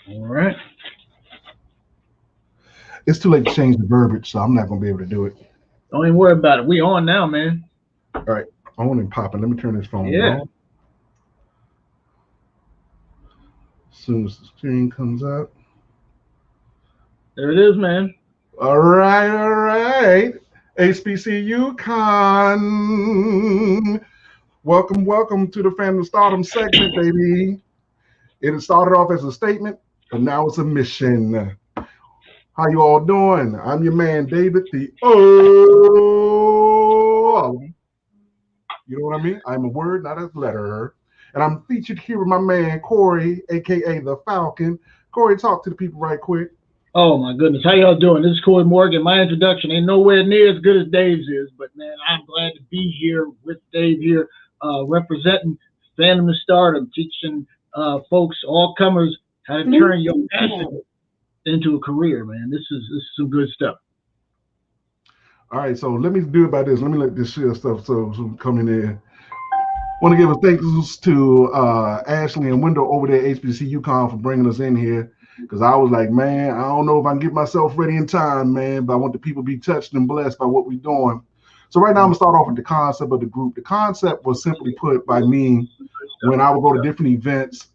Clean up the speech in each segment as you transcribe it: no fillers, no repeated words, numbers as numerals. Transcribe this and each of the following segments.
All right. It's too late to change the verbiage, so I'm not gonna be able to do it. Don't even worry about it. We on now, man. All right, on and popping. Let me turn this phone Yeah. on. As soon as the screen comes up. There it is, man. All right, all right. HBCU Con. Welcome, welcome to the Fandom Stardom segment, baby. It started off as a statement, but now it's a mission. How you all doing? I'm your man, David, the O. You know what I mean? I'm a word, not a letter. And I'm featured here with my man, Corey, aka the Falcon. Corey, talk to the people right quick. Oh my goodness, how y'all doing? This is Corey Morgan. My introduction ain't nowhere near as good as Dave's is, but man, I'm glad to be here with Dave here, representing Fandom and Stardom, teaching folks, all comers, how to turn your passion into a career. Man, this is some good stuff. All right, so let me do about this. Let me let this share stuff so coming in. Want to give a thanks to Ashley and Wendell over there at HBC UConn for bringing us in here. Because I was like, man, I don't know if I can get myself ready in time, man, but I want the people to be touched and blessed by what we're doing. So right now I'm gonna start off with the concept of the group. The concept was simply put by me when I would go to different events.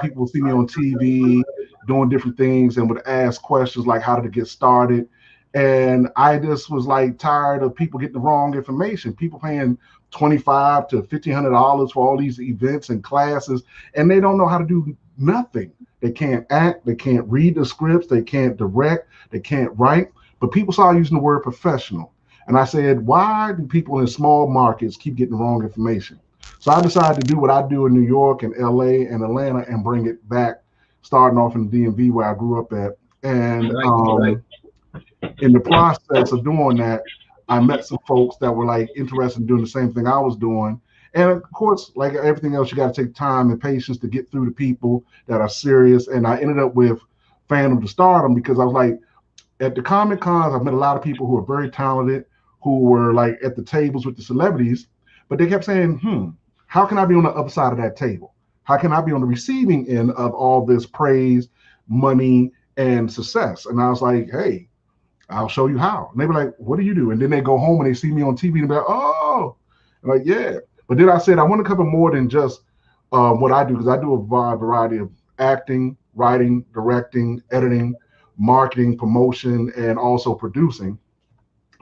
People would see me on TV doing different things and would ask questions like, how did it get started? And I just was like tired of people getting the wrong information. People paying $25 to $1,500 for all these events and classes, and they don't know how to do nothing. They can't act, they can't read the scripts, they can't direct, they can't write. But people started using the word professional. And I said, why do people in small markets keep getting the wrong information? So I decided to do what I do in New York and LA and Atlanta and bring it back, starting off in the DMV where I grew up at. And Right, right. in the process of doing that, I met some folks that were like interested in doing the same thing I was doing. And of course, like everything else, you got to take time and patience to get through the people that are serious. And I ended up with Fandom to Stardom because I was like, at the Comic Cons, I've met a lot of people who are very talented, who were like at the tables with the celebrities, but they kept saying, how can I be on the other side of that table? How can I be on the receiving end of all this praise, money, and success? And I was like, hey, I'll show you how. And they were like, what do you do? And then they go home and they see me on TV and be like, oh, I'm like, yeah. But then I said, I want to cover more than just what I do, because I do a wide variety of acting, writing, directing, editing, marketing, promotion, and also producing,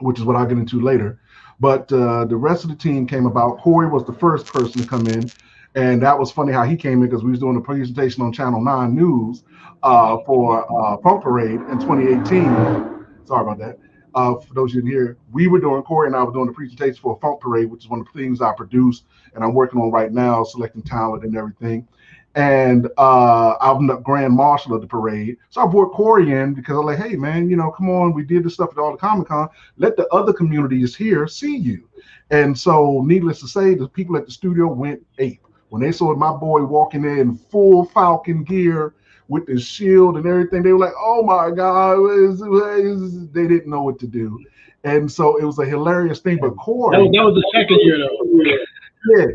which is what I'll get into later. But the rest of the team came about. Corey was the first person to come in. And that was funny how he came in because we was doing a presentation on Channel 9 News for Punk Parade in 2018. Sorry about that. For those who didn't hear, we were doing, Corey and I were doing the presentation for a Funk Parade, which is one of the things I produce and I'm working on right now, selecting talent and everything. And I'm the grand marshal of the parade. So I brought Corey in because I'm like, hey, man, come on. We did this stuff at all the Comic Con. Let the other communities here see you. And so, needless to say, the people at the studio went ape. When they saw my boy walking in full Falcon gear with the shield and everything, they were like, oh my God, they didn't know what to do. And so it was a hilarious thing. But Corey, That was the second year though.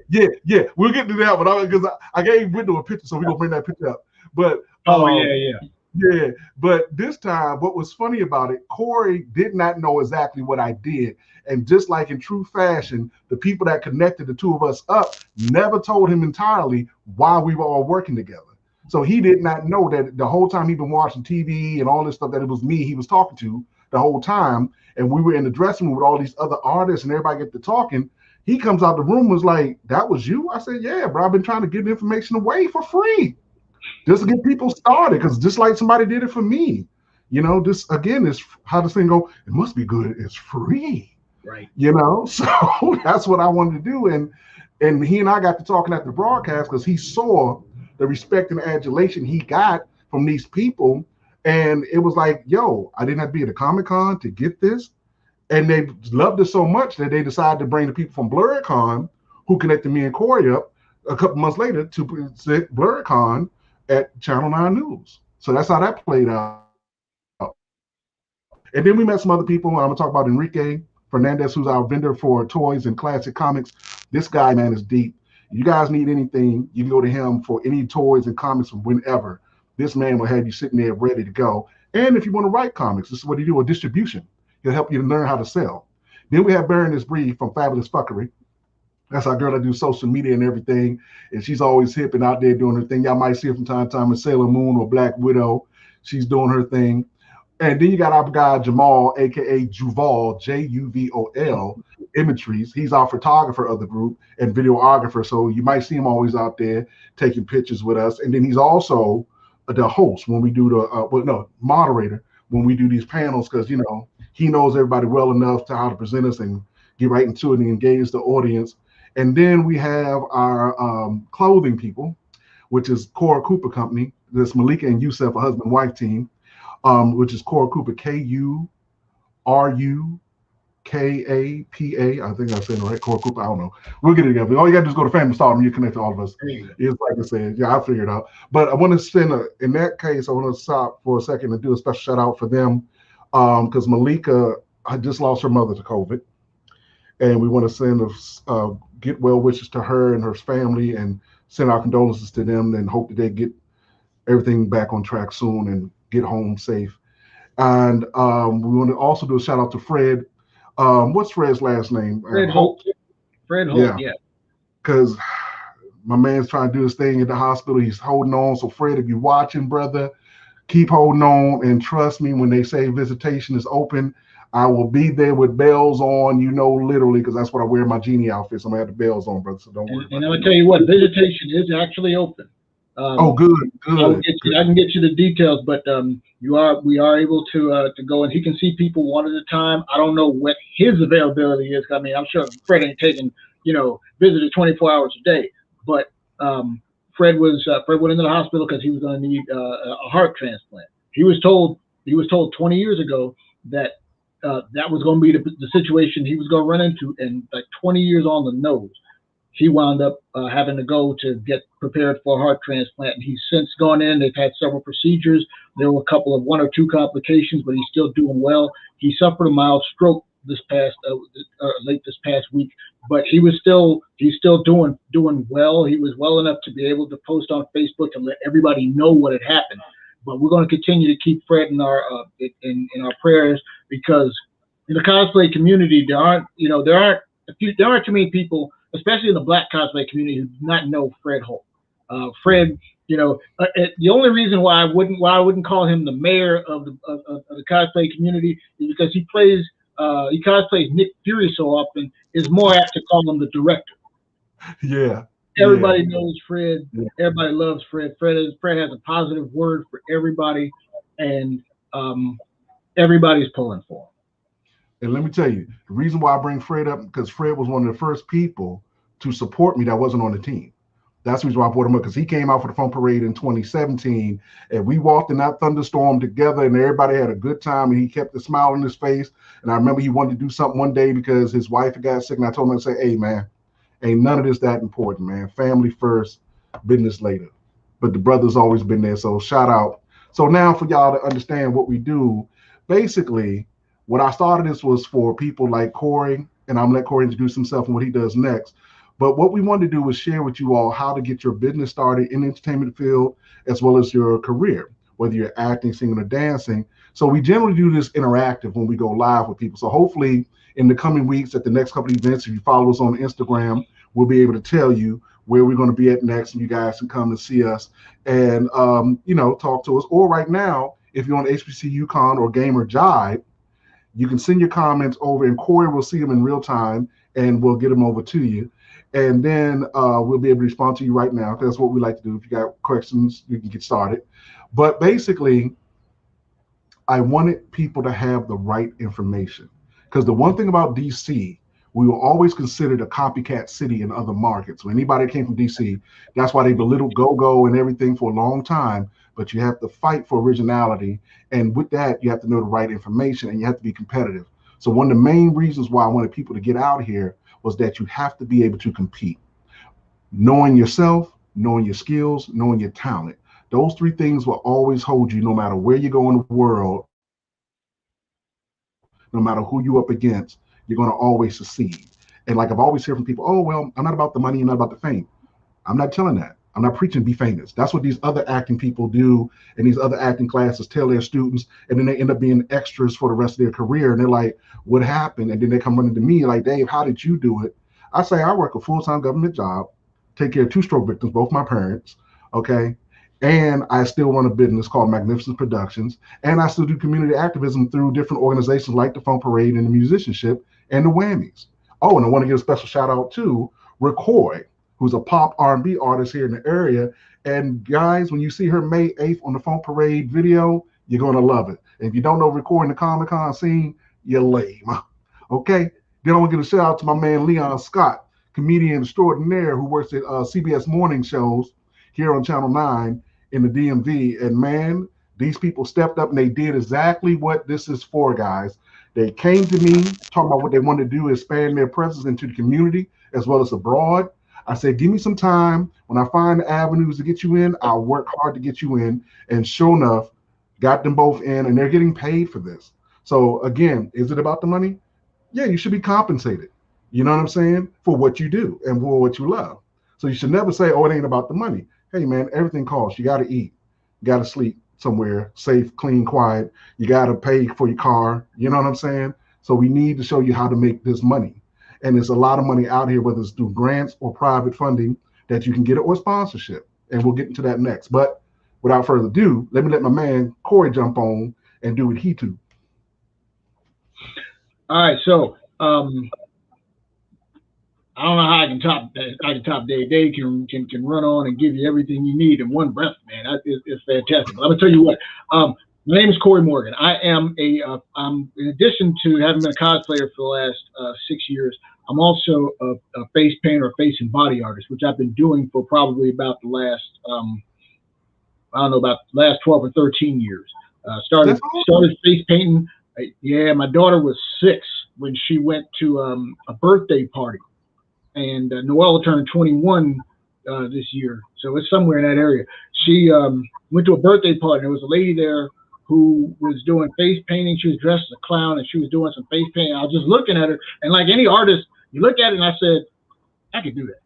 yeah. We'll get to that one because I gave Window a picture, so we're gonna bring that picture up. But Oh yeah, yeah. yeah, but this time, what was funny about it, Corey did not know exactly what I did. And just like in true fashion, the people that connected the two of us up never told him entirely why we were all working together. So he did not know that the whole time he'd been watching TV and all this stuff, that it was me he was talking to the whole time. And we were in the dressing room with all these other artists and everybody get to talking. He comes out the room and was like, that was you? I said, yeah, bro, I've been trying to give information away for free just to get people started, because just like somebody did it for me. This again is how this thing go. It must be good. It's free. Right. So that's what I wanted to do, and he and I got to talking at the broadcast because he saw the respect and adulation he got from these people, and it was like, yo, I didn't have to be at a Comic Con to get this, and they loved it so much that they decided to bring the people from BlurredCon, who connected me and Corey up a couple months later to present BlurredCon at Channel 9 News. So that's how that played out. And then we met some other people. I'm going to talk about Enrique Fernandez, who's our vendor for toys and classic comics. This guy, man, is deep. You guys need anything, you can go to him for any toys and comics from whenever. This man will have you sitting there ready to go. And if you want to write comics, this is what he do, a distribution. He'll help you to learn how to sell. Then we have Baroness Bree from Fabulous Fuckery. That's our girl that do social media and everything. And she's always hip and out there doing her thing. Y'all might see her from time to time in Sailor Moon or Black Widow. She's doing her thing. And then you got our guy Jamal, aka Juval, Juvol, Imageries. He's our photographer of the group and videographer. So you might see him always out there taking pictures with us. And then he's also the host when we do the moderator when we do these panels, because he knows everybody well enough to how to present us and get right into it and engage the audience. And then we have our clothing people, which is Cora Cooper Company. This Malika and Yusef, a husband-wife team, which is Cora Cooper, Kurukapa. I think I'm saying it right. Cora Cooper, I don't know. We'll get it together. All you got to do is go to Fandom Stardom. You connect to all of us. It's like I said, yeah, I figured it out. But I want to send in that case, I want to stop for a second and do a special shout out for them, because Malika had just lost her mother to COVID. And we want to send get well wishes to her and her family and send our condolences to them and hope that they get everything back on track soon and get home safe. And we want to also do a shout out to Fred. What's Fred's last name? Fred Holt. Fred Holt, yeah. Because my man's trying to do his thing at the hospital. He's holding on. So Fred, if you're watching, brother, keep holding on. And trust me, when they say visitation is open, I will be there with bells on, literally, because that's what I wear in my genie outfit. So I'm going to have the bells on, brother, so don't worry. And I'm going to tell you what, visitation is actually open. Good. I can get you the details, but we are able to go, and he can see people one at a time. I don't know what his availability is. I mean, I'm sure Fred ain't taking, visited 24 hours a day, but Fred went into the hospital because he was going to need a heart transplant. He was told 20 years ago that that was going to be the situation he was going to run into, and like 20 years on the nose, he wound up having to go to get prepared for a heart transplant. And he's since gone in. They've had several procedures. There were a couple of 1 or 2 complications, but he's still doing well. He suffered a mild stroke late this past week, but he's still doing well. He was well enough to be able to post on Facebook and let everybody know what had happened. But we're going to continue to keep Fred in our prayers, because in the cosplay community there aren't too many people, especially in the Black cosplay community, who do not know Fred Holt. Fred, the only reason why I wouldn't call him the mayor of the cosplay community is because he cosplays Nick Fury so often, is more apt to call him the director. Yeah. Everybody knows Fred. Yeah. Everybody loves Fred. Fred has a positive word for everybody, and everybody's pulling for him. And let me tell you, the reason why I bring Fred up, because Fred was one of the first people to support me that wasn't on the team. That's the reason why I brought him up, because he came out for the Fun Parade in 2017, and we walked in that thunderstorm together, and everybody had a good time, and he kept a smile on his face. And I remember he wanted to do something one day because his wife had got sick, and I told him to say, hey, man, ain't none of this that important, man. Family first, business later. But the brother's always been there, so shout out. So now for y'all to understand what we do, basically, what I started this was for people like Corey, and I'm going to let Corey introduce himself and what he does next. But what we wanted to do was share with you all how to get your business started in the entertainment field, as well as your career, whether you're acting, singing, or dancing. So we generally do this interactive when we go live with people. So hopefully in the coming weeks at the next couple of events, if you follow us on Instagram, we'll be able to tell you where we're going to be at next, and you guys can come and see us and, talk to us. Or right now, if you're on HBC UConn or Gamer Jive, you can send your comments over, and Corey will see them in real time, and we'll get them over to you. And then we'll be able to respond to you right now, because that's what we like to do. If you got questions, you can get started. But basically, I wanted people to have the right information, because the one thing about DC, we were always considered a copycat city in other markets. When anybody came from DC, that's why they belittled go-go and everything for a long time. But you have to fight for originality. And with that, you have to know the right information, and you have to be competitive. So one of the main reasons why I wanted people to get out here was that you have to be able to compete. Knowing yourself, knowing your skills, knowing your talent. Those 3 things will always hold you no matter where you go in the world, no matter who you're up against, you're going to always succeed. And like I've always heard from people, oh, well, I'm not about the money, I'm not about the fame. I'm not telling that. I'm not preaching be famous. That's what these other acting people do, and these other acting classes tell their students, and then they end up being extras for the rest of their career. And they're like, "What happened?" And then they come running to me like, "Dave, how did you do it?" I say, "I work a full-time government job, take care of two stroke victims, both my parents, okay, and I still run a business called Magnificent Productions, and I still do community activism through different organizations like the Fun Parade and the musicianship and the Whammies. Oh, and I want to give a special shout out to Record, who's a pop R&B artist here in the area. And guys, when you see her May 8th on the Fun Parade video, you're going to love it. And if you don't know Record in the Comic-Con scene, you're lame. Okay? Then I want to give a shout out to my man Leon Scott, comedian extraordinaire who works at CBS morning shows here on Channel 9 in the DMV. And man, these people stepped up and they did exactly what this is for, guys. They came to me talking about what they wanted to do, expand their presence into the community as well as abroad. I said, give me some time. When I find the avenues to get you in, I'll work hard to get you in. And sure enough, got them both in, and they're getting paid for this. So again, is it about the money? Yeah, you should be compensated. You know what I'm saying? For what you do and for what you love. So you should never say, oh, it ain't about the money. Hey, man, everything costs. You got to eat. You got to sleep somewhere safe, clean, quiet. You got to pay for your car. You know what I'm saying? So we need to show you how to make this money. And there's a lot of money out here, whether it's through grants or private funding that you can get it, or sponsorship. And we'll get into that next. But without further ado, let me let my man Corey jump on and do what he do. All right, so I don't know how I can top Dave. Dave can run on and give you everything you need in one breath, man. It's fantastic. But I'm gonna tell you what. My name is Corey Morgan. I am I'm in addition to having been a cosplayer for the last 6 years, I'm also a face painter, a face and body artist, which I've been doing for probably about the last I don't know, about the last 12 or 13 years. Started face painting. Yeah, my daughter was 6 when she went to a birthday party, and Noelle turned 21 this year, so it's somewhere in that area. She went to a birthday party. There was a lady there who was doing face painting. She was dressed as a clown, and she was doing some face painting. I was just looking at her, and like any artist, you look at it, and I said, I could do that.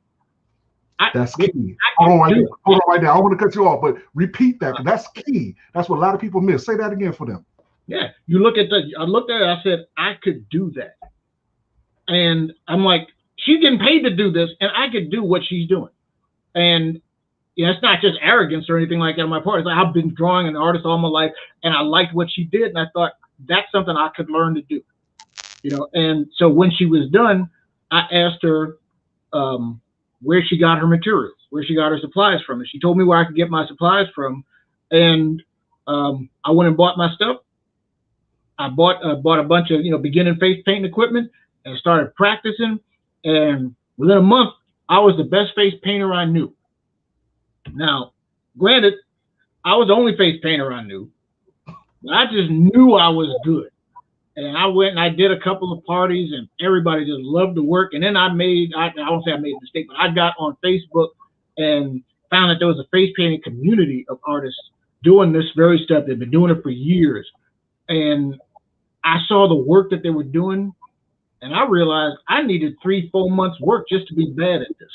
That's key. Hold on right there. I want to cut you off, but repeat that, because that's key. That's what a lot of people miss. Say that again for them. Yeah, you look at I looked at it, I said, I could do that. And I'm like, she's getting paid to do this, and I could do what she's doing. And it's not just arrogance or anything like that on my part. It's like, I've been drawing an artist all my life, and I liked what she did, and I thought that's something I could learn to do. And so when she was done, I asked her where she got her materials, where she got her supplies from. And she told me where I could get my supplies from. And I went and bought my stuff. I bought a bunch of beginning face painting equipment and started practicing. And within a month, I was the best face painter I knew. Now, granted, I was the only face painter I knew, but I just knew I was good. And I went and I did a couple of parties, and everybody just loved the work. And then I won't say I made a mistake, but I got on Facebook and found that there was a face painting community of artists doing this very stuff. They've been doing it for years. And I saw the work that they were doing, and I realized I needed 3-4 months work just to be bad at this.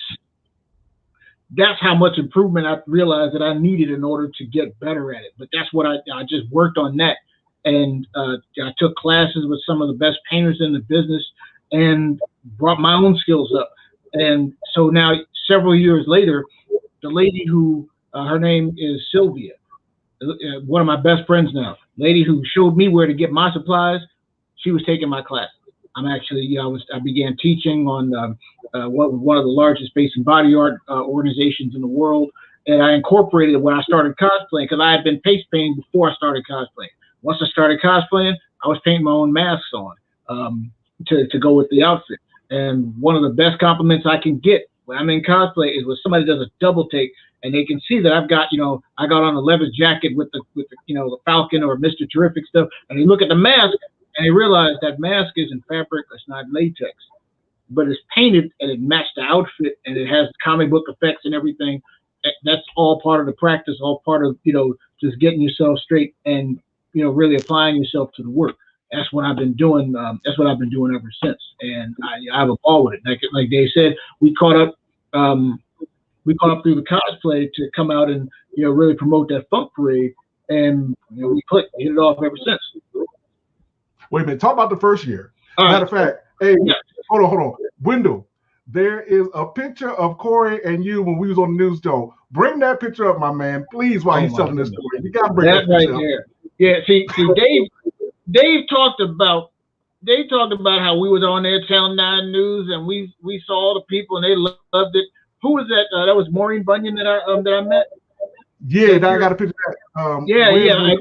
That's how much improvement I realized that I needed in order to get better at it. But that's what I just worked on that. And I took classes with some of the best painters in the business and brought my own skills up. And so now, several years later, the lady who, her name is Sylvia, one of my best friends now, lady who showed me where to get my supplies, she was taking my class. I'm actually, I began teaching on one of the largest face and body art organizations in the world. And I incorporated it when I started cosplaying, because I had been face painting before I started cosplaying. Once I started cosplaying, I was painting my own masks on to go with the outfit. And one of the best compliments I can get when I'm in cosplay is when somebody does a double take and they can see that I've got, I got on a leather jacket with the the Falcon or Mr. Terrific stuff, and they look at the mask and they realize that mask isn't fabric, it's not latex, but it's painted and it matched the outfit and it has comic book effects and everything. That's all part of the practice, all part of just getting yourself straight and really applying yourself to the work. That's what I've been doing. That's what I've been doing ever since, and I have a ball with it. Like Dave said, we caught up we caught up through the cosplay to come out and really promote that funk parade, and we clicked, hit it off ever since. Wait a minute, talk about the first year. All Matter right. of fact, hey, hold on. Wendell, there is a picture of Corey and you when we was on the news show. Bring that picture up, my man, please, while he's telling this story. You gotta bring that right picture there. up. Yeah, see, Dave talked about how we was on there, Channel 9 News, and we saw all the people and they loved it. Who was that? That was Maureen Bunyan that I met. Yeah, I got a picture of that.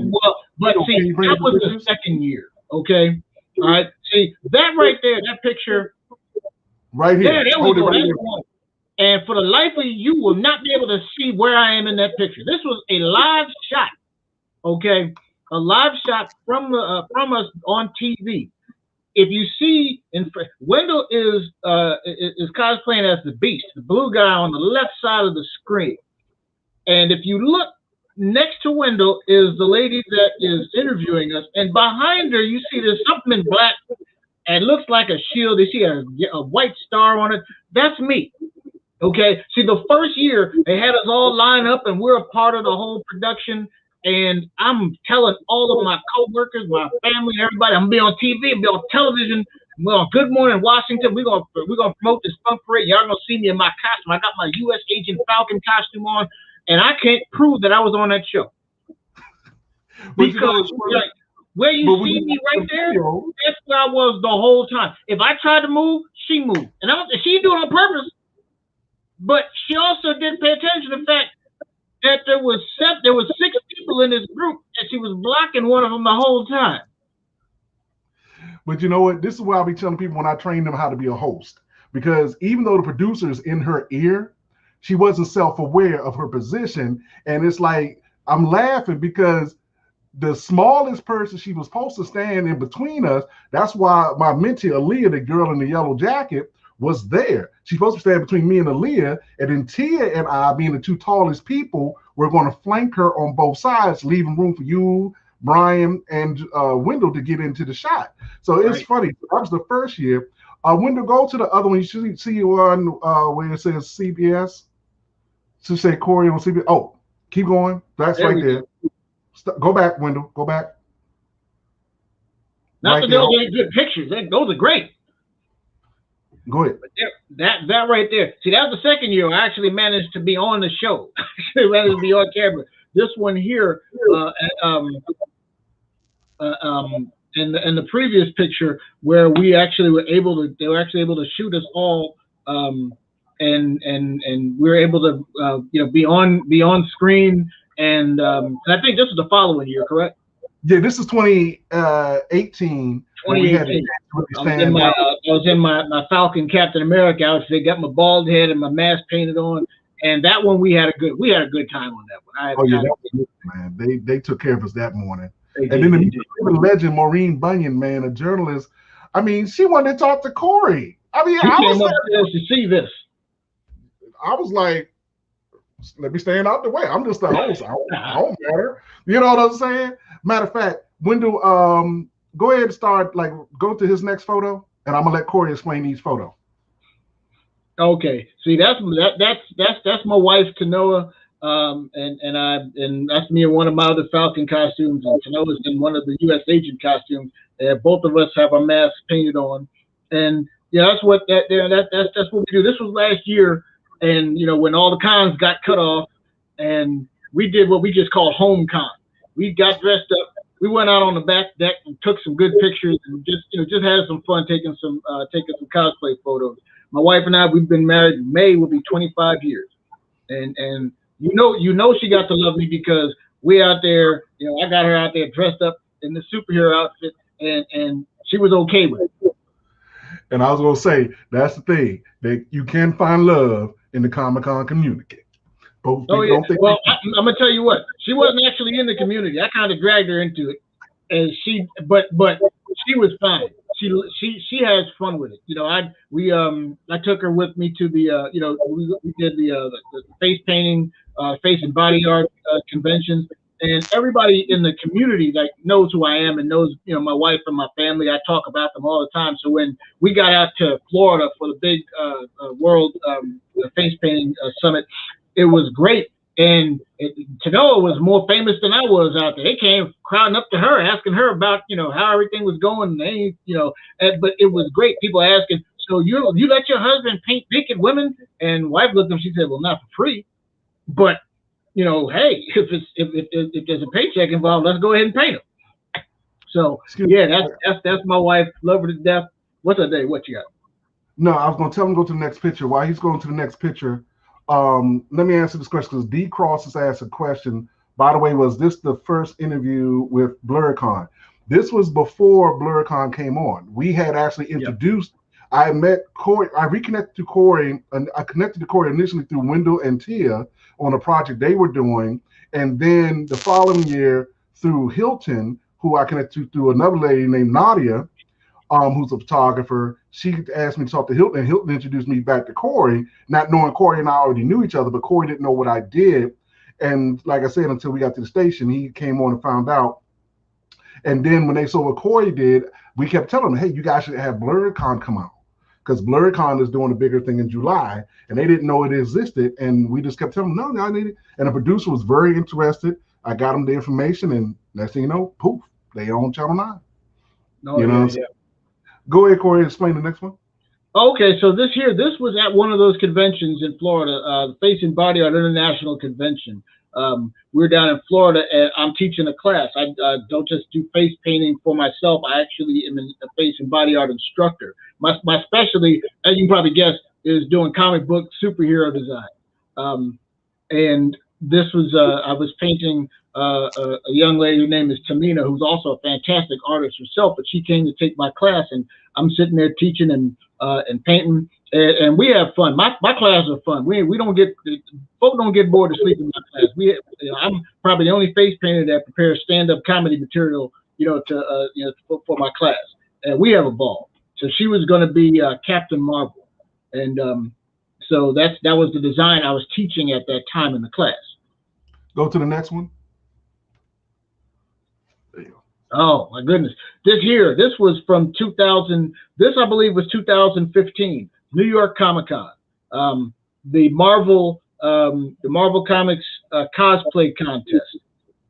But see, that was the second year. Okay, all right. See that right there, that picture. Right here. Yeah, there we go. That's one. And for the life of you, you will not be able to see where I am in that picture. This was a live shot. Okay, a live shot from us on TV. If you see, Wendell is cosplaying as the Beast, the blue guy on the left side of the screen. And if you look next to Wendell is the lady that is interviewing us, and behind her you see there's something in black and looks like a shield. You see a white star on it. That's me. Okay. See, the first year they had us all line up, and we're a part of the whole production. And I'm telling all of my coworkers, my family, everybody, I'm gonna be on TV, I'm gonna be on television. We're on Good Morning Washington. We're gonna promote this funk parade. Y'all gonna see me in my costume. I got my U.S. Agent Falcon costume on, and I can't prove that I was on that show. Because where you see me right there, that's where I was the whole time. If I tried to move, she moved, and she didn't do it on purpose. But she also didn't pay attention to the fact that there was 6 people in this group, and she was blocking one of them the whole time. But you know what? This is why I'll be telling people when I train them how to be a host. Because even though the producer's in her ear, she wasn't self-aware of her position. And it's like, I'm laughing because the smallest person she was supposed to stand in between us, that's why my mentee, Aaliyah, the girl in the yellow jacket, was there. She's supposed to stand between me and Aaliyah, and then Tia and I, being the 2 tallest people, we're going to flank her on both sides, leaving room for you, Brian, and Wendell to get into the shot. So it's funny. That was the first year. Wendell, go to the other one. You should see you on where it says CBS. To say Corey on CBS. Oh, keep going. That's there right there. Go back, Wendell. Go back. Not that those ain't good pictures. Those are great. Go ahead. But that right there. See, that was the second year I actually managed to be on the show. I managed to be on camera. This one here, in the previous picture where we actually were able to, they were actually able to shoot us all, and we were able to, be on screen. And I think this is the following year, correct? Yeah, this is 2018. 2018. I was in my Falcon Captain America outfit, got my bald head and my mask painted on, and that one we had a good time on that one. That was good, man. They took care of us that morning. And then the legend Maureen Bunyan, man, a journalist. I mean, she wanted to talk to Corey. I mean, she came up to see this. I was like, let me stand out the way. I'm just the host. I don't matter. You know what I'm saying? Matter of fact, Wendell, go ahead and start. Like, go to his next photo, and I'm gonna let Corey explain each photo. Okay. See, that's my wife Tanoa, and that's me in one of my other Falcon costumes, and Tanoa's in one of the U.S. Agent costumes. Both of us have our masks painted on, and that's what that's what we do. This was last year, and when all the cons got cut off, and we did what we just called home con. We got dressed up. We went out on the back deck and took some good pictures, and just had some fun taking some cosplay photos. My wife and I, we've been married. In May will be 25 years, and she got to love me because we out there. I got her out there dressed up in the superhero outfit, and she was okay with it. And I was gonna say that's the thing, that you can find love in the Comic-Con community. Well, I'm gonna tell you what. She wasn't actually in the community. I kind of dragged her into it, and but she was fine. She has fun with it. I took her with me to the we did the face painting, face and body art conventions, And everybody in the community like knows who I am and knows, my wife and my family. I talk about them all the time. So when we got out to Florida for the big world face painting summit, it was great. And Tanoa was more famous than I was out there. They came crowding up to her, asking her about, how everything was going. They, but it was great. People asking, so you let your husband paint naked women? And wife looked at him. She said, well, not for free, but hey, if there's a paycheck involved, let's go ahead and paint them. So yeah, that's my wife. Love her to death. What's her name? What you got? No, I was gonna tell him to go to the next picture. While he's going to the next picture, let me answer this question because D Cross has asked a question. By the way, was this the first interview with BlurCon? This was before BlurCon came on. We had actually introduced. Yep. I met Corey. I reconnected to Corey, and I connected to Corey initially through Wendell and Tia on a project they were doing, and then the following year through Hilton, who I connected to through another lady named Nadia, who's a photographer. She asked me to talk to Hilton, and Hilton introduced me back to Corey, not knowing Corey and I already knew each other, but Corey didn't know what I did. And like I said, until we got to the station, he came on and found out. And then when they saw what Corey did, we kept telling them, hey, you guys should have BlurCon come out, because BlurCon is doing a bigger thing in July, and they didn't know it existed. And we just kept telling them, no, I need it. And the producer was very interested. I got them the information, and next thing you know, poof, they own Channel 9. No, you know? Yeah. Go ahead, Corey, explain the next one. Okay, so this was at one of those conventions in Florida, the Face and Body Art International Convention. We're down in Florida, and I'm teaching a class. I don't just do face painting for myself. I actually am a face and body art instructor. My specialty, as you can probably guess, is doing comic book superhero design. And this was, I was painting a young lady whose name is Tamina, who's also a fantastic artist herself, but she came to take my class, and I'm sitting there teaching and painting, and we have fun. My classes are fun. We don't get, folk don't get bored to sleep in my class. I'm probably the only face painter that prepares stand-up comedy material, for my class, and we have a ball. So she was going to be Captain Marvel, and so that was the design I was teaching at that time in the class. Go to the next one. There you go. Oh my goodness! This was from 2000. This I believe was 2015, New York Comic Con. The Marvel Comics cosplay contest,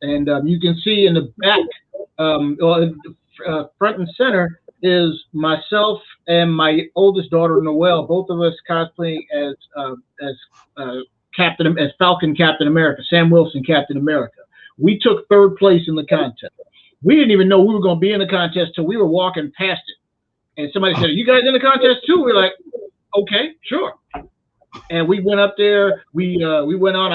and you can see in the back, front and center is myself and my oldest daughter Noelle, both of us cosplaying as Falcon Captain America, Sam Wilson Captain America. We took third place in the contest. We didn't even know we were going to be in the contest till we were walking past it, and somebody said, "Are you guys in the contest too?" We're like, "Okay, sure." And we went up there. We went on.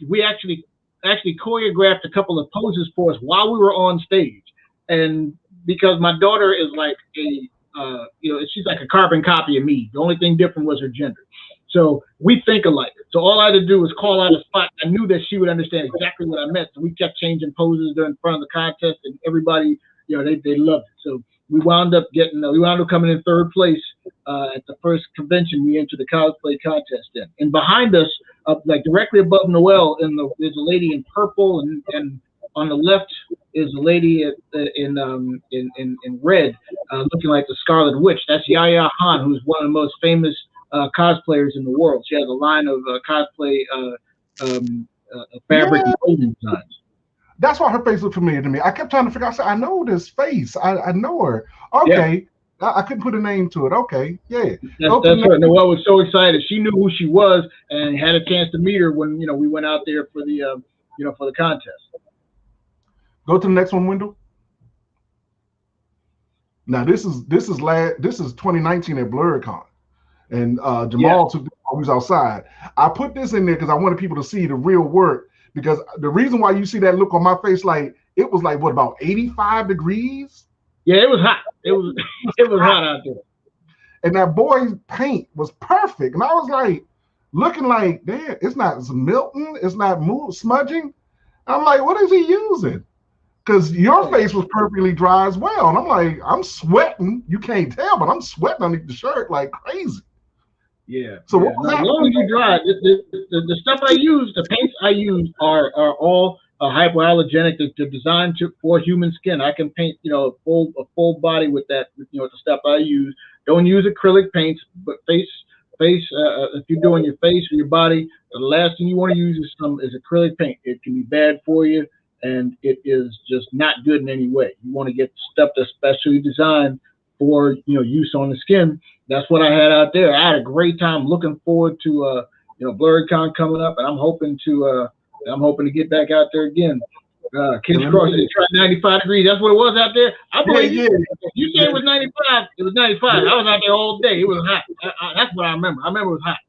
We actually choreographed a couple of poses for us while we were on stage, and because my daughter is like she's like a carbon copy of me. The only thing different was her gender. So we think alike. So all I had to do was call out a spot. I knew that she would understand exactly what I meant. So we kept changing poses during front of the contest, and everybody, they loved it. So we wound up coming in third place at the first convention we entered the cosplay contest in. And behind us, like directly above Noelle, there's a lady in purple, and on the left is a lady in red, looking like the Scarlet Witch. That's Yaya Han, who's one of the most famous cosplayers in the world. She has a line of cosplay fabric and clothing designs. That's why her face looked familiar to me. I kept trying to figure out. I know this face. I know her. Okay. Yeah. I couldn't put a name to it. Okay. Yeah. That's her. Noelle was so excited. She knew who she was and had a chance to meet her when we went out there for the for the contest. Go to the next one, Wendell. Now this is 2019 at BlurCon, and Jamal took was outside. I put this in there because I wanted people to see the real work. Because the reason why you see that look on my face, like it was like what, about 85 degrees? Yeah, it was hot. It was hot out there. And that boy's paint was perfect, and I was like looking like, damn, it's not melting, it's not smudging. I'm like, what is he using? Because your face was perfectly dry as well. And I'm like, I'm sweating. You can't tell, but I'm sweating underneath the shirt like crazy. Yeah. So what was that? As long as you dry, the stuff I use, the paints I use are all hypoallergenic. They're designed for human skin. I can paint, a full body with that, the stuff I use. Don't use acrylic paints, but if you're doing your face or your body, the last thing you want to use is acrylic paint. It can be bad for you, and it is just not good in any way. You want to get stuff that's specially designed for use on the skin. That's what I had out there. I had a great time. Looking forward to BlurredCon coming up, and I'm hoping to get back out there again. Kids Cross, try 95 degrees. That's what it was out there. I believe you. You say it was 95. It was 95. I was out there all day. It was hot. That's what I remember. I remember it was hot.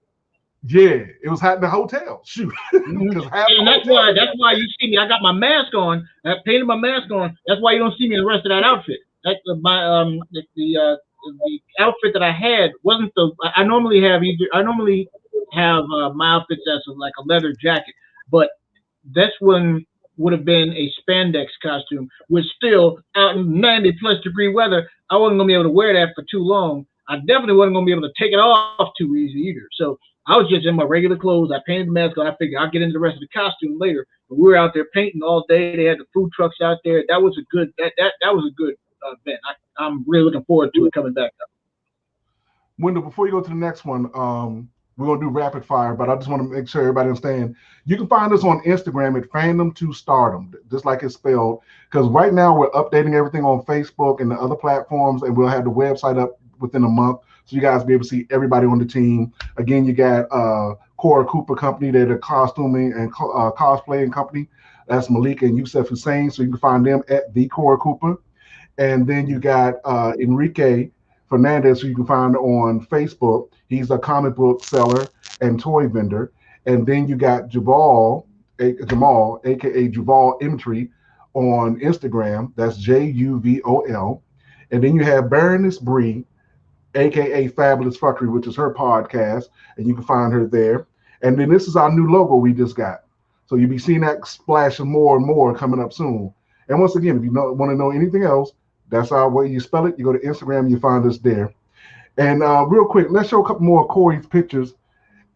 Yeah, it was hot in the hotel. Shoot. And that's why you see me. I got my mask on. I painted my mask on. That's why you don't see me in the rest of that outfit. That's the outfit that I had wasn't the. I normally have my outfits as like a leather jacket, but this one would have been a spandex costume, which still out in 90 plus degree weather, I wasn't gonna be able to wear that for too long. I definitely wasn't gonna be able to take it off too easy either. So I was just in my regular clothes. I painted the mask on. I figured I'll get into the rest of the costume later. But we were out there painting all day. They had the food trucks out there. That was a good event. I'm really looking forward to it coming back up. Wendell, before you go to the next one, we're going to do rapid fire, but I just want to make sure everybody understands. You can find us on Instagram at Fandom2Stardom, just like it's spelled, because right now we're updating everything on Facebook and the other platforms, and we'll have the website up within a month, so you guys will be able to see everybody on the team. Again, you got Cora Cooper Company. They're the costuming and cosplaying company. That's Malik and Yusef Hussein, so you can find them at the Cora Cooper. And then you got Enrique Fernandez, who you can find on Facebook. He's a comic book seller and toy vendor. And then you got Jamal, aka Juval Imagery, on Instagram. That's Juvol. And then you have Baroness Bree, aka Fabulous Fuckery, which is her podcast, and you can find her there. And then this is our new logo we just got. So you'll be seeing that splashing more and more coming up soon. And once again, if you want to know anything else, that's our way you spell it. You go to Instagram, you find us there. And real quick, let's show a couple more of Corey's pictures,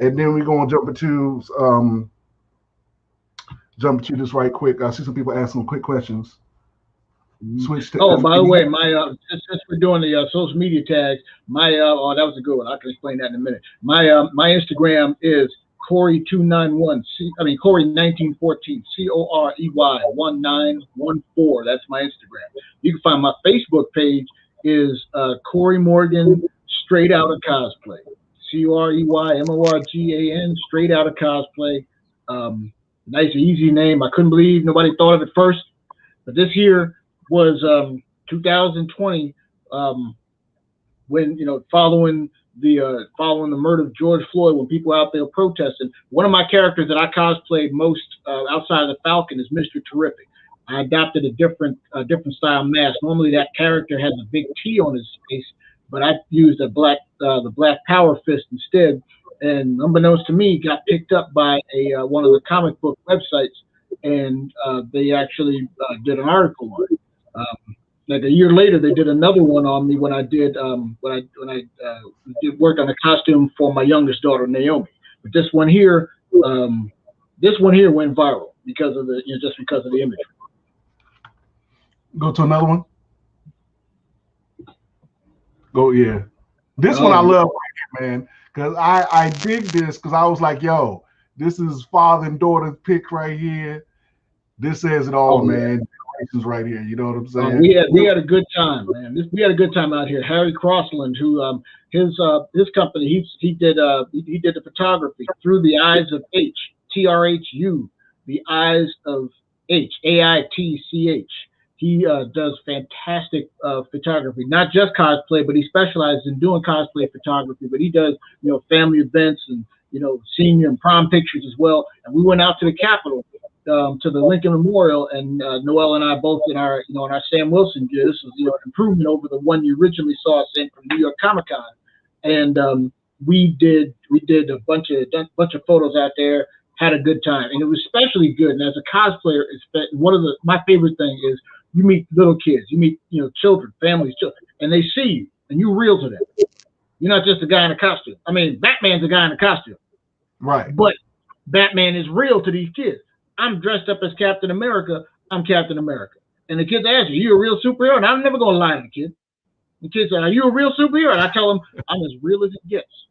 and then we're going to jump to this right quick. I see some people asking quick questions. Switch to, by the way, my since we're doing the social media tags, my that was a good one. I can explain that in a minute. My Instagram is Corey291. Corey 1914. COREY1914. That's my Instagram. You can find my Facebook page is Corey Morgan Straight Out of Cosplay. COREYMORGAN Straight Out of Cosplay. Nice easy name. I couldn't believe nobody thought of it first, but this here was 2020 when following the murder of George Floyd, when people out there protesting. One of my characters that I cosplayed most outside of the Falcon is Mr. Terrific. I adopted a different style mask. Normally that character has a big T on his face, but I used the Black Power fist instead. And unbeknownst to me, got picked up by one of the comic book websites, and they actually did an article on it. Like a year later, they did another one on me when I did work on a costume for my youngest daughter, Naomi. But this one here went viral because of just because of the imagery. Go to another one. Go, yeah. This one I love right here, man, because I dig this because I was like, yo, this is father and daughter pick right here. This says it all, man. Right here, you know what I'm saying? We had a good time, man. We had a good time out here. Harry Crossland, who his company, he did the photography through the eyes of H, TRHU, the eyes of H, AITCH. He does fantastic photography, not just cosplay, but he specializes in doing cosplay photography. But he does family events and senior and prom pictures as well. And we went out to the Capitol. To the Lincoln Memorial, and Noel and I both in our Sam Wilson gear. This was an improvement over the one you originally saw us in from New York Comic Con, and we did a bunch of photos out there. Had a good time, and it was especially good. And as a cosplayer, my favorite thing is you meet little kids, you meet children, families, and they see you, and you're real to them. You're not just a guy in a costume. I mean, Batman's a guy in a costume, right? But Batman is real to these kids. I'm dressed up as Captain America. I'm Captain America. And the kids ask me, "You a real superhero?" And I'm never gonna lie to the kid. The kids say, "Are you a real superhero?" And I tell them, "I'm as real as it gets."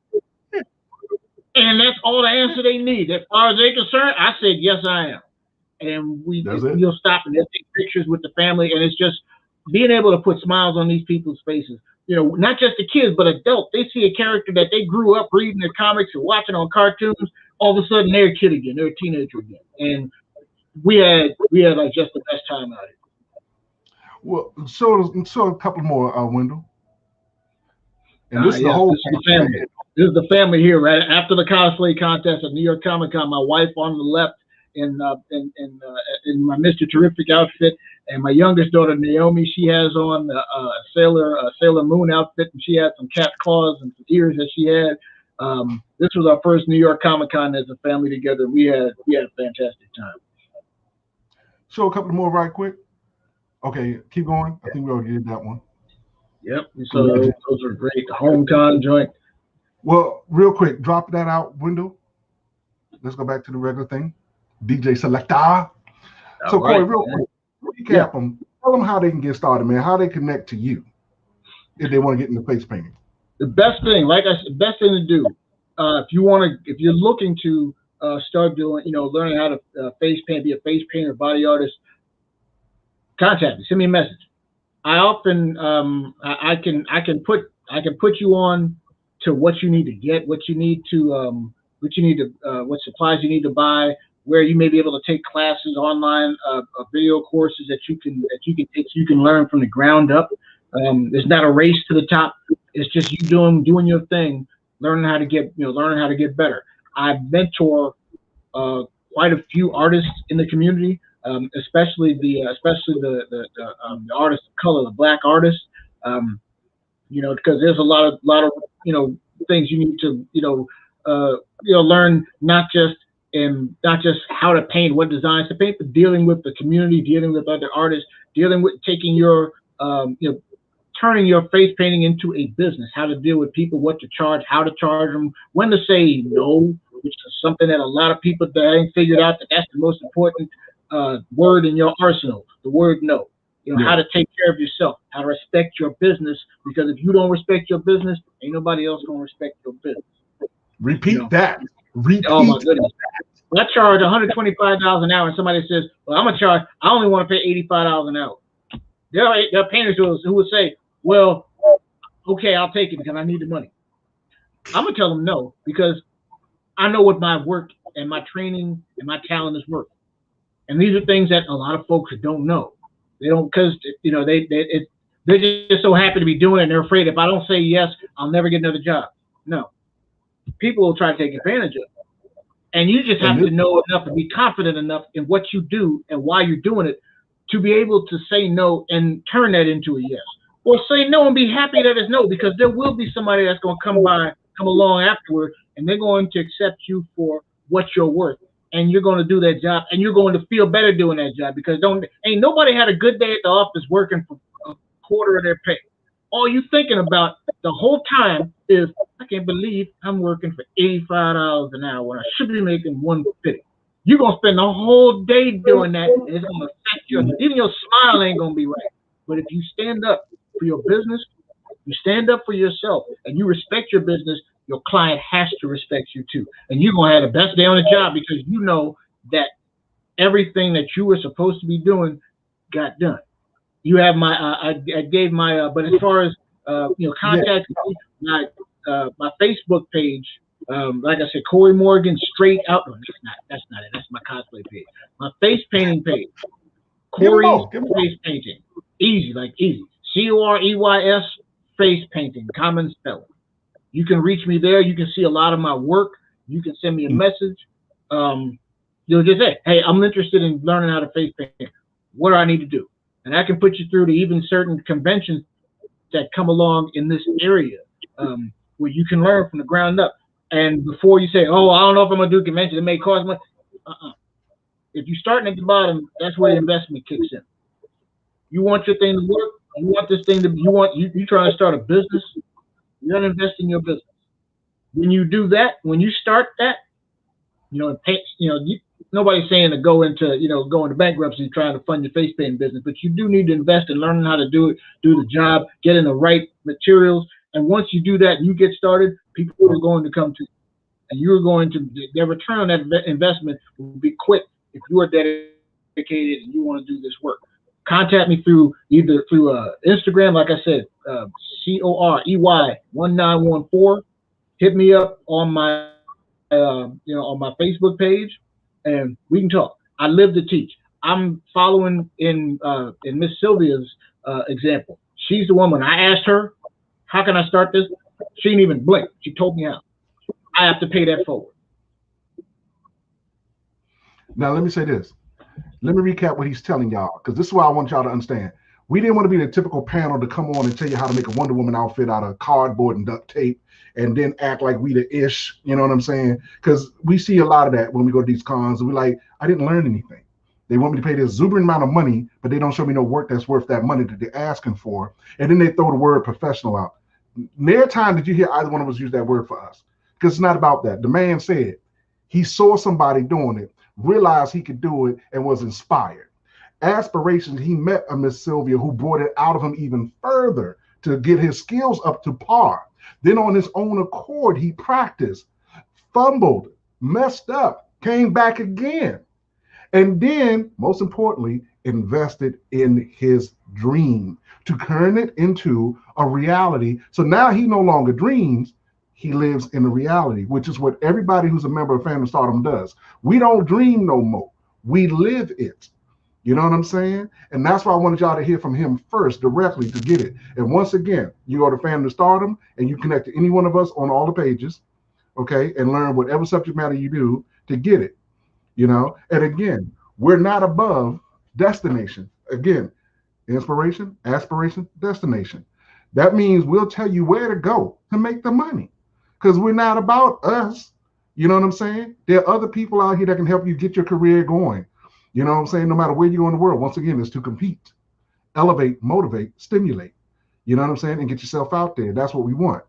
And that's all the answer they need. As far as they're concerned, I said, "Yes, I am." And That's it. we'll stop and they'll take pictures with the family, and it's just being able to put smiles on these people's faces. You know, not just the kids, but adults. They see a character that they grew up reading the comics and watching on cartoons. All of a sudden, they're a kid again. They're a teenager again, and we had like just the best time out here. Well, so a couple more, Wendell. And this is the Yes, whole this is the family. This is the family here, right after the cosplay contest at New York Comic Con. My wife on the left in my Mr. Terrific outfit, and my youngest daughter Naomi. She has on a Sailor Moon outfit, and she had some cat claws and some ears that she had. This was our first New York Comic Con as a family together. We had a fantastic time. Show a couple more right quick. Okay, keep going. I think we already did that one. Yep. So those are great. The home con joint. Well, real quick, drop that out, Wendell. Let's go back to the regular thing. DJ Selector. So, All right, Corey, real quick, recap them. Tell them how they can get started, man. How they connect to you if they want to get into face painting. The best thing, like I said, best thing to do, if you're looking to start doing, learning how to face paint, be a face painter, body artist, contact me. Send me a message. I often I can put you on to what you need to get, what supplies you need to buy, where you may be able to take classes online, video courses that you can take, so you can learn from the ground up. There's not a race to the top. It's just you doing your thing, learning how to get better. I mentor quite a few artists in the community, especially the artists of color, the Black artists. Because there's a lot of things you need to learn, not just how to paint, what designs to paint, but dealing with the community, dealing with other artists, dealing with taking your turning your face painting into a business, how to deal with people, what to charge, how to charge them, when to say no, which is something that a lot of people that ain't figured out that's the most important word in your arsenal, the word no. How to take care of yourself, how to respect your business, because if you don't respect your business, ain't nobody else gonna respect your business. Repeat that. Repeat. Oh my goodness. I charge $125 an hour, and somebody says, "Well, I'm gonna charge. I only want to pay $85 an hour." There are painters who would say, "Well, okay, I'll take it because I need the money." I'm gonna tell them no, because I know what my work and my training and my talent is worth, and these are things that a lot of folks don't know. They don't, because they're just so happy to be doing it, and they're afraid if I don't say yes, I'll never get another job. No, people will try to take advantage of it. And you just have to know enough and be confident enough in what you do and why you're doing it to be able to say no and turn that into a yes. Or say no and be happy that it's no, because there will be somebody that's going to come along afterward, and they're going to accept you for what you're worth. And you're going to do that job, and you're going to feel better doing that job, because ain't nobody had a good day at the office working for a quarter of their pay. All you thinking about the whole time is, I can't believe I'm working for $85 an hour when I should be making $150. You're gonna spend the whole day doing that, and it's gonna affect even your smile ain't gonna be right. But if you stand up for your business, you stand up for yourself, and you respect your business, your client has to respect you too. And you're gonna have the best day on the job, because you know that everything that you were supposed to be doing got done. You have my I gave my but as far as contact me, my Facebook page, like I said, Corey Morgan straight out. No, that's not it. That's my cosplay page. My face painting page, Corey's face painting. Easy. COREYS face painting, common spelling. You can reach me there. You can see a lot of my work. You can send me a message. You'll just say, "Hey, I'm interested in learning how to face paint. What do I need to do?" And I can put you through to even certain conventions that come along in this area, where you can learn from the ground up. And before you say, "Oh, I don't know if I'm going to do conventions, it may cost money." If you're starting at the bottom, that's where the investment kicks in. You want your thing to work. You want this thing to. You trying to start a business. You're going to invest in your business. When you do that, when you start that, nobody's saying to go into, go into bankruptcy trying to fund your face painting business, but you do need to invest in learning how to do it, do the job, getting the right materials. And once you do that and you get started, people are going to come to you. And you're going to, their return on that investment will be quick if you are dedicated and you want to do this work. Contact me through either through Instagram, like I said, COREY1914. Hit me up on my on my Facebook page, and we can talk. I live to teach. I'm following in Miss Sylvia's example. She's the one. When I asked her, "How can I start this?" She didn't even blink. She told me how. I have to pay that forward. Now let me say this. Let me recap what he's telling y'all, because this is what I want y'all to understand. We didn't want to be the typical panel to come on and tell you how to make a Wonder Woman outfit out of cardboard and duct tape and then act like we the ish, you know what I'm saying? Because we see a lot of that when we go to these cons, and we're like, I didn't learn anything. They want me to pay this exuberant amount of money, but they don't show me no work that's worth that money that they're asking for. And then they throw the word professional out. Near time did you hear either one of us use that word for us? Because it's not about that. The man said he saw somebody doing it, realized he could do it, and was inspired. Aspirations, he met a Miss Sylvia who brought it out of him even further to get his skills up to par. Then on his own accord, he practiced, fumbled, messed up, came back again. And then, most importantly, invested in his dream to turn it into a reality. So now he no longer dreams, he lives in the reality, which is what everybody who's a member of Fandom Stardom does. We don't dream no more. We live it. You know what I'm saying? And that's why I wanted y'all to hear from him first directly to get it. And once again, you go to Fandom Stardom and you connect to any one of us on all the pages, okay, and learn whatever subject matter you do to get it, you know? And again, we're not above destination. Again, inspiration, aspiration, destination. That means we'll tell you where to go to make the money, because we're not about us. You know what I'm saying? There are other people out here that can help you get your career going. You know what I'm saying? No matter where you go in the world, once again, it's to compete, elevate, motivate, stimulate. You know what I'm saying? And get yourself out there. That's what we want.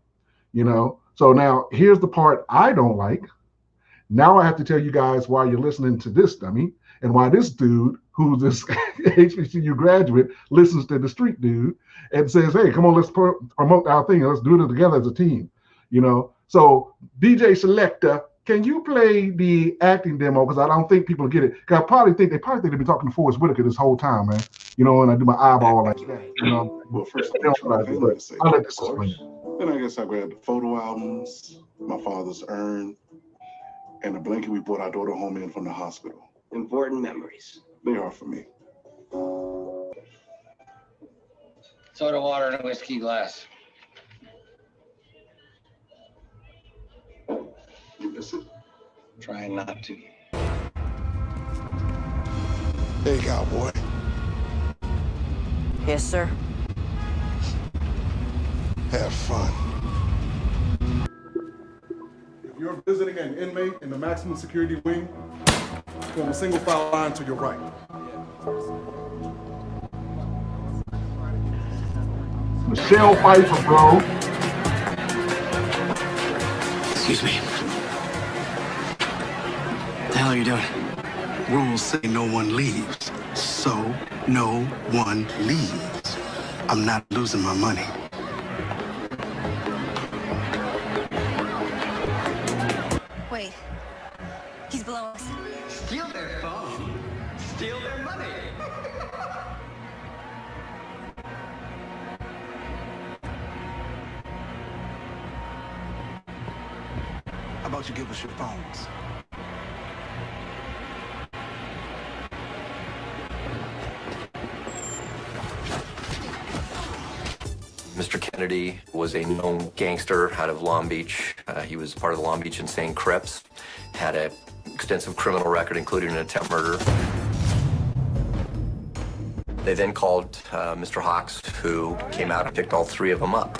You know? So now here's the part I don't like. Now I have to tell you guys why you're listening to this dummy and why this dude, who's this HBCU graduate, listens to the street dude and says, hey, come on, let's promote our thing. Let's do it together as a team. You know? So DJ Selector, can you play the acting demo? Because I don't think people get it. Because they probably think they've been talking to Forrest Whitaker this whole time, man. You know, and I do my eyeball like that. You know, well, first I'll let this explain. Then I guess I grabbed the photo albums, my father's urn, and the blanket we brought our daughter home in from the hospital. Important memories. They are for me. Soda water in a whiskey glass. You miss it? Trying not to. Hey, cowboy. Yes, sir. Have fun. If you're visiting an inmate in the maximum security wing, form a single file line to your right. Michelle Pfeiffer, bro. Excuse me. What the hell are you doing? Rules say no one leaves, so no one leaves. I'm not losing my money. Wait. He's below us. Steal their phone. Steal their money. How about you give us your phones? Mr. Kennedy was a known gangster out of Long Beach. He was part of the Long Beach Insane Crips, had an extensive criminal record, including an attempt murder. They then called Mr. Hawks, who came out and picked all three of them up.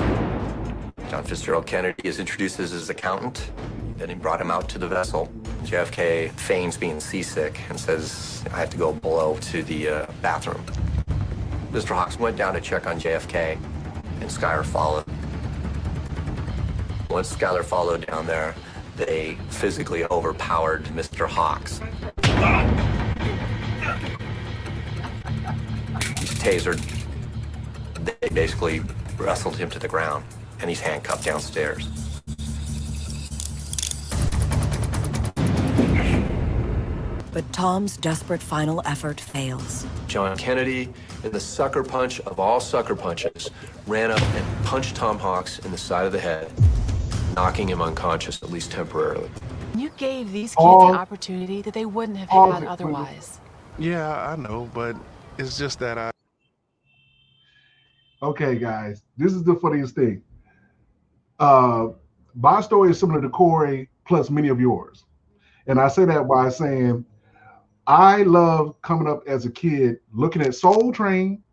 John Fitzgerald Kennedy is introduced as his accountant. Then he brought him out to the vessel. JFK feigns being seasick and says, I have to go below to the bathroom. Mr. Hawks went down to check on JFK, and Schuyler followed. Once Schuyler followed down there, they physically overpowered Mr. Hawks. tasered. They basically wrestled him to the ground, and he's handcuffed downstairs. But Tom's desperate final effort fails. John Kennedy, in the sucker punch of all sucker punches, ran up and punched Tom Hawks in the side of the head, knocking him unconscious, at least temporarily. You gave these kids an opportunity that they wouldn't have had otherwise. Yeah, I know, but it's just that I... Okay, guys, this is the funniest thing. My story is similar to Corey, plus many of yours. And I say that by saying, I love coming up as a kid, looking at Soul Train,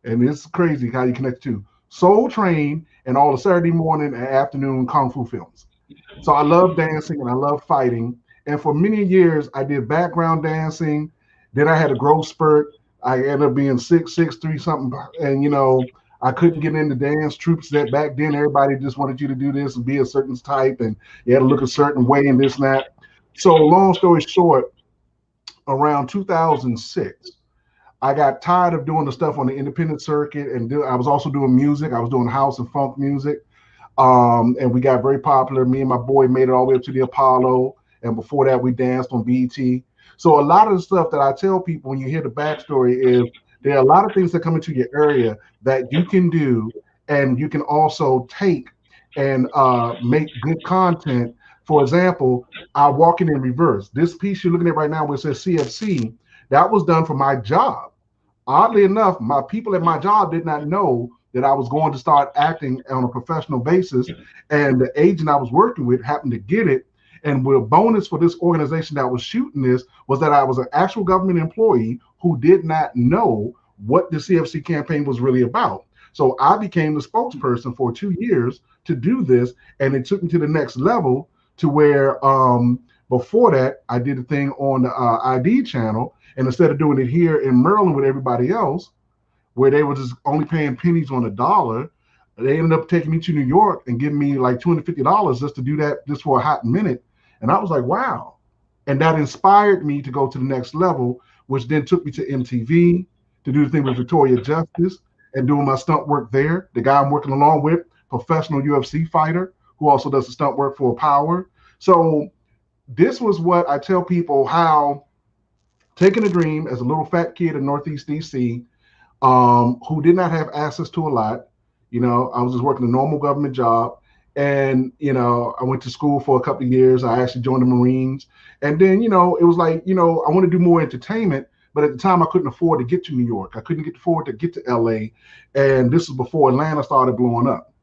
and it's crazy how you connect to Soul Train and all the Saturday morning and afternoon Kung Fu films. So I love dancing and I love fighting. And for many years, I did background dancing. Then I had a growth spurt. I ended up being 6'3" something. And, you know, I couldn't get into dance troops that back then. Everybody just wanted you to do this and be a certain type. And you had to look a certain way and this and that. So long story short, around 2006, I got tired of doing the stuff on the independent circuit. And I was also doing music. I was doing house and funk music. And we got very popular. Me and my boy made it all the way up to the Apollo. And before that, we danced on BET. So a lot of the stuff that I tell people when you hear the backstory is there are a lot of things that come into your area that you can do, and you can also take and make good content. For example, I walking in reverse. This piece you're looking at right now, where it says CFC, that was done for my job. Oddly enough, my people at my job did not know that I was going to start acting on a professional basis, and the agent I was working with happened to get it. And the bonus for this organization that was shooting this was that I was an actual government employee who did not know what the CFC campaign was really about. So I became the spokesperson for 2 years to do this, and it took me to the next level to where before that, I did a thing on the ID channel, and instead of doing it here in Maryland with everybody else, where they were just only paying pennies on a dollar, they ended up taking me to New York and giving me like $250 just to do that just for a hot minute. And I was like, wow. And that inspired me to go to the next level, which then took me to MTV to do the thing with Victoria Justice and doing my stunt work there. The guy I'm working along with, professional UFC fighter, who also does the stunt work for Power. So this was what I tell people, how taking a dream as a little fat kid in Northeast DC, who did not have access to a lot. You know, I was just working a normal government job. And, you know, I went to school for a couple of years. I actually joined the Marines. And then, you know, it was like, you know, I want to do more entertainment. But at the time, I couldn't afford to get to New York. I couldn't afford to get to LA. And this was before Atlanta started blowing up.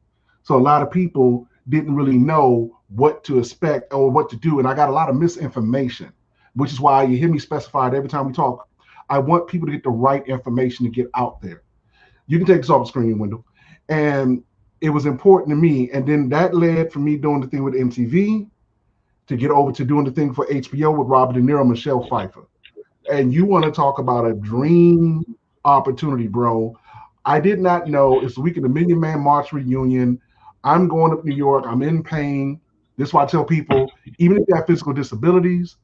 So a lot of people didn't really know what to expect or what to do. And I got a lot of misinformation, which is why you hear me specify it every time we talk. I want people to get the right information to get out there. You can take this off the screen, Wendell. And it was important to me. And then that led for me doing the thing with MTV to get over to doing the thing for HBO with Robert De Niro, Michelle Pfeiffer. And you want to talk about a dream opportunity, bro. I did not know it's the week of the Million Man March reunion. I'm going up to New York. I'm in pain. This is why I tell people, even if you have physical disabilities,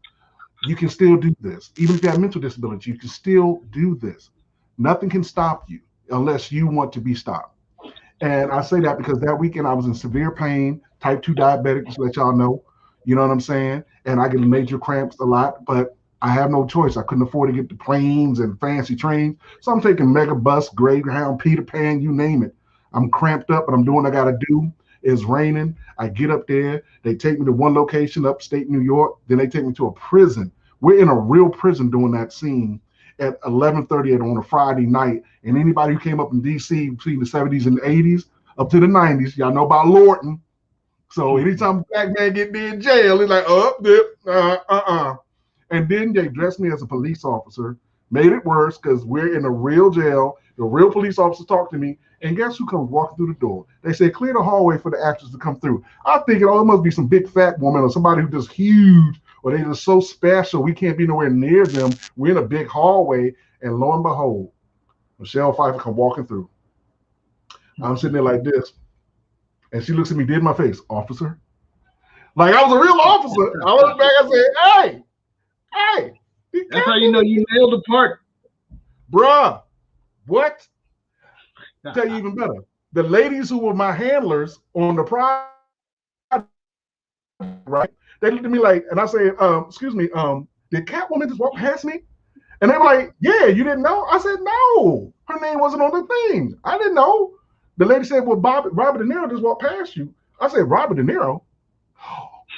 you can still do this. Even if you have mental disabilities, you can still do this. Nothing can stop you unless you want to be stopped. And I say that because that weekend I was in severe pain, type 2 diabetic, just to let y'all know. You know what I'm saying? And I get major cramps a lot, but I have no choice. I couldn't afford to get the planes and fancy trains. So I'm taking Megabus, Greyhound, Peter Pan, you name it. I'm cramped up, but I'm doing what I got to do. It's raining. I get up there. They take me to one location, upstate New York. Then they take me to a prison. We're in a real prison doing that scene at 11:30 on a Friday night. And anybody who came up in DC between the 70s and the 80s up to the 90s, y'all know about Lorton. So anytime a black man get me in jail, it's like, And then they dressed me as a police officer, made it worse because we're in a real jail. The real police officers talk to me, and guess who comes walking through the door? They say, clear the hallway for the actors to come through. I'm thinking, oh, it must be some big fat woman or somebody who's just huge, or they're just so special we can't be nowhere near them. We're in a big hallway, and lo and behold, Michelle Pfeiffer come walking through. I'm sitting there like this, and she looks at me dead in my face, officer. Like I was a real officer. I looked back and said, hey. That's how you know you nailed the part. Bruh, What? Tell you even better. The ladies who were my handlers on the project, right? They looked at me like, and I said, excuse me, did Catwoman just walk past me? And they were like, yeah, you didn't know? I said, no, her name wasn't on the thing. I didn't know. The lady said, well, Robert De Niro just walked past you. I said, Robert De Niro?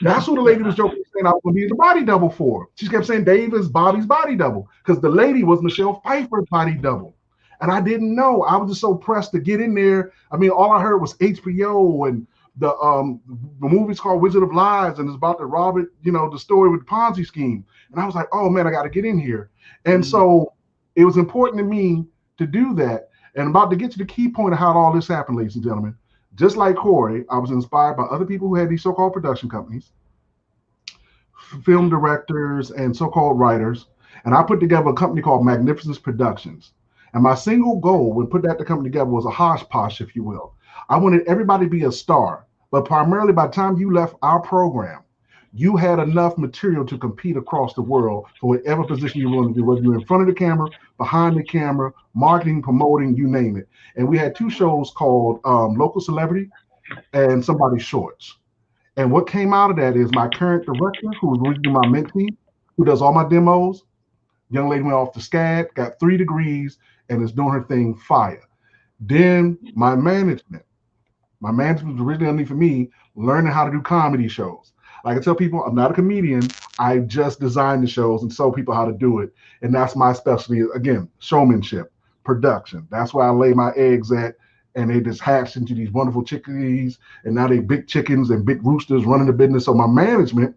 That's who the lady was joking, saying I was going to be the body double for. She kept saying Dave is Bobby's body double because the lady was Michelle Pfeiffer's body double. And I didn't know. I was just so pressed to get in there. I mean, all I heard was HBO and the movie's called Wizard of Lies, and it's about the Robert, the story with the Ponzi scheme. And I was like, oh man, I got to get in here. And so it was important to me to do that. And I'm about to get to the key point of how all this happened, ladies and gentlemen. Just like Corey, I was inspired by other people who had these so-called production companies, film directors, and so-called writers. And I put together a company called Magnificence Productions. And my single goal when put that company together was a hodgepodge, if you will. I wanted everybody to be a star, but primarily by the time you left our program, you had enough material to compete across the world for whatever position you want to do, whether you're in front of the camera, behind the camera, marketing, promoting, you name it. And we had two shows called Local Celebrity and Somebody's Shorts. And what came out of that is my current director, who was originally my mentee, who does all my demos. Young lady went off to SCAD, got 3 degrees, and is doing her thing fire. Then my management was originally underneath for me, learning how to do comedy shows. Like I tell people, I'm not a comedian. I just design the shows and show people how to do it. And that's my specialty. Again, showmanship, production. That's where I lay my eggs at. And they just hatched into these wonderful chickadees. And now they big chickens and big roosters running the business. So my management,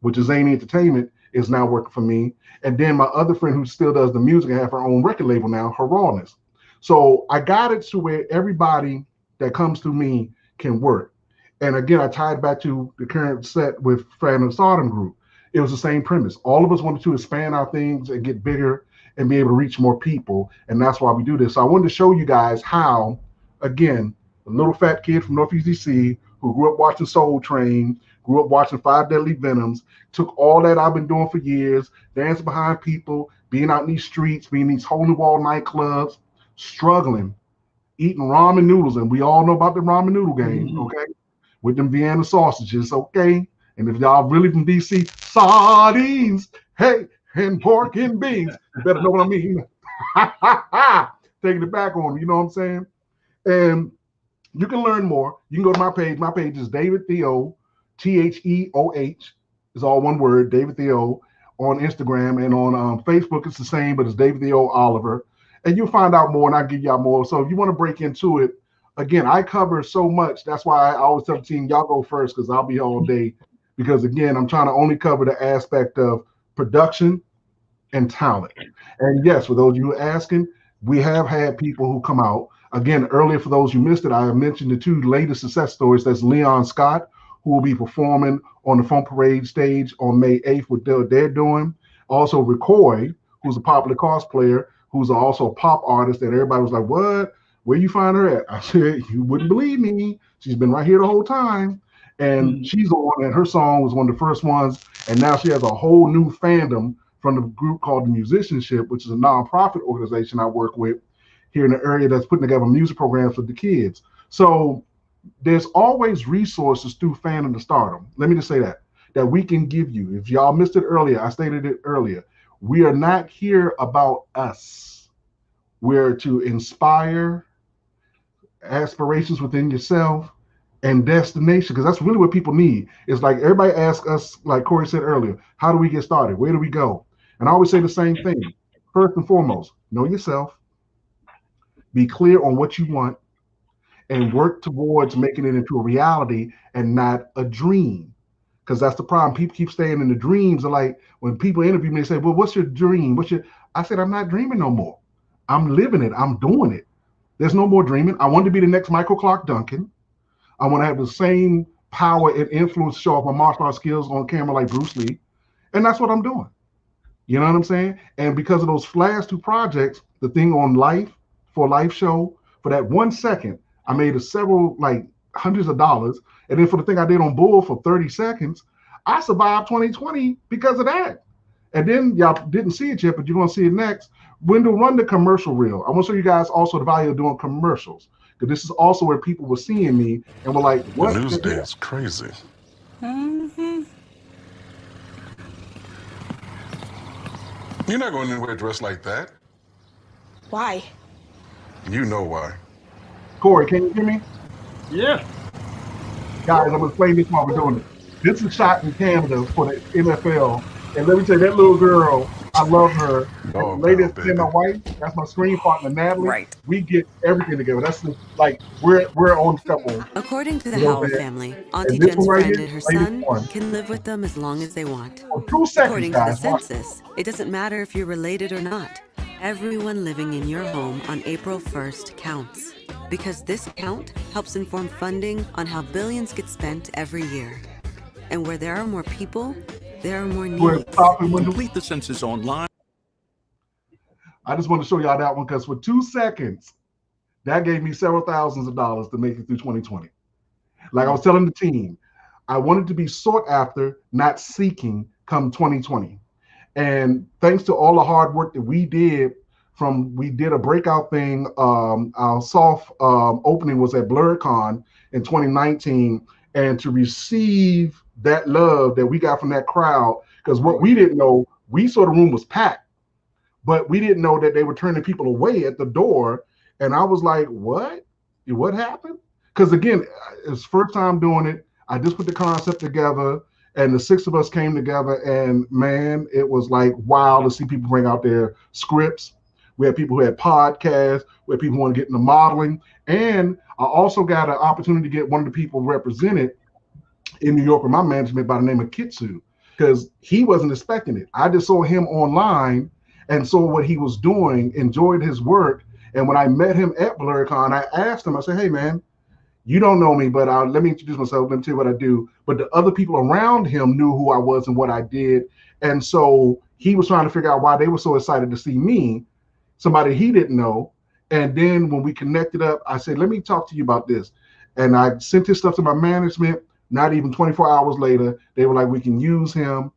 which is Zany Entertainment, is now working for me. And then my other friend who still does the music and have her own record label now, her Rawness. So I got it to where everybody that comes to me can work. And again, I tied back to the current set with Fandom Stardom Group. It was the same premise. All of us wanted to expand our things and get bigger and be able to reach more people. And that's why we do this. So I wanted to show you guys how, again, a little fat kid from Northeast DC who grew up watching Soul Train, grew up watching 5 Deadly Venoms, took all that I've been doing for years, dancing behind people, being out in these streets, being in these hole in the wall nightclubs, struggling, eating ramen noodles. And we all know about the ramen noodle game, okay? With them Vienna sausages, okay? And if y'all really from DC, sardines, hey, and pork and beans. You better know what I mean. Taking it back on, you know what I'm saying? And you can learn more. You can go to my page. My page is David Theo, Theoh. It's all one word, David Theo, on Instagram. And on Facebook, it's the same, but it's David Theo Oliver. And you'll find out more, and I'll give y'all more. So if you want to break into it, again, I cover so much. That's why I always tell the team, y'all go first, because I'll be here all day. Because again, I'm trying to only cover the aspect of production and talent. And yes, for those of you who are asking, we have had people who come out. Again, earlier, for those who missed it, I mentioned the 2 latest success stories. That's Leon Scott, who will be performing on the Fun Parade stage on May 8th with what they're doing. Also, Ricoy, who's a popular cosplayer, who's also a pop artist that everybody was like, what? Where you find her at? I said, you wouldn't believe me. She's been right here the whole time. And she's on, and her song was one of the first ones. And now she has a whole new fandom from the group called The Musicianship, which is a nonprofit organization I work with here in the area that's putting together music programs for the kids. So there's always resources through Fandom to Stardom. Let me just say that we can give you. If y'all missed it earlier, I stated it earlier. We are not here about us. We're to inspire aspirations within yourself and destination, because that's really what people need. It's like everybody asks us, like Corey said earlier, how do we get started? Where do we go? And I always say the same thing. First and foremost, know yourself, be clear on what you want, and work towards making it into a reality and not a dream. Because that's the problem. People keep staying in the dreams. Are like when people interview me, they say, well, what's your dream? I said, I'm not dreaming no more. I'm living it. I'm doing it. There's no more dreaming. I want to be the next Michael Clark Duncan. I want to have the same power and influence show off my martial arts skills on camera like Bruce Lee. And that's what I'm doing. You know what I'm saying? And because of those last 2 projects, the thing on Life, for a Life show, for that 1 second, I made several, like hundreds of dollars. And then for the thing I did on Bull for 30 seconds, I survived 2020 because of that. And then y'all didn't see it yet, but you're going to see it next. Wendell, run the commercial reel. I want to show you guys also the value of doing commercials, because this is also where people were seeing me and were like, what? The news day is crazy. Mm-hmm. You're not going anywhere dressed like that. Why? You know why. Corey, can you hear me? Yeah. Guys, I'm going to explain this while we're doing it. This is shot in Canada for the NFL. And let me tell you, that little girl, I love her. Oh, The lady wow, that's my wife, that's my screen partner, Natalie. Right. We get everything together. That's just, like, we're on couple. According to the You know Howell that? family, Auntie And this Jen's one right friend here, and her lady son one. can live with them as long as they want. For 2 seconds, According to the guys. Watch. census, it doesn't matter if you're related or not. Everyone living in your home on April 1st counts. Because this count helps inform funding on how billions get spent every year. And where there are more people, there are more needs. Complete the census online. I just want to show y'all that one because for 2 seconds, that gave me several thousands of dollars to make it through 2020. Like I was telling the team, I wanted to be sought after, not seeking come 2020. And thanks to all the hard work that we did, we did a breakout thing. Our soft opening was at BlurCon in 2019. And to receive that love that we got from that crowd, because what we didn't know, we saw the room was packed, but we didn't know that they were turning people away at the door. And I was like, what? What happened? Because again, it's first time doing it. I just put the concept together and the 6 of us came together, and man, it was like wow to see people bring out their scripts. We had people who had podcasts, we had people who want to get into modeling. And I also got an opportunity to get one of the people represented in New York with my management by the name of Kitsu, because he wasn't expecting it. I just saw him online and saw what he was doing, enjoyed his work. And when I met him at BlurCon, I asked him, I said, hey man, you don't know me, but let me introduce myself, let me tell you what I do. But the other people around him knew who I was and what I did. And so he was trying to figure out why they were so excited to see me, somebody he didn't know. And then when we connected up, I said, let me talk to you about this. And I sent this stuff to my management. Not even 24 hours later, they were like, we can use him.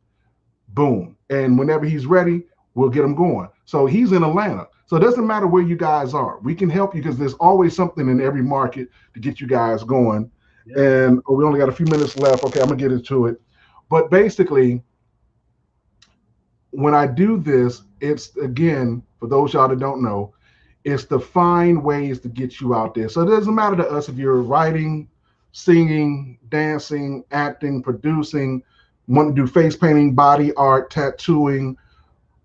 Boom. And whenever he's ready, we'll get him going. So he's in Atlanta. So it doesn't matter where you guys are. We can help you because there's always something in every market to get you guys going. Yeah. And we only got a few minutes left. Okay, I'm going to get into it. But basically, when I do this, it's, again, for those y'all that don't know, it's to find ways to get you out there. So it doesn't matter to us if you're writing, singing, dancing, acting, producing, want to do face painting, body art, tattooing.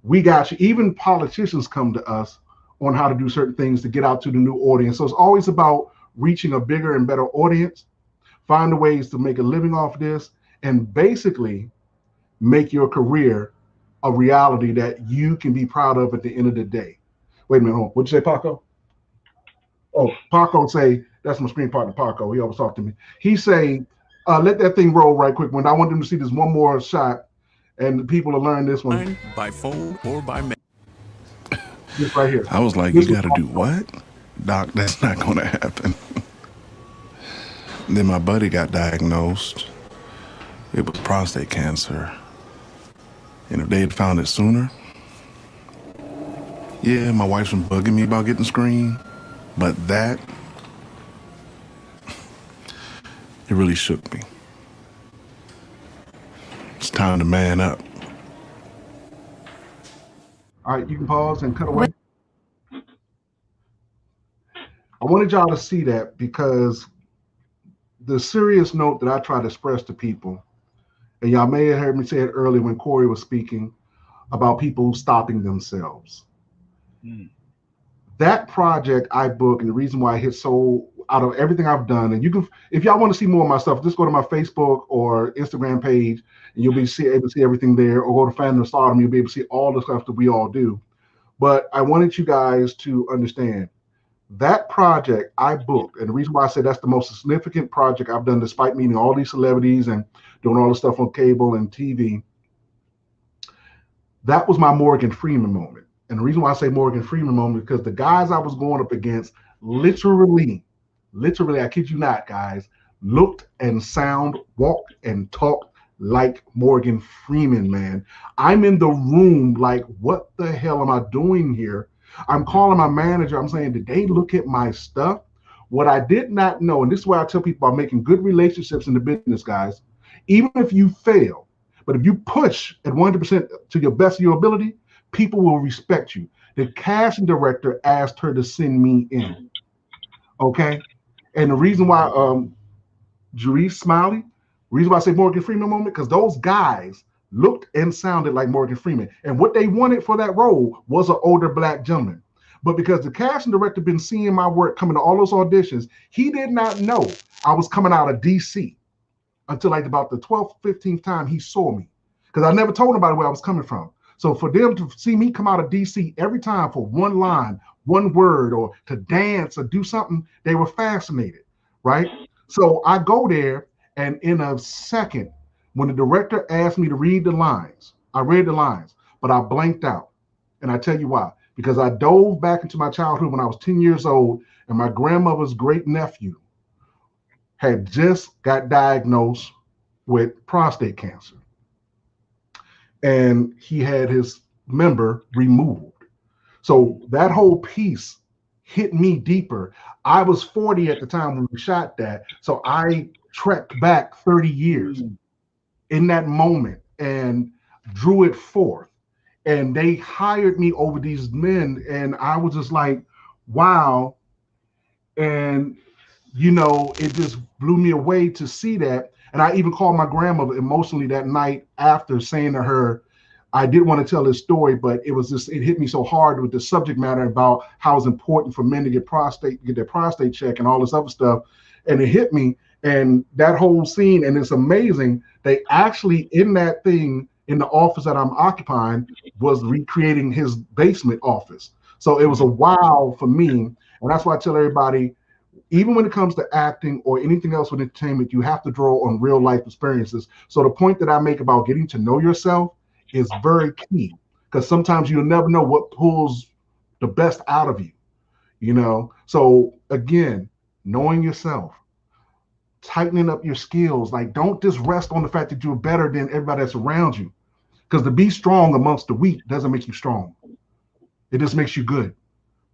We got you. Even politicians come to us on how to do certain things to get out to the new audience. So it's always about reaching a bigger and better audience, find the ways to make a living off this, and basically make your career a reality that you can be proud of at the end of the day. Wait a minute, hold on. What'd you say, Paco? Oh, Paco say, that's my screen partner, Paco. He always talk to me. He say, let that thing roll right quick. When I want them to see this one more shot, and the people will learn this one. By phone or by mail. This right here. I was like, you got to do what? Doc, that's not going to happen. Then my buddy got diagnosed. It was prostate cancer. And if they had found it sooner, yeah, my wife's been bugging me about getting screened, but that, it really shook me. It's time to man up. All right, you can pause and cut away. I wanted y'all to see that because the serious note that I try to express to people, and y'all may have heard me say it earlier when Corey was speaking about people stopping themselves. That project I booked, and the reason why I hit so out of everything I've done, and you can, if y'all want to see more of my stuff, just go to my Facebook or Instagram page, and you'll be able to see everything there, or go to Fandom Stardom, you'll be able to see all the stuff that we all do. But I wanted you guys to understand that project I booked, and the reason why I say that's the most significant project I've done, despite meeting all these celebrities and doing all the stuff on cable and TV, that was my Morgan Freeman moment. And the reason why I say Morgan Freeman moment is because the guys I was going up against literally, I kid you not, guys, looked and sound, walked and talked like Morgan Freeman, man. I'm in the room like, what the hell am I doing here? I'm calling my manager. I'm saying, did they look at my stuff? What I did not know, and this is why I tell people about making good relationships in the business, guys. Even if you fail, but if you push at 100% to your best of your ability, people will respect you. The casting director asked her to send me in. Okay? And the reason why Jerice Smiley, reason why I say Morgan Freeman moment, because those guys looked and sounded like Morgan Freeman. And what they wanted for that role was an older black gentleman. But because the casting director been seeing my work coming to all those auditions, he did not know I was coming out of DC until like about the 12th, 15th time he saw me. Because I never told nobody where I was coming from. So for them to see me come out of DC every time for one line, one word, or to dance or do something, they were fascinated, right? So I go there, and in a second, when the director asked me to read the lines, I read the lines, but I blanked out. And I tell you why. Because I dove back into my childhood when I was 10 years old, and my grandmother's great nephew had just got diagnosed with prostate cancer. And he had his member removed. So that whole piece hit me deeper. I was 40 at the time when we shot that. So I trekked back 30 years in that moment and drew it forth. And they hired me over these men. And I was just like, wow. And, you know, it just blew me away to see that. And I even called my grandmother emotionally that night after, saying to her, I didn't want to tell this story, but it was just, it hit me so hard with the subject matter about how it's important for men to get their prostate check and all this other stuff. And it hit me, and that whole scene, and it's amazing. They actually, in that thing, in the office that I'm occupying, was recreating his basement office. So it was a wow for me. And that's why I tell everybody, even when it comes to acting or anything else with entertainment, you have to draw on real life experiences. So the point that I make about getting to know yourself is very key, because sometimes you'll never know what pulls the best out of you, you know? So again, knowing yourself, tightening up your skills. Like, don't just rest on the fact that you're better than everybody that's around you, because to be strong amongst the weak doesn't make you strong. It just makes you good.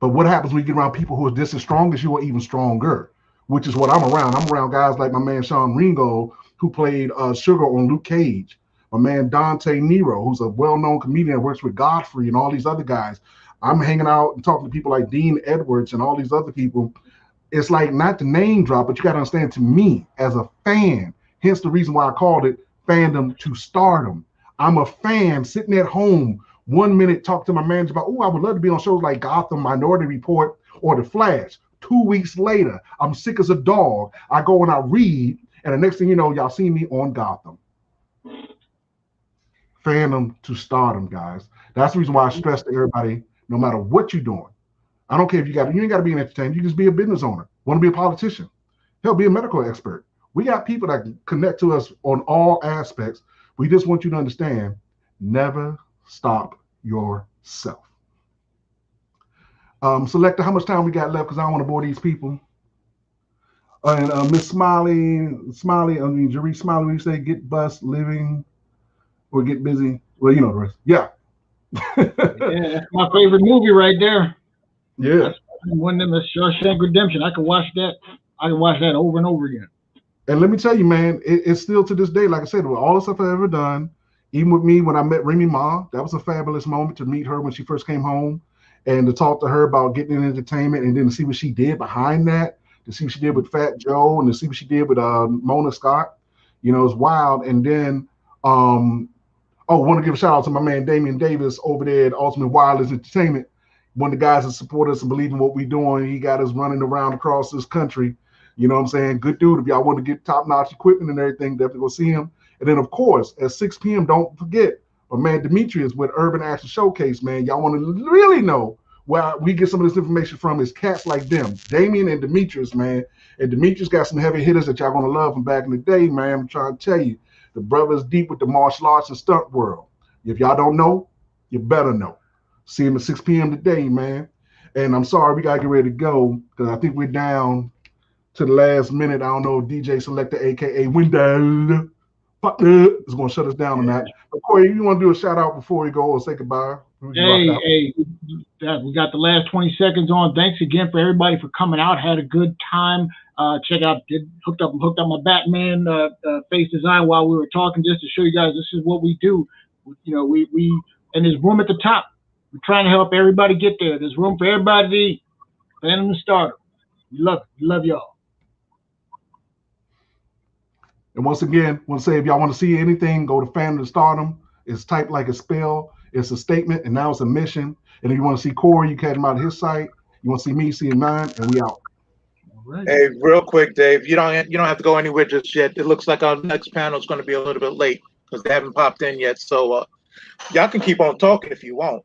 But what happens when you get around people who are just as strong as you or even stronger, which is what I'm around. I'm around guys like my man Sean Ringo, who played Sugar on Luke Cage. My man Dante Nero, who's a well-known comedian that works with Godfrey and all these other guys. I'm hanging out and talking to people like Dean Edwards and all these other people. It's like, not to name drop, but you got to understand, to me as a fan, hence the reason why I called it Fandom to Stardom. I'm a fan sitting at home 1 minute talking to my manager about, oh, I would love to be on shows like Gotham, Minority Report, or The Flash. 2 weeks later, I'm sick as a dog. I go and I read, and the next thing you know, y'all see me on Gotham. Fandom to Stardom, guys. That's the reason why I stress to everybody, no matter what you're doing. I don't care if you ain't got to be an entertainer. You just be a business owner. Want to be a politician. Hell, be a medical expert. We got people that can connect to us on all aspects. We just want you to understand, never stop yourself. Selector, how much time we got left? Because I don't want to bore these people. And Miss Jerice Smiley, when you say get bust, living, or get busy. Well, you know the rest. Yeah. Yeah, that's my favorite movie right there. Yeah. One of them is Shawshank Redemption. I can watch that. I can watch that over and over again. And let me tell you, man, it's still to this day, like I said, with all the stuff I've ever done, even with me when I met Remy Ma, that was a fabulous moment to meet her when she first came home and to talk to her about getting in entertainment, and then to see what she did behind that, to see what she did with Fat Joe, and to see what she did with Mona Scott. You know, it's wild. And then I want to give a shout out to my man Damian Davis over there at Ultimate Wireless Entertainment. One of the guys that support us and believe in what we're doing. He got us running around across this country. You know what I'm saying? Good dude. If y'all want to get top-notch equipment and everything, definitely go see him. And then, of course, at 6 p.m., don't forget, my man Demetrius with Urban Action Showcase, man. Y'all want to really know where we get some of this information from, is cats like them, Damian and Demetrius, man. And Demetrius got some heavy hitters that y'all going to love from back in the day, man. I'm trying to tell you. The brother's deep with the martial arts and stunt world. If y'all don't know, you better know. See him at 6 p.m. today, man. And I'm sorry, we got to get ready to go, because I think we're down to the last minute. I don't know, DJ Selector, a.k.a. Wendell It's going to shut us down on that. But Corey, you want to do a shout out before we go or say goodbye? Hey, we got the last 20 seconds on. Thanks again for everybody for coming out. Had a good time. Check out, hooked up my Batman face design while we were talking, just to show you guys this is what we do. You know, we and there's room at the top. We're trying to help everybody get there. There's room for everybody to eat. Fandom and Stardom. We love it. We love y'all. And once again, I want to say if y'all want to see anything, go to Fandom and Stardom. It's typed like a spell. It's a statement, and now it's a mission. And if you want to see Corey, you catch him out of his site. You want to see me, see mine, and we out. Right. Hey, real quick, Dave. You don't have to go anywhere just yet. It looks like our next panel is going to be a little bit late because they haven't popped in yet. So y'all can keep on talking if you want.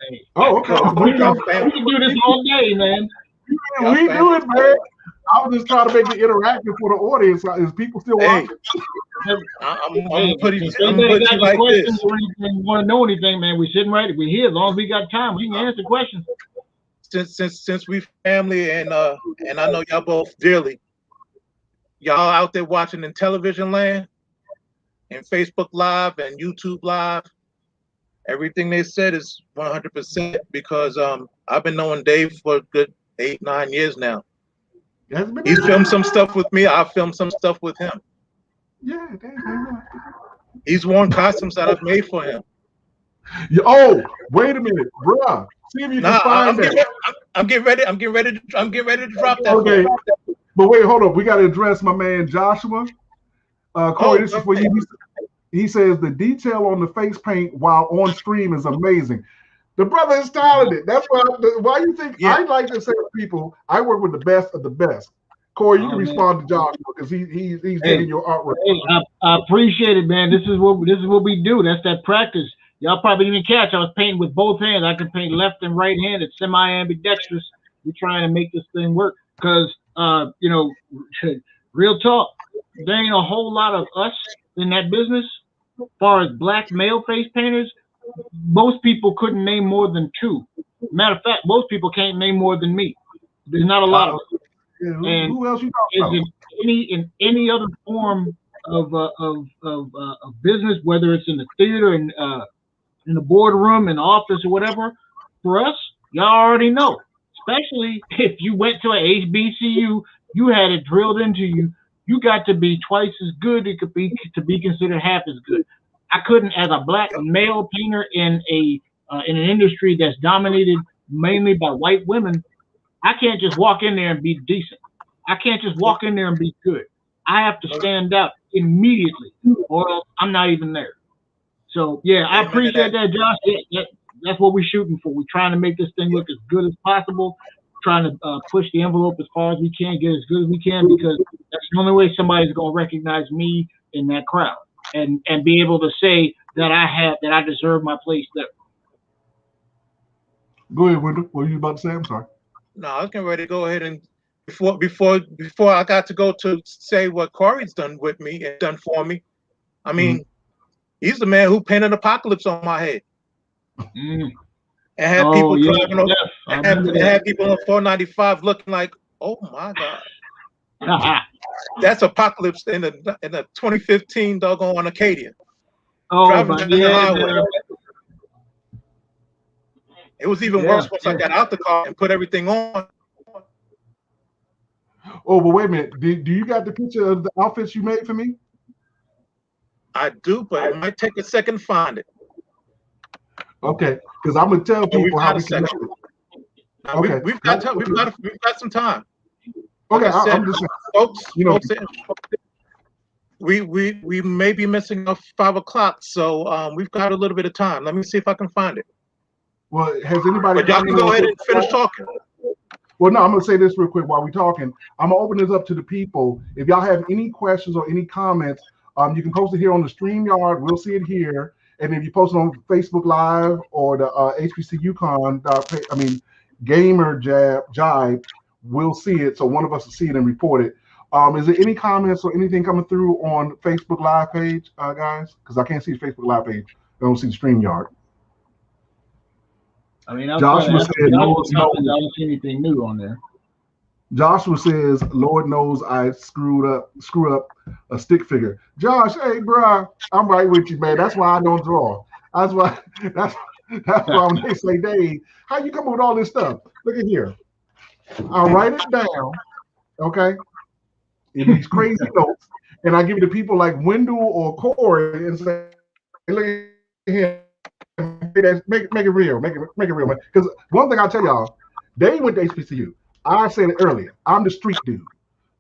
Hey. Oh, okay. We can do this all day, man. We do it, man. I was just trying to make it interactive for the audience. Is people still watching? I'm putting you like this. Or anything, want to know anything, man? We're sitting right. We're here. As long as we got time, we can answer questions. Since we family and I know y'all both dearly. Y'all out there watching in television land, and Facebook Live and YouTube Live. Everything they said is 100% because I've been knowing Dave for a good 8-9 years now. He's filmed some stuff with me. I've filmed some stuff with him. Yeah, he's worn costumes that I've made for him. Oh, wait a minute, bruh. See if you can find that. I'm getting ready to drop that. Okay, but wait, hold up. We got to address my man Joshua. Corey, this is for you. He says the detail on the face paint while on stream is amazing. The brother is talented. That's why you think I like to say to people, I work with the best of the best. Corey, you can respond to Joshua because he's getting your artwork. Hey, I appreciate it, man. This is what we do. That's that practice. Y'all probably didn't catch. I was painting with both hands. I can paint left and right handed, semi-ambidextrous. We're trying to make this thing work because, real talk, there ain't a whole lot of us in that business. As far as black male face painters, most people couldn't name more than 2. Matter of fact, most people can't name more than me. There's not a lot of us. Yeah, who else you talking about? In any other form of business, whether it's in the theater and in the boardroom, in the office, or whatever, for us, y'all already know. Especially if you went to a HBCU, you had it drilled into you. You got to be twice as good. It could be to be considered half as good. I couldn't, as a black male painter in an industry that's dominated mainly by white women, I can't just walk in there and be decent. I can't just walk in there and be good. I have to stand out immediately, or else I'm not even there. So yeah, I appreciate that, Josh. Yeah, that's what we're shooting for. We're trying to make this thing look as good as possible. Trying to push the envelope as far as we can, get as good as we can, because that's the only way somebody's gonna recognize me in that crowd and be able to say that I deserve my place there. Go ahead, Wendell. What were you about to say? I'm sorry. No, I was getting ready to go ahead and before I got to go to say what Corey's done with me and done for me. I mean, he's the man who painted Apocalypse on my head. And had people driving over, and had people on 495 looking like, oh my God. That's Apocalypse in a 2015 doggone Acadia. Driving down the highway. It was even worse once I got out the car and put everything on. Oh, but wait a minute. Do you got the picture of the outfits you made for me? I do, but it might take a second to find it. Okay, because I'm gonna tell people how we can make it. Okay, we've got some time. Okay, like I'm just folks. We may be missing a 5 o'clock, so we've got a little bit of time. Let me see if I can find it. Well, has anybody? But y'all can go ahead and finish talking. Well, no, I'm gonna say this real quick while we're talking. I'm gonna open this up to the people. If y'all have any questions or any comments, you can post it here on the StreamYard. We'll see it here. And if you post it on Facebook Live or the HBCUcon, Gamer Jive, we'll see it. So one of us will see it and report it. Is there any comments or anything coming through on Facebook Live page, guys? Because I can't see the Facebook Live page. I don't see the StreamYard. I mean, Joshua said I don't see anything new on there. Joshua says, Lord knows I screw up a stick figure. Josh, hey, bro, I'm right with you, man. That's why I don't draw. That's why. That's that's why when they say, Dave, how you come up with all this stuff? Look at here. I write it down, okay, in these crazy notes, and I give it to people like Wendell or Corey and say, look at him, make it real, make it real, man. Because one thing I'll tell y'all, they went to HBCU. I said it earlier. I'm the street dude.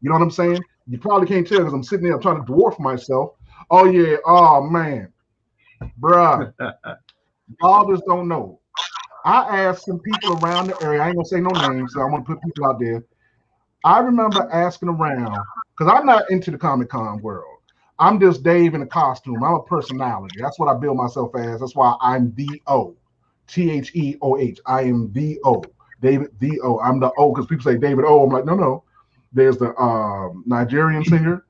You know what I'm saying? You probably can't tell because I'm sitting there trying to dwarf myself. Oh yeah, oh man, bruh, y'all just don't know. I asked some people around the area. I ain't gonna say no names, so I want to put people out there. I remember asking around because I'm not into the Comic Con world. I'm just Dave in a costume. I'm a personality. That's what I build myself as. That's why I'm the O, TheOH. I am the O, David the O. I'm the O because people say David O. I'm like, no, no. There's the Nigerian singer.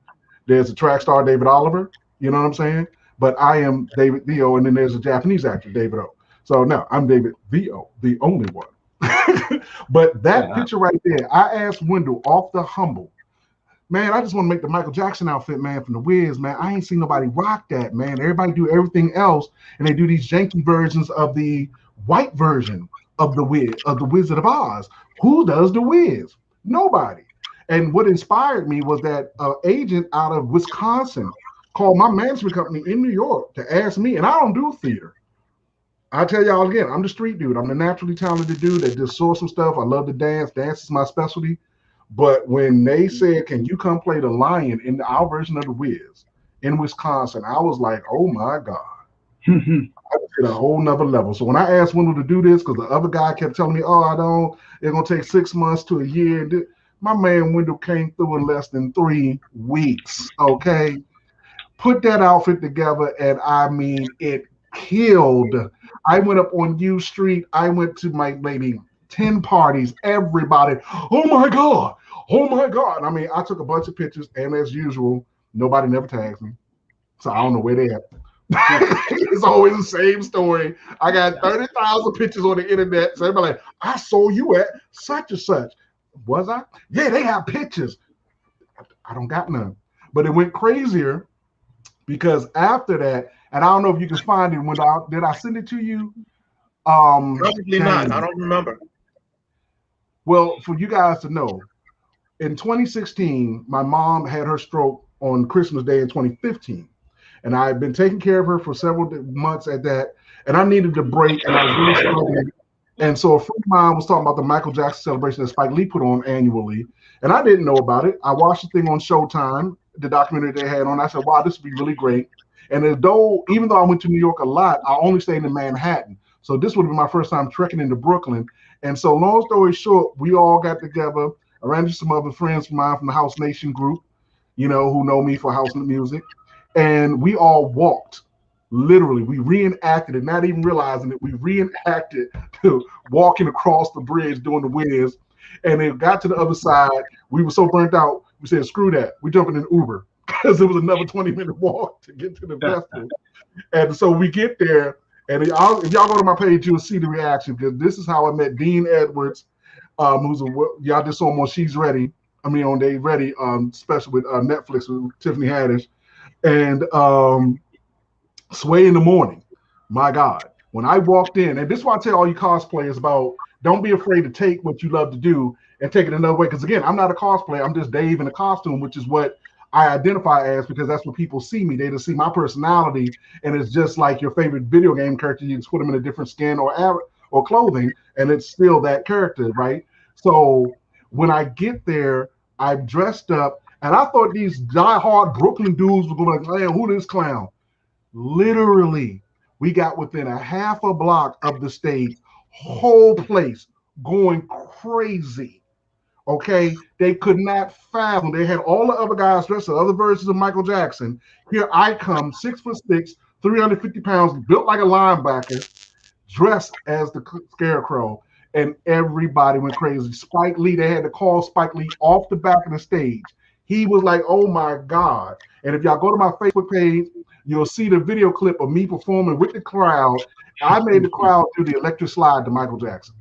There's the track star David Oliver. You know what I'm saying? But I am David the O, and then there's a Japanese actor David O. So now I'm David the O, the only one. But that picture right there, I asked Wendell off the humble, man, I just want to make the Michael Jackson outfit, man, from the Wiz, man. I ain't seen nobody rock that, man. Everybody do everything else, and they do these janky versions of the white version of the Wizard of Oz. Who does the Wiz? Nobody. And what inspired me was that agent out of Wisconsin called my management company in New York to ask me, and I don't do theater. I tell y'all again, I'm the street dude. I'm the naturally talented dude that just saw some stuff. I love to dance. Dance is my specialty. But when they said, "Can you come play the lion in our version of the Wiz in Wisconsin?" I was like, "Oh my God!" I was at a whole nother level. So when I asked Wendell to do this, because the other guy kept telling me, "Oh, I don't. It's gonna take 6 months to a year." My man Wendell came through in less than 3 weeks. Okay, put that outfit together, and I mean, it killed. I went up on U Street. I went to my maybe 10 parties. Everybody, oh my God, oh my God. I mean, I took a bunch of pictures, and as usual, nobody never tags me. So I don't know where they at. It's always the same story. I got 30,000 pictures on the internet. So everybody like, I saw you at such and such. Was I? Yeah, they have pictures. I don't got none. But it went crazier because after that, and I don't know if you can find it. Did I send it to you? Probably not. I don't remember. Well, for you guys to know, in 2016, my mom had her stroke on Christmas Day in 2015. And I had been taking care of her for several months at that. And I needed a break, and I was really struggling. And so a friend of mine was talking about the Michael Jackson celebration that Spike Lee put on annually. And I didn't know about it. I watched the thing on Showtime, the documentary they had on. I said, wow, this would be really great. And even though I went to New York a lot, I only stayed in Manhattan. So this would have been my first time trekking into Brooklyn. And so long story short, we all got together. I ran into some other friends of mine from the House Nation group, who know me for house music. And we all walked. Literally, we reenacted it, not even realizing it. We reenacted walking across the bridge doing the Wiz. And it got to the other side. We were so burnt out, we said, screw that. We're jumping in Uber because it was another 20-minute walk to get to the festival. And so we get there, and if y'all go to my page, you'll see the reaction, because this is how I met Dean Edwards, y'all just saw him on She's Ready. On They Ready special with Netflix with Tiffany Haddish. And Sway in the Morning. My God. When I walked in, and this is why I tell all you cosplayers about, don't be afraid to take what you love to do and take it another way. Because again, I'm not a cosplayer. I'm just Dave in a costume, which is what I identify as, because that's what people see me. They just see my personality, and it's just like your favorite video game character. You just put them in a different skin or clothing, and it's still that character, right? So when I get there, I'm dressed up, and I thought these diehard Brooklyn dudes were going to, man, who this clown? Literally, we got within a half a block of the stage, whole place going crazy. Okay, they could not fathom. They had all the other guys dressed as other versions of Michael Jackson. Here I come, 6'6", 350 pounds, built like a linebacker, dressed as the Scarecrow, and everybody went crazy. Spike Lee, they had to call Spike Lee off the back of the stage. He was like, oh my God. And if y'all go to my Facebook page, you'll see the video clip of me performing with the crowd. I made the crowd do the electric slide to Michael Jackson.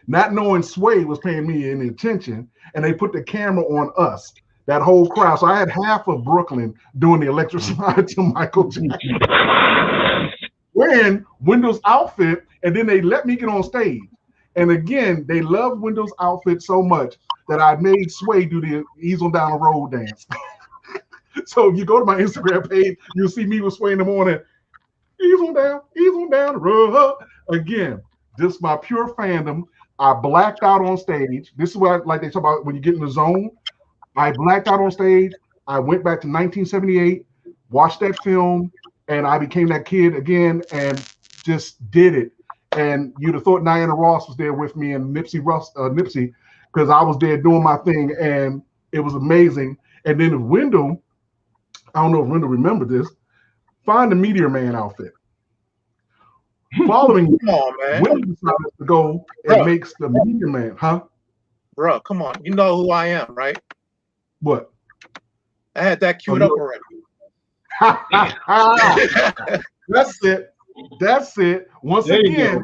not knowing Sway was paying me any attention, and they put the camera on us, that whole crowd. So I had half of Brooklyn doing the electric slide to Michael Jackson, wearing Wendell's outfit, and then they let me get on stage. And again, they loved Wendell's outfit so much that I made Sway do the Ease on Down the Road dance. So if you go to my Instagram page, you'll see me with Sway in the morning. Ease on down the road. Again, this is my pure fandom. I blacked out on stage. This is what like they talk about when you get in the zone. I blacked out on stage. I went back to 1978, watched that film, and I became that kid again and just did it. And you'd have thought Diana Ross was there with me and Nipsey, because I was there doing my thing, and it was amazing. And then Wendell, I don't know if Wendell remembered this, find the Meteor Man outfit. Following come on, man. Wendell decided to go and makes the Meteor Man, huh? Bro, come on. You know who I am, right? What? I had that queued up already. That's it. That's it. Once again,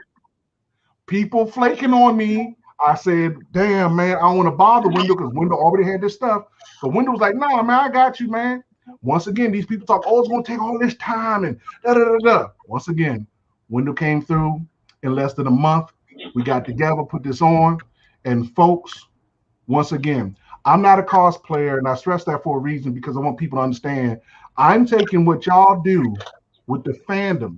people flaking on me. I said, damn, man, I don't want to bother Wendell because Wendell already had this stuff. But Wendell was like, nah, man, I got you, man. Once again, these people talk, oh, it's going to take all this time and da-da-da-da. Once again, Wendell came through in less than a month. We got together, put this on. And folks, once again, I'm not a cosplayer, and I stress that for a reason because I want people to understand I'm taking what y'all do with the fandom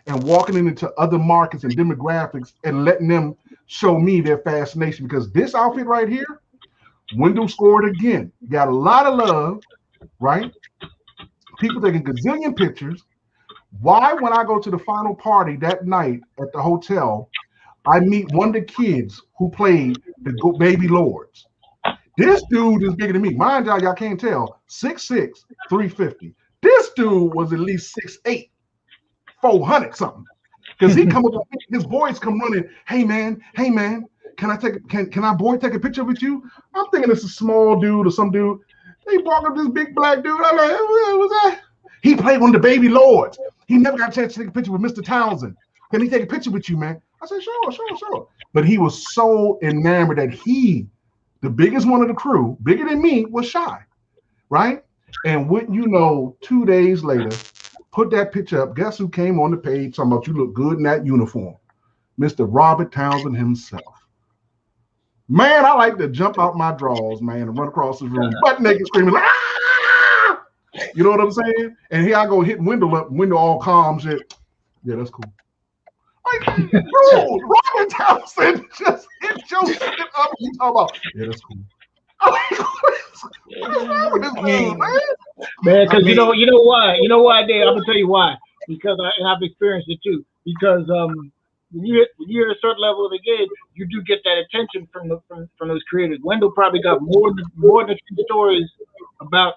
and walking into other markets and demographics and letting them show me their fascination, because this outfit right here, Wendell scored again. Got a lot of love, right? People taking gazillion pictures. Why, when I go to the final party that night at the hotel, I meet one of the kids who played the Baby Lords. This dude is bigger than me. Mind y'all can't tell. 6'6", 350. This dude was at least 6'8", 400 something. Because he come up, his boys come running. Hey man, can I take a picture with you? I'm thinking it's a small dude or some dude. They walk up this big black dude. I'm like, what was that? He played one of the Baby Lords. He never got a chance to take a picture with Mr. Townsend. Can he take a picture with you, man? I said, sure. But he was so enamored that he, the biggest one of the crew, bigger than me, was shy, right? And wouldn't you know, 2 days later, put that picture up. Guess who came on the page talking about you look good in that uniform? Mr. Robert Townsend himself. Man, I like to jump out my drawers, man, and run across the room, butt naked, screaming, ah! You know what I'm saying? And here I go hitting Wendell up, Wendell all calm, shit. Yeah, that's cool. Like, bro, Robert Townsend just hit your shit up. You talking about? Yeah, that's cool. What is wrong with this dude, man? Man, because you know why, Dave? I'm gonna tell you why. Because I've experienced it too. Because when you hit a certain level of the game, you do get that attention from those creators. Wendell probably got more than 2 stories about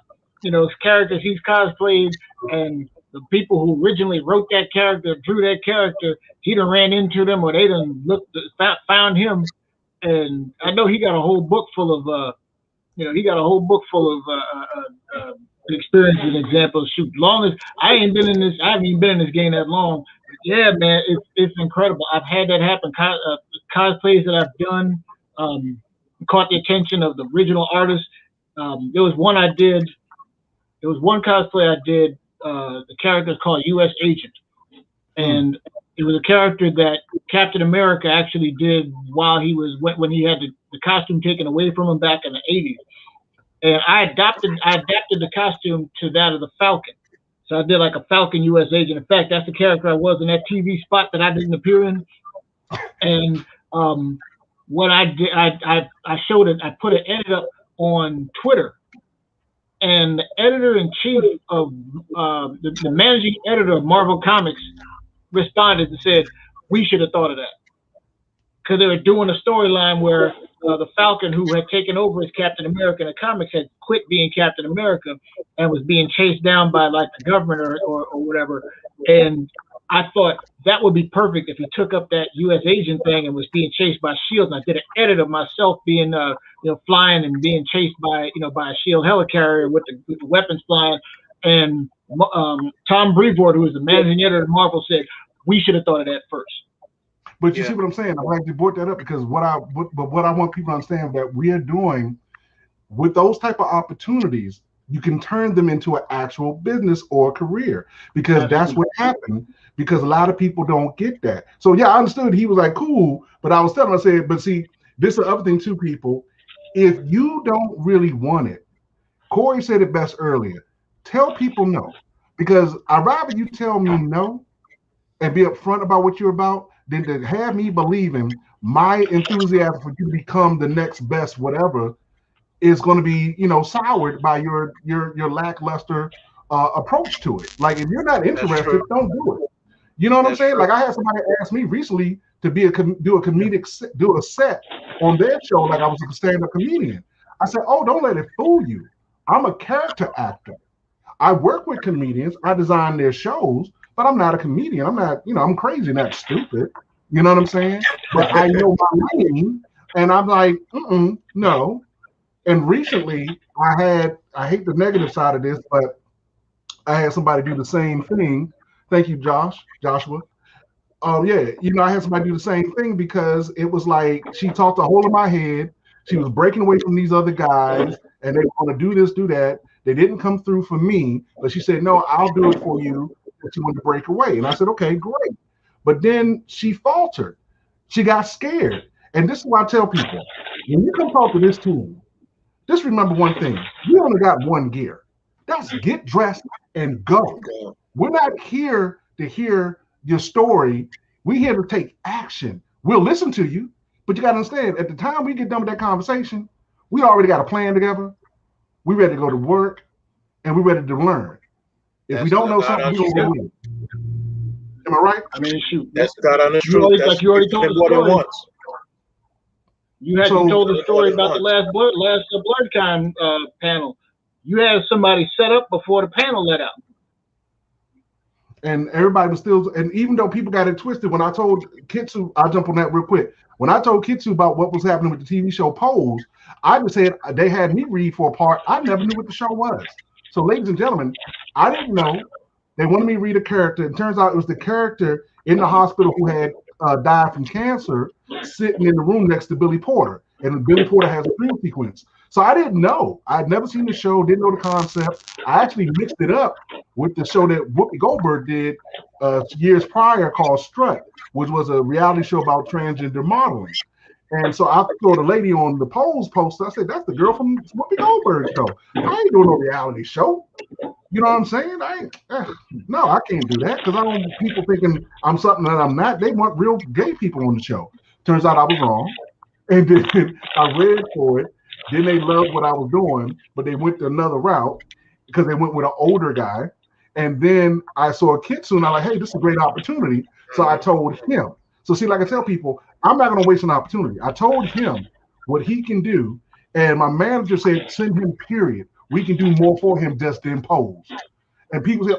characters he's cosplayed, and the people who originally wrote that character, drew that character, he done ran into them, or they done found him. And I know he got a whole book full of experiences and examples. Shoot, long as I haven't even been in this game that long. But yeah, man, it's incredible. I've had that happen. Cosplays that I've done caught the attention of the original artist. There was one I did. There was one cosplay I did. The character is called U.S. Agent, and it was a character that Captain America actually did when he had the costume taken away from him back in the 80s. And I adapted the costume to that of the Falcon. So I did like a Falcon U.S. Agent. In fact, that's the character I was in that TV spot that I didn't appear in. And what I did, I showed it. I put an edit up on Twitter. And the editor-in-chief of the managing editor of Marvel Comics responded and said, we should have thought of that. Because they were doing a storyline where the Falcon, who had taken over as Captain America in the comics, had quit being Captain America and was being chased down by like the government or whatever. And I thought that would be perfect if he took up that U.S. agent thing and was being chased by S.H.I.E.L.D. And I did an edit of myself being, flying and being chased by a S.H.I.E.L.D. helicarrier with the weapons flying. And Tom Brevoort, who was the managing editor of Marvel, said, we should have thought of that first. But you see what I'm saying? I'm glad you brought that up because what I want people to understand that we are doing with those type of opportunities, you can turn them into an actual business or career because that's what happened. Because a lot of people don't get that. So yeah, I understood he was like cool, but I was telling him, I said, but see, this is the other thing too, people. If you don't really want it, Corey said it best earlier. Tell people no, because I'd rather you tell me no and be upfront about what you're about than to have me believing my enthusiasm for you to become the next best whatever is going to be, soured by your lackluster approach to it. Like if you're not interested, don't do it. You know what I'm saying? True. Like I had somebody ask me recently to do a set on their show like I was a stand-up comedian. I said, oh, don't let it fool you. I'm a character actor. I work with comedians. I design their shows, but I'm not a comedian. I'm not, I'm crazy, not stupid. You know what I'm saying? But I know my lane, and I'm like, no. And recently, I hate the negative side of this, but I had somebody do the same thing. Thank you, Joshua. Yeah, I had somebody do the same thing because it was like she talked a hole in my head. She was breaking away from these other guys, and they want to do this, do that. They didn't come through for me, but she said, no, I'll do it for you. She wanted to break away. And I said, okay, great. But then she faltered. She got scared. And this is why I tell people, when you come talk to this team, just remember one thing. You only got one gear. That's get dressed and go. We're not here to hear your story. We're here to take action. We'll listen to you, but you got to understand, at the time we get done with that conversation, we already got a plan together. We're ready to go to work, and we're ready to learn. If we don't know something, we don't go in. Am I right? I mean, shoot. That's God on the truth. You already told the story. You told the story about the last BlerdCon panel. You had somebody set up before the panel let out. And everybody was still, and even though people got it twisted, when I told Kitsu, I'll jump on that real quick. When I told Kitsu about what was happening with the TV show Pose, I just said they had me read for a part. I never knew what the show was. So, ladies and gentlemen, I didn't know. They wanted me to read a character. It turns out it was the character in the hospital who had died from cancer sitting in the room next to Billy Porter. And Billy Porter has a dream sequence. So I didn't know. I'd never seen the show, didn't know the concept. I actually mixed it up with the show that Whoopi Goldberg did years prior called Strut, which was a reality show about transgender modeling. And so I saw the lady on the Pose poster. I said, that's the girl from Whoopi Goldberg's show. I ain't doing no reality show. You know what I'm saying? No, I can't do that because I don't want people thinking I'm something that I'm not. They want real gay people on the show. Turns out I was wrong. And then I read for it. Then they loved what I was doing, but they went to another route because they went with an older guy. And then I saw a kid soon. I'm like, hey, this is a great opportunity. So I told him. So see, like I tell people, I'm not going to waste an opportunity. I told him what he can do. And my manager said, send him, period. We can do more for him just to impose. And people said,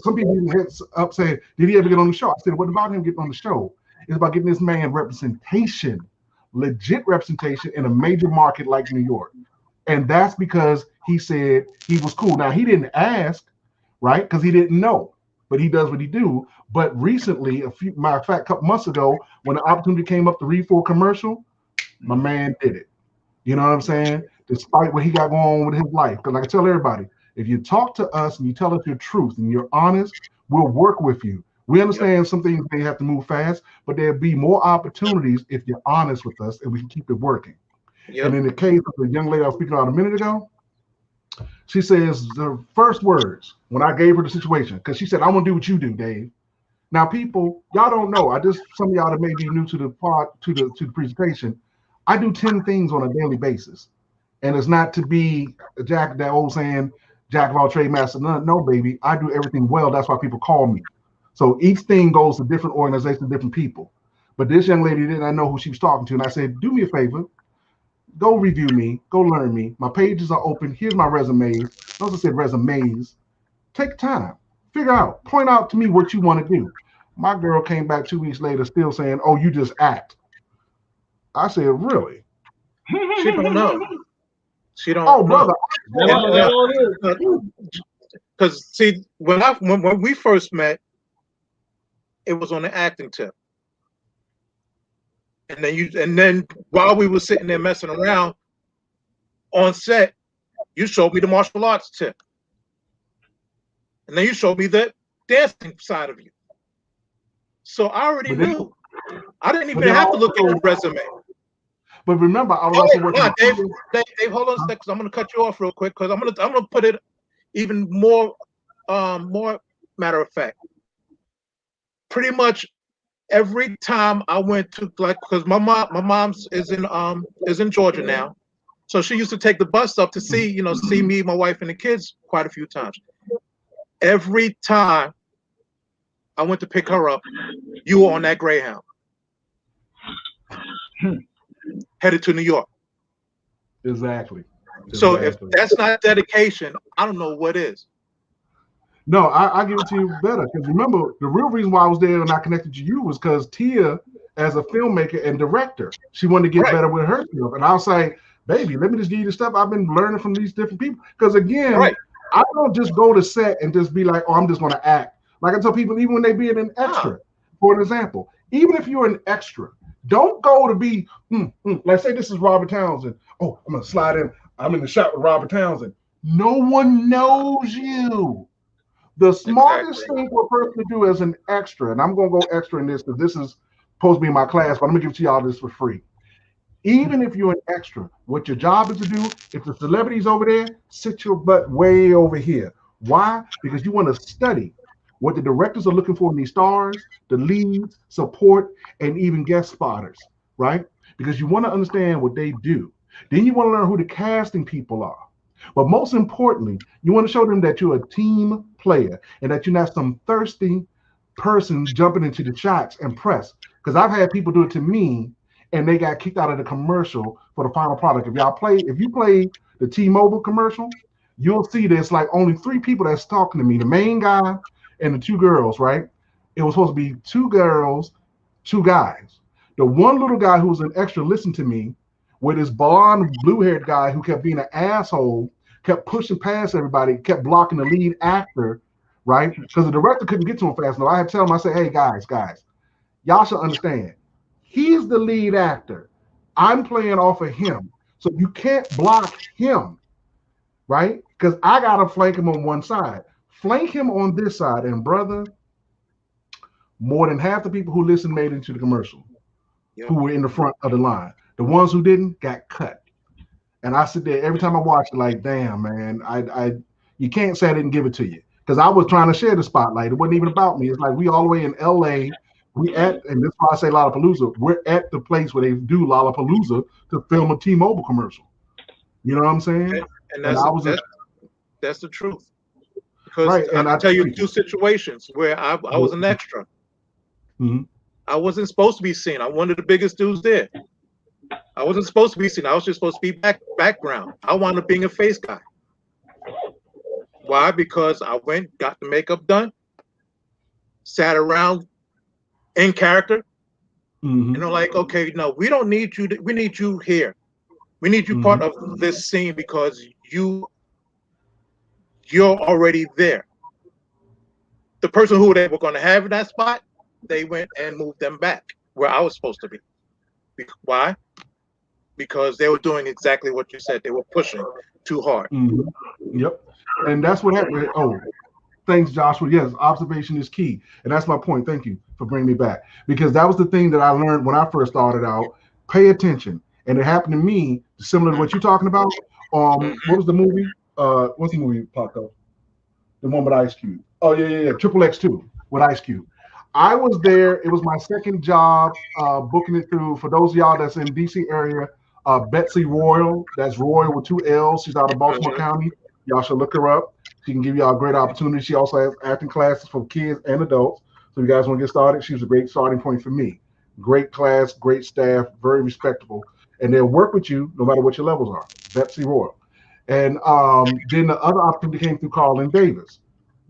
some people hit up saying, did he ever get on the show? I said, what about him getting on the show? It's about getting this man representation, legit representation in a major market like New York. And that's because he said he was cool. Now, he didn't ask, right? Because he didn't know, but he does what he do. But recently, matter of fact, a couple months ago, when the opportunity came up to read for a commercial, my man did it. You know what I'm saying? Despite what he got going on with his life. Because like I tell everybody, if you talk to us and you tell us your truth and you're honest, we'll work with you. We understand some things may have to move fast, but there'll be more opportunities if you're honest with us and we can keep it working. And in the case of the young lady I was speaking about a minute ago, she says the first words when I gave her the situation, because she said, I want to do what you do, Dave. Now, people, y'all don't know. Some of y'all that may be new to the presentation, I do 10 things on a daily basis. And it's not to be that old saying, jack of all trade, master none. No, baby, I do everything well. That's why people call me. So each thing goes to different organizations, different people. But this young lady didn't know who she was talking to. And I said, do me a favor. Go review me. Go learn me. My pages are open. Here's my resumes. I also said resumes. Take time. Figure out. Point out to me what you want to do. My girl came back 2 weeks later still saying, oh, you just act. I said, really? She don't know. She don't. Oh, brother. Because see, when we first met, it was on the acting tip. And then while we were sitting there messing around on set, you showed me the martial arts tip. And then you showed me the dancing side of you. So I already knew. I didn't even have to look at your resume. But remember, I was also working. Dave, hold on a second, because I'm going to cut you off real quick, because I'm going to put it even more matter of fact. Pretty much every time I went to, like, because my mom's is in Georgia now, so she used to take the bus up to see me, my wife, and the kids quite a few times. Every time I went to pick her up, you were on that Greyhound, headed to New York. Exactly. So if that's not dedication, I don't know what is. No, I give it to you better, because remember, the real reason why I was there and I connected to you was because Tia, as a filmmaker and director, she wanted to get better with her stuff. And I was like, baby, let me just give you the stuff I've been learning from these different people. Because again, I don't just go to set and just be like, oh, I'm just going to act. Like I tell people, even when they be in an extra, for an example, even if you're an extra, don't go to be, like say this is Robert Townsend. Oh, I'm going to slide in. I'm in the shot with Robert Townsend. No one knows you. The smartest thing for a person to do as an extra, and I'm going to go extra in this because this is supposed to be my class, but I'm going to give it to y'all this for free. Even if you're an extra, what your job is to do, if the celebrity's over there, sit your butt way over here. Why? Because you want to study what the directors are looking for in these stars, the leads, support, and even guest spotters, right? Because you want to understand what they do. Then you want to learn who the casting people are. But most importantly, you want to show them that you're a team player and that you're not some thirsty person jumping into the shots and press. Because I've had people do it to me and they got kicked out of the commercial for the final product. If you play the T-Mobile commercial, you'll see there's like only 3 people that's talking to me, the main guy and the 2 girls, right? It was supposed to be 2 girls, 2 guys. The one little guy who was an extra listened to me with this blonde, blue-haired guy who kept being an asshole, kept pushing past everybody, kept blocking the lead actor, right? Because the director couldn't get to him fast enough. I had to tell him, I said, hey, guys, y'all should understand. He's the lead actor. I'm playing off of him. So you can't block him, right? Because I got to flank him on one side. Flank him on this side. And, brother, more than half the people who listened made it into the commercial, who were in the front of the line. The ones who didn't got cut. And I sit there every time I watch it like, damn, man, you can't say I didn't give it to you. Because I was trying to share the spotlight. It wasn't even about me. It's like we all the way in LA. And this is why I say Lollapalooza, we're at the place where they do Lollapalooza to film a T-Mobile commercial. You know what I'm saying? And that's the truth. Because I can tell you 2 situations where I was an extra. Mm-hmm. I wasn't supposed to be seen. I'm one of the biggest dudes there. I wasn't supposed to be seen. I was just supposed to be background. I wound up being a face guy. Why? Because I went, got the makeup done, sat around in character, and they're like, okay, no, we don't need you. We need you here. We need you part of this scene because you're already there. The person who they were going to have in that spot, they went and moved them back where I was supposed to be. Why? Because they were doing exactly what you said. They were pushing too hard. Yep. And that's what happened. Oh, thanks, Joshua. Yes, observation is key. And that's my point. Thank you for bringing me back. Because that was the thing that I learned when I first started out. Pay attention. And it happened to me, similar to what you're talking about. What was the movie? What's the movie popped up? The one with Ice Cube. Oh, yeah. Triple X2 with Ice Cube. I was there. It was my second job booking it through. For those of y'all that's in DC area, Betsy Royal. That's Royal with 2 L's. She's out of Baltimore County. Y'all should look her up. She can give y'all a great opportunity. She also has acting classes for kids and adults. So if you guys want to get started, she was a great starting point for me. Great class, great staff, very respectable. And they'll work with you no matter what your levels are. Betsy Royal. And then the other opportunity came through Carlin Davis.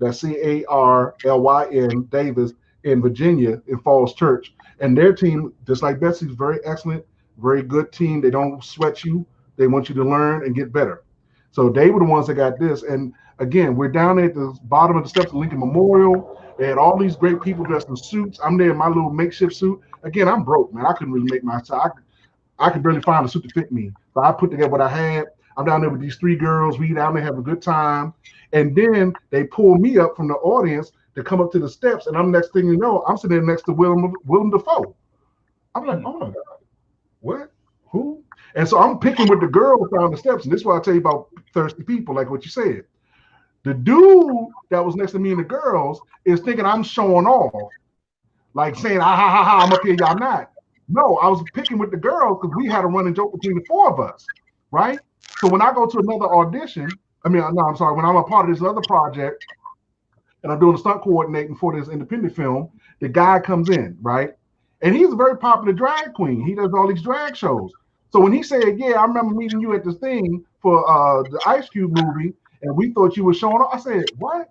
That's Carlyn Davis in Virginia in Falls Church. And their team, just like Betsy's, very excellent, very good team. They don't sweat you. They want you to learn and get better. So they were the ones that got this. And again, we're down there at the bottom of the steps of Lincoln Memorial. They had all these great people dressed in suits. I'm there in my little makeshift suit. Again, I'm broke, man. I couldn't really make my I could barely find a suit to fit me. So I put together what I had. I'm down there with these 3 girls. We down there having a good time. And then they pull me up from the audience to come up to the steps. And I'm next thing you know, I'm sitting there next to Willem Dafoe. I'm like, oh my God, what? Who? And so I'm picking with the girls down the steps. And this is why I tell you about thirsty people, like what you said. The dude that was next to me and the girls is thinking I'm showing off, like saying, ha, ha, ha, ha, I'm up here, y'all not. No, I was picking with the girls because we had a running joke between the 4 of us, right? So when I go to another audition, when I'm a part of this other project and I'm doing the stunt coordinating for this independent film, the guy comes in, right? And he's a very popular drag queen. He does all these drag shows. So when he said, yeah, I remember meeting you at this thing for the Ice Cube movie, and we thought you were showing up, I said, what?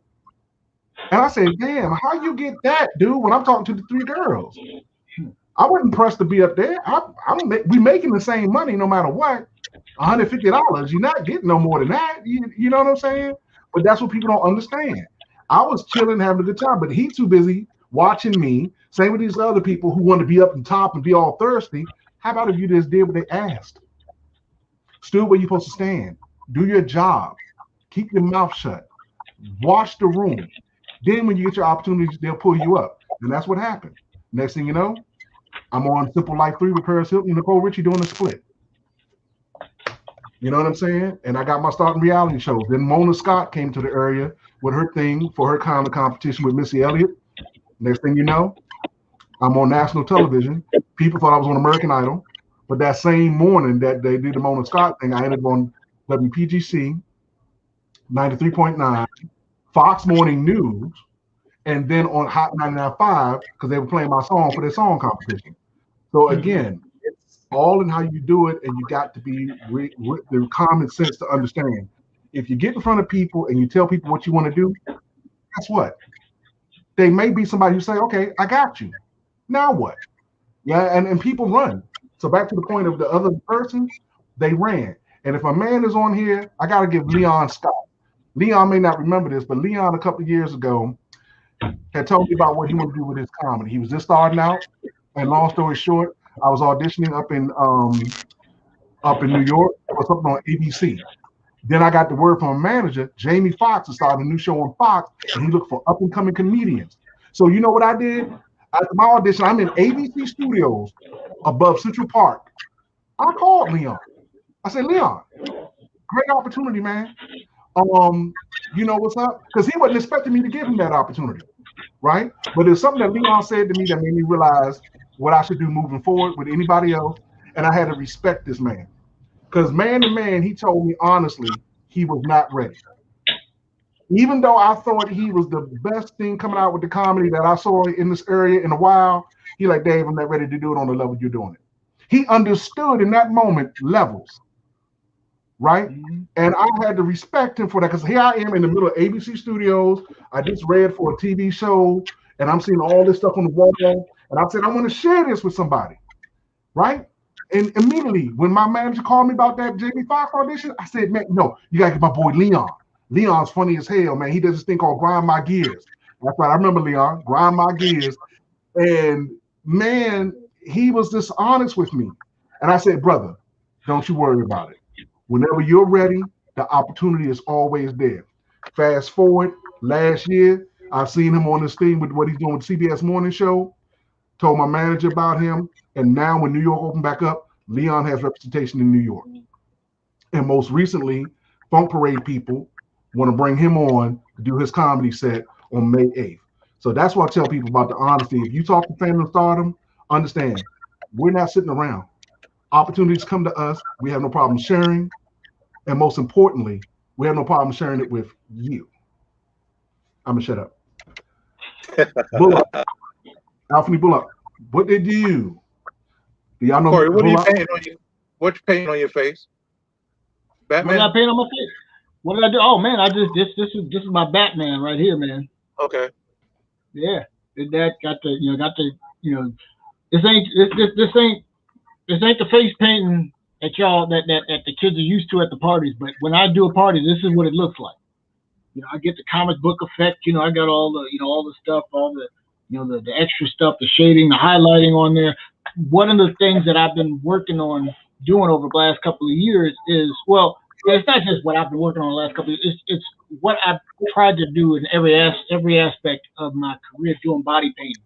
And I said, damn, how you get that, dude, when I'm talking to the 3 girls? I wasn't pressed to be up there. We making the same money no matter what. $150. You're not getting no more than that. You know what I'm saying? But that's what people don't understand. I was chilling, having a good time, but he too busy watching me. Same with these other people who want to be up on top and be all thirsty. How about if you just did what they asked? Stood where you're supposed to stand. Do your job. Keep your mouth shut. Watch the room. Then when you get your opportunities, they'll pull you up. And that's what happened. Next thing you know, I'm on Simple Life 3 with Paris Hilton and Nicole Richie doing a split. You know what I'm saying? And I got my start in reality shows. Then Mona Scott came to the area with her thing for her kind of competition with Missy Elliott. Next thing you know, I'm on national television. People thought I was on American Idol. But that same morning that they did the Mona Scott thing, I ended up on WPGC 93.9, Fox Morning News, and then on Hot 99.5 because they were playing my song for their song competition. So again, it's all in how you do it, and you got to be with the common sense to understand. If you get in front of people and you tell people what you want to do, guess what? They may be somebody who say, okay, I got you. Now what? Yeah, and people run. So back to the point of the other person, they ran. And if a man is on here, I got to give Leon Scott. Leon may not remember this, but Leon a couple of years ago had told me about what he wanted to do with his comedy. He was just starting out, and long story short, I was auditioning up in New York for something on ABC. Then I got the word from a manager, Jamie Foxx, to start a new show on Fox, and he looked for up-and-coming comedians. So you know what I did? After my audition, I'm in ABC Studios above Central Park. I called Leon. I said, Leon, great opportunity, man. You know what's up? Because he wasn't expecting me to give him that opportunity, right? But there's something that Leon said to me that made me realize what I should do moving forward with anybody else, and I had to respect this man. Because man to man, he told me honestly he was not ready. Even though I thought he was the best thing coming out with the comedy that I saw in this area in a while, he like, Dave, I'm not ready to do it on the level you're doing it. He understood in that moment levels, right? And I had to respect him for that, because here I am in the middle of ABC Studios. I just read for a TV show, and I'm seeing all this stuff on the wall, and I said, I want to share this with somebody, right? And immediately, when my manager called me about that Jamie Foxx audition, I said, man, no, you got to get my boy Leon. Leon's funny as hell, man. He does this thing called Grind My Gears. That's right, I remember Leon, Grind My Gears. And man, he was just honest with me. And I said, brother, don't you worry about it. Whenever you're ready, the opportunity is always there. Fast forward, last year, I've seen him on this thing with what he's doing with CBS Morning Show, told my manager about him, and now when New York opened back up, Leon has representation in New York. And most recently, Funk Parade people want to bring him on to do his comedy set on May 8th. So that's why I tell people about the honesty. If you talk to Fandom Stardom, understand, we're not sitting around. Opportunities come to us. We have no problem sharing. And most importantly, we have no problem sharing it with you. I'm going to shut up. Bullock. Alfie Bullock. What did you do? Y'all know Corey, what are you painting on you? What you painting on your face? Batman? What did I paint on my face? What did I do? Oh man, I just this is my Batman right here, man. Okay. Yeah. That got the this ain't the face painting that y'all that the kids are used to at the parties. But when I do a party, this is what it looks like. I get the comic book effect. I got all the all the stuff, all the the extra stuff, the shading, the highlighting on there. One of the things that I've been working on doing over the last couple of years is, well, it's not just what I've been working on the last couple of years. It's what I've tried to do in every aspect of my career doing body painting.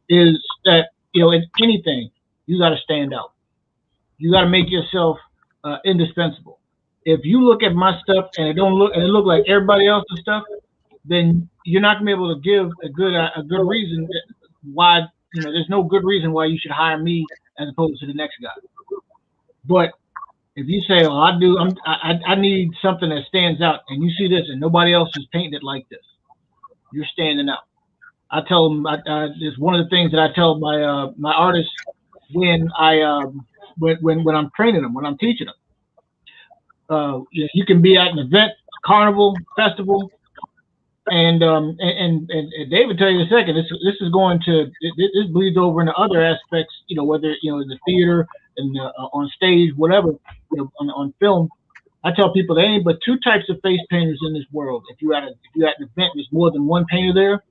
Is that in anything you got to stand out. You got to make yourself indispensable. If you look at my stuff and it look like everybody else's stuff, then you're not gonna be able to give a good reason why there's no good reason why you should hire me as opposed to the next guy. But if you say, "Oh, I need something that stands out," and you see this and nobody else is painting it like this, you're standing out. I tell them it's one of the things that I tell my artists when when I'm training them, when I'm teaching them. You can be at an event, carnival, festival, and David tell you in a second. This is going to this bleeds over into other aspects. Whether in the theater and on stage, whatever, on film. I tell people there ain't but two types of face painters in this world. If you're at an event, there's more than one painter there.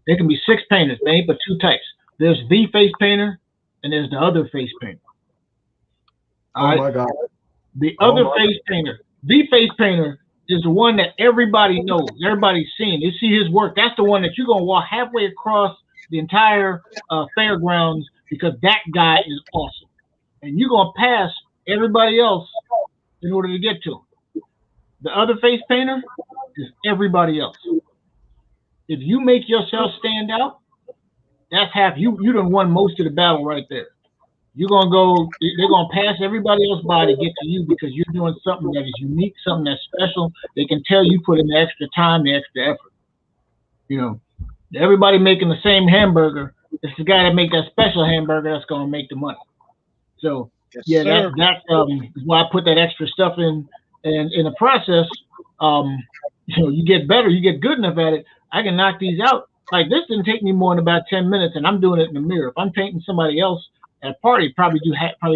There can be 6 painters. There ain't but 2 types. There's the face painter, and there's the other face painter. All my God. The other face painter, the face painter is the one that everybody knows, everybody's seen. They see his work. That's the one that you're gonna walk halfway across the entire fairgrounds because that guy is awesome, and you're gonna pass everybody else in order to get to him. The other face painter is everybody else. If you make yourself stand out, that's half. You done won most of the battle right there. You're gonna go. They're gonna pass everybody else by to get to you because you're doing something that is unique, something that's special. They can tell you put in the extra time, the extra effort. Everybody making the same hamburger. It's the guy that make that special hamburger that's gonna make the money. So that's why I put that extra stuff in, and in the process, you get better, you get good enough at it. I can knock these out. Like this didn't take me more than about 10 minutes, and I'm doing it in the mirror. If I'm painting somebody else at a party, probably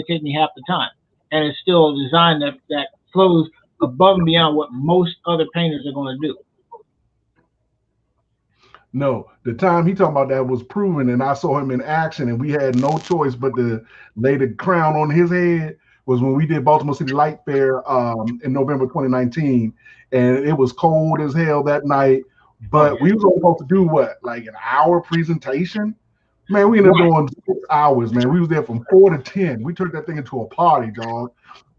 take me half the time, and it's still a design that flows above and beyond what most other painters are going to do. No, the time he talking about that was proven, and I saw him in action, and we had no choice but to lay the crown on his head. Was when we did Baltimore City Light Fair in November 2019, and it was cold as hell that night. But we was only supposed to do what, like an hour presentation? Man, we ended up doing 6 hours, man. We was there from 4 to 10. We turned that thing into a party, dog.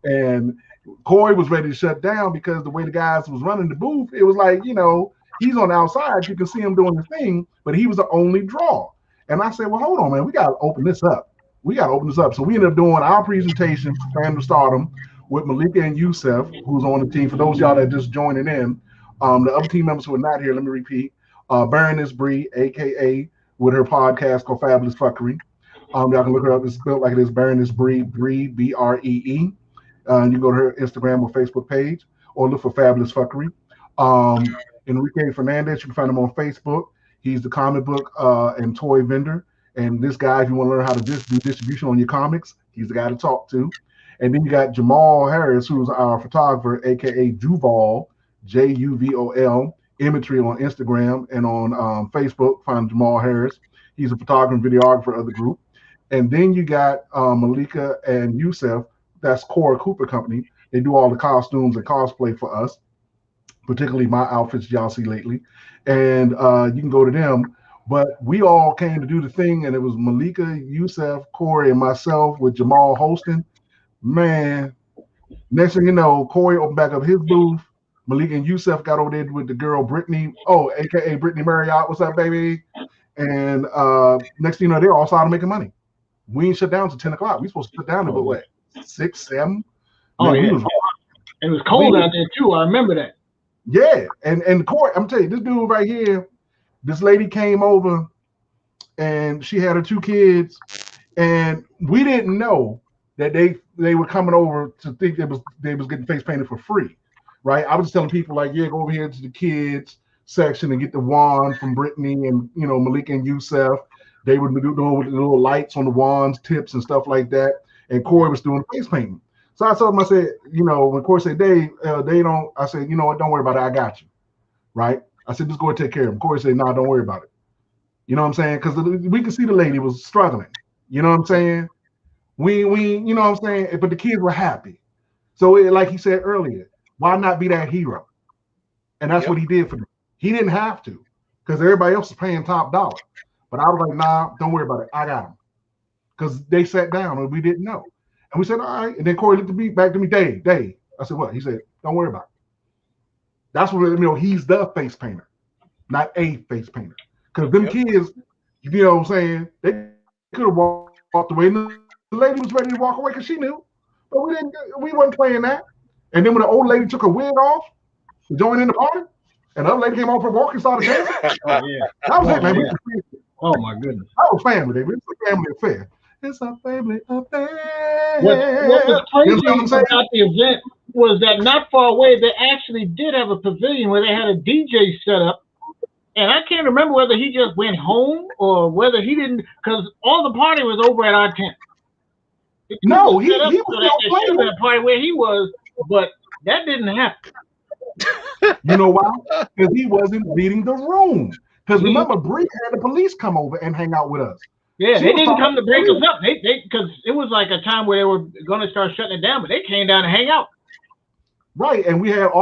And Corey was ready to shut down because the way the guys was running the booth, it was like, he's on the outside. You can see him doing the thing, but he was the only draw. And I said, well, hold on, man. We got to open this up. So we ended up doing our presentation, Fandom Stardom, with Malika and Youssef, who's on the team. For those of y'all that just joining in, the other team members who are not here, let me repeat. Baroness Bree, a.k.a. with her podcast called Fabulous Fuckery. Y'all can look her up. It's spelled like it is, Baroness Bree, B-R-E-E. You can go to her Instagram or Facebook page or look for Fabulous Fuckery. Enrique Fernandez, you can find him on Facebook. He's the comic book and toy vendor. And this guy, if you want to learn how to do distribution on your comics, he's the guy to talk to. And then you got Jamal Harris, who's our photographer, a.k.a. Juval, Juvol, imagery on Instagram and on Facebook. Find Jamal Harris. He's a photographer and videographer of the group. And then you got Malika and Youssef. That's Cora Cooper Company. They do all the costumes and cosplay for us, particularly my outfits y'all see lately. And you can go to them. But we all came to do the thing, and it was Malika, Youssef, Corey, and myself with Jamal hosting. Man, next thing you know, Corey opened back up his booth. Malika and Youssef got over there with the girl Brittany, a.k.a. Brittany Marriott. What's up, baby? And next thing you know, they're all started making money. We ain't shut down until 10 o'clock. We supposed to shut down at what, 6, 7? Oh, man, yeah. It was cold out there, too. I remember that. Yeah. And Corey, I'm telling you, this dude right here, this lady came over, and she had her 2 kids, and we didn't know that they were coming over to think they was getting face painted for free. Right, I was just telling people like, yeah, go over here to the kids section and get the wand from Brittany and Malika and Youssef. They were doing with the little lights on the wands, tips and stuff like that. And Corey was doing face painting. So I told him, I said, you know, when Corey said, Dave, they don't, I said, you know what, don't worry about it. I got you. Right? I said, just go and take care of him. Corey said, no, don't worry about it. You know what I'm saying? Because we could see the lady was struggling. You know what I'm saying? We, you know what I'm saying? But the kids were happy. So like he said earlier, why not be that hero? And that's what he did for them. He didn't have to, because everybody else was paying top dollar. But I was like, nah, don't worry about it. I got him. Because they sat down and we didn't know. And we said, all right. And then Corey looked at me, back to me, Dave. I said, what? He said, don't worry about it. That's what, you know, he's the face painter, not a face painter. Because them kids, you know what I'm saying, they could have walked away. And the lady was ready to walk away because she knew. But we weren't playing that. And then when the old lady took her wig off to join in the party, and the other lady came off her walk and started dancing. Oh, yeah. That was it, man. Yeah. Oh, my goodness. That was family, David. It's a family affair. It's a family affair. What was crazy you know about the event was that not far away, they actually did have a pavilion where they had a DJ set up. And I can't remember whether he just went home or whether he didn't, because all the party was over at our tent. No, he was still playing that party where he was, but that didn't happen. You know why? Because he wasn't reading the room. Because remember, Bree had the police come over and hang out with us. Yeah, they didn't come to break us up. They because it was like a time where they were going to start shutting it down, but they came down to hang out. Right, and we had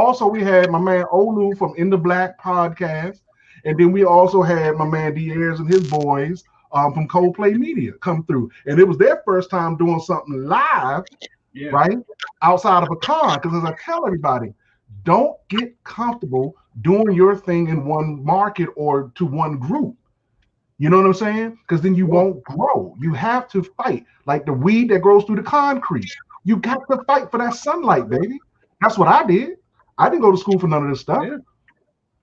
my man Olu from In the Black podcast, and then we also had my man Diaz and his boys from Coldplay Media come through, and it was their first time doing something live, right, outside of a con. Because as I tell everybody, don't get comfortable doing your thing in one market or to one group. You know what I'm saying? Because then you won't grow. You have to fight like the weed that grows through the concrete. You got to fight for that sunlight, baby. That's what I did. I didn't go to school for none of this stuff. Yeah.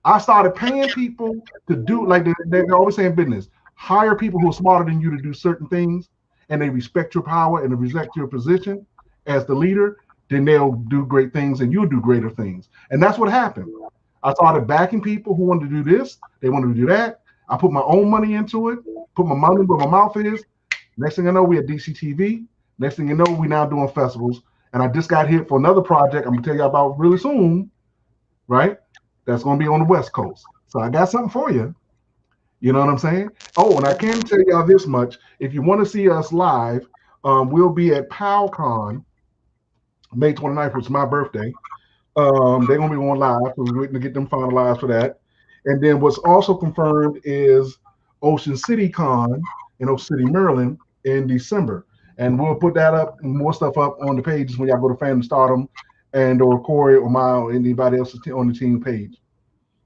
I started paying people to do, like they're always saying business, hire people who are smarter than you to do certain things, and they respect your power and they respect your position as the leader, then they'll do great things and you'll do greater things. And that's what happened. I started backing people who wanted to do this, they wanted to do that. I put my own money into it, put my money where my mouth is. Next thing I know, we at DCTV. Next thing you know, we now doing festivals. And I just got hit for another project I'm going to tell you about really soon, right? That's going to be on the West Coast. So I got something for you. You know what I'm saying? Oh, and I can tell y'all this much. If you want to see us live, we'll be at PowCon May 29th, which is my birthday. They're going to be on live, so we're waiting to get them finalized for that. And then what's also confirmed is Ocean City Con in Ocean City, Maryland in December. And we'll put that up and more stuff up on the pages when y'all go to Fandom Stardom and or Corey or anybody else on the team page.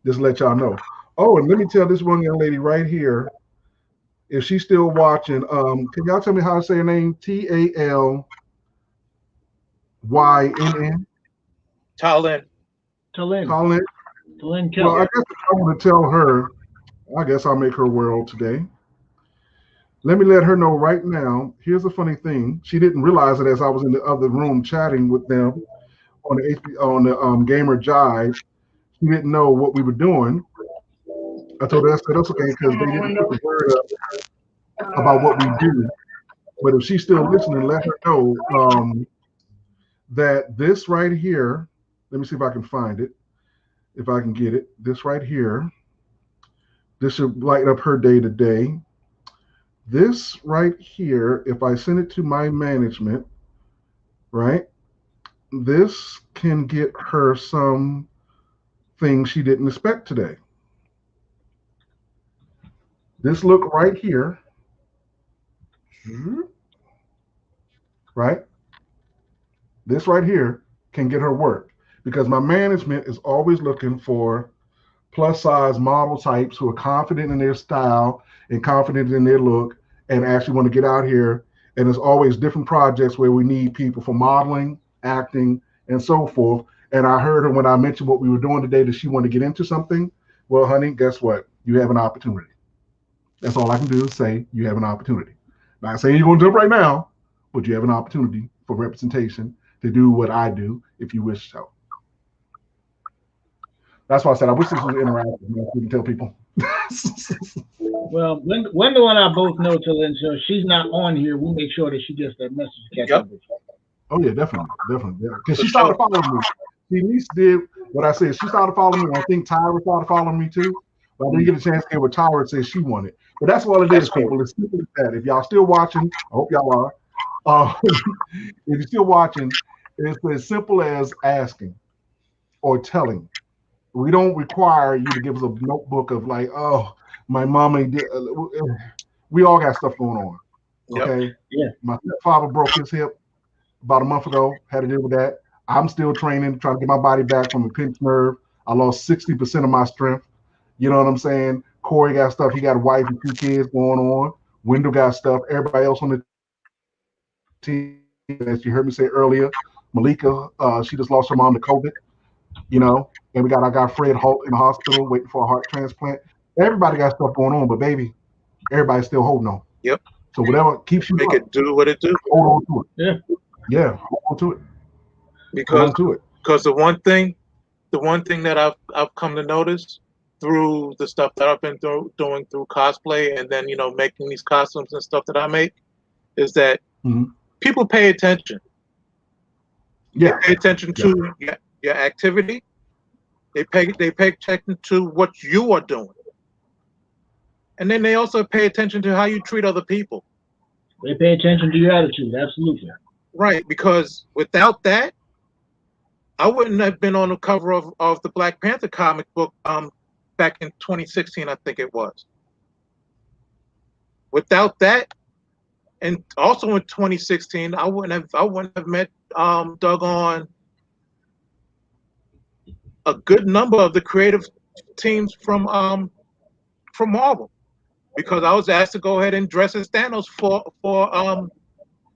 Just let y'all know. Oh, and let me tell this one young lady right here, if she's still watching, can y'all tell me how to say her name? Talynn. Talynn. Well, I guess if I want to tell her, I guess I'll make her world today. Let me let her know right now. Here's the funny thing. She didn't realize it as I was in the other room chatting with them on the Gamer Jive. She didn't know what we were doing. I told her, I said, that's okay, because they didn't put the word up about what we do. But if she's still listening, let her know that this right here, let me see if I can find it. If I can get it, this right here, this should light up her day to day. This right here, if I send it to my management, right, this can get her some things she didn't expect today. This look right here, right, this right here can get her work. Because my management is always looking for plus size model types who are confident in their style and confident in their look and actually want to get out here. And there's always different projects where we need people for modeling, acting, and so forth. And I heard her when I mentioned what we were doing today that she wanted to get into something. Well, honey, guess what? You have an opportunity. That's all I can do is say you have an opportunity. Not saying you're going to jump right now, but you have an opportunity for representation to do what I do if you wish so. That's why I said I wish this was interactive. We can tell people. Well, Wendell and I both know Talynn, so she's not on here. We'll make sure that she gets that message to catch up with you. Oh yeah, definitely. Because she started following me. She at least did what I said. She started following me. I think Tyra started following me too. But I didn't get a chance to hear what Tyra said she wanted. But that's all it is, people. It's simple as that. If y'all still watching, I hope y'all are. If you're still watching, it's as simple as asking or telling. We don't require you to give us a notebook of like, oh, my mama did. We all got stuff going on. Okay. Yep. Yeah. My father broke his hip about a month ago. Had to deal with that. I'm still training, trying to get my body back from a pinched nerve. I lost 60% of my strength. You know what I'm saying? Corey got stuff. He got a wife and 2 kids going on. Wendell got stuff. Everybody else on the team, as you heard me say earlier, Malika, she just lost her mom to COVID. You know, and I got Fred Holt in the hospital waiting for a heart transplant. Everybody got stuff going on, but baby, everybody's still holding on. Yep. So whatever keeps you make up, it do what it do. Hold on to it. Yeah, hold on to it. Because the one thing that I've come to notice through the stuff that I've been doing through cosplay, and then making these costumes and stuff that I make, is that people pay attention. Yeah, they pay attention to your activity. They pay attention to what you are doing, and then they also pay attention to how you treat other people. They pay attention to your attitude, absolutely. Right, because without that, I wouldn't have been on the cover of the Black Panther comic book back in 2016, I think it was. Without that, and also in 2016, I wouldn't have met doggone a good number of the creative teams from Marvel, because I was asked to go ahead and dress as Thanos for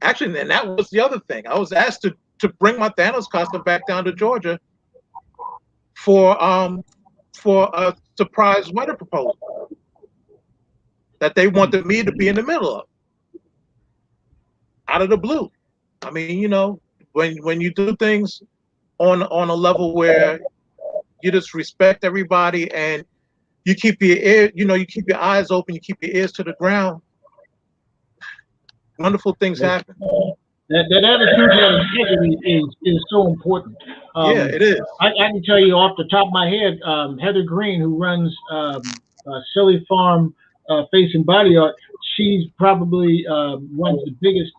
actually, and that was the other thing. I was asked to bring my Thanos costume back down to Georgia for a surprise wedding proposal that they wanted me to be in the middle of, out of the blue. I mean, when you do things on a level where you just respect everybody and you keep you keep your eyes open, you keep your ears to the ground, wonderful things happen. That attitude and integrity is so important. Yeah, it is. I can tell you off the top of my head, Heather Green, who runs Silly Farm Face and Body Art, she's probably runs the biggest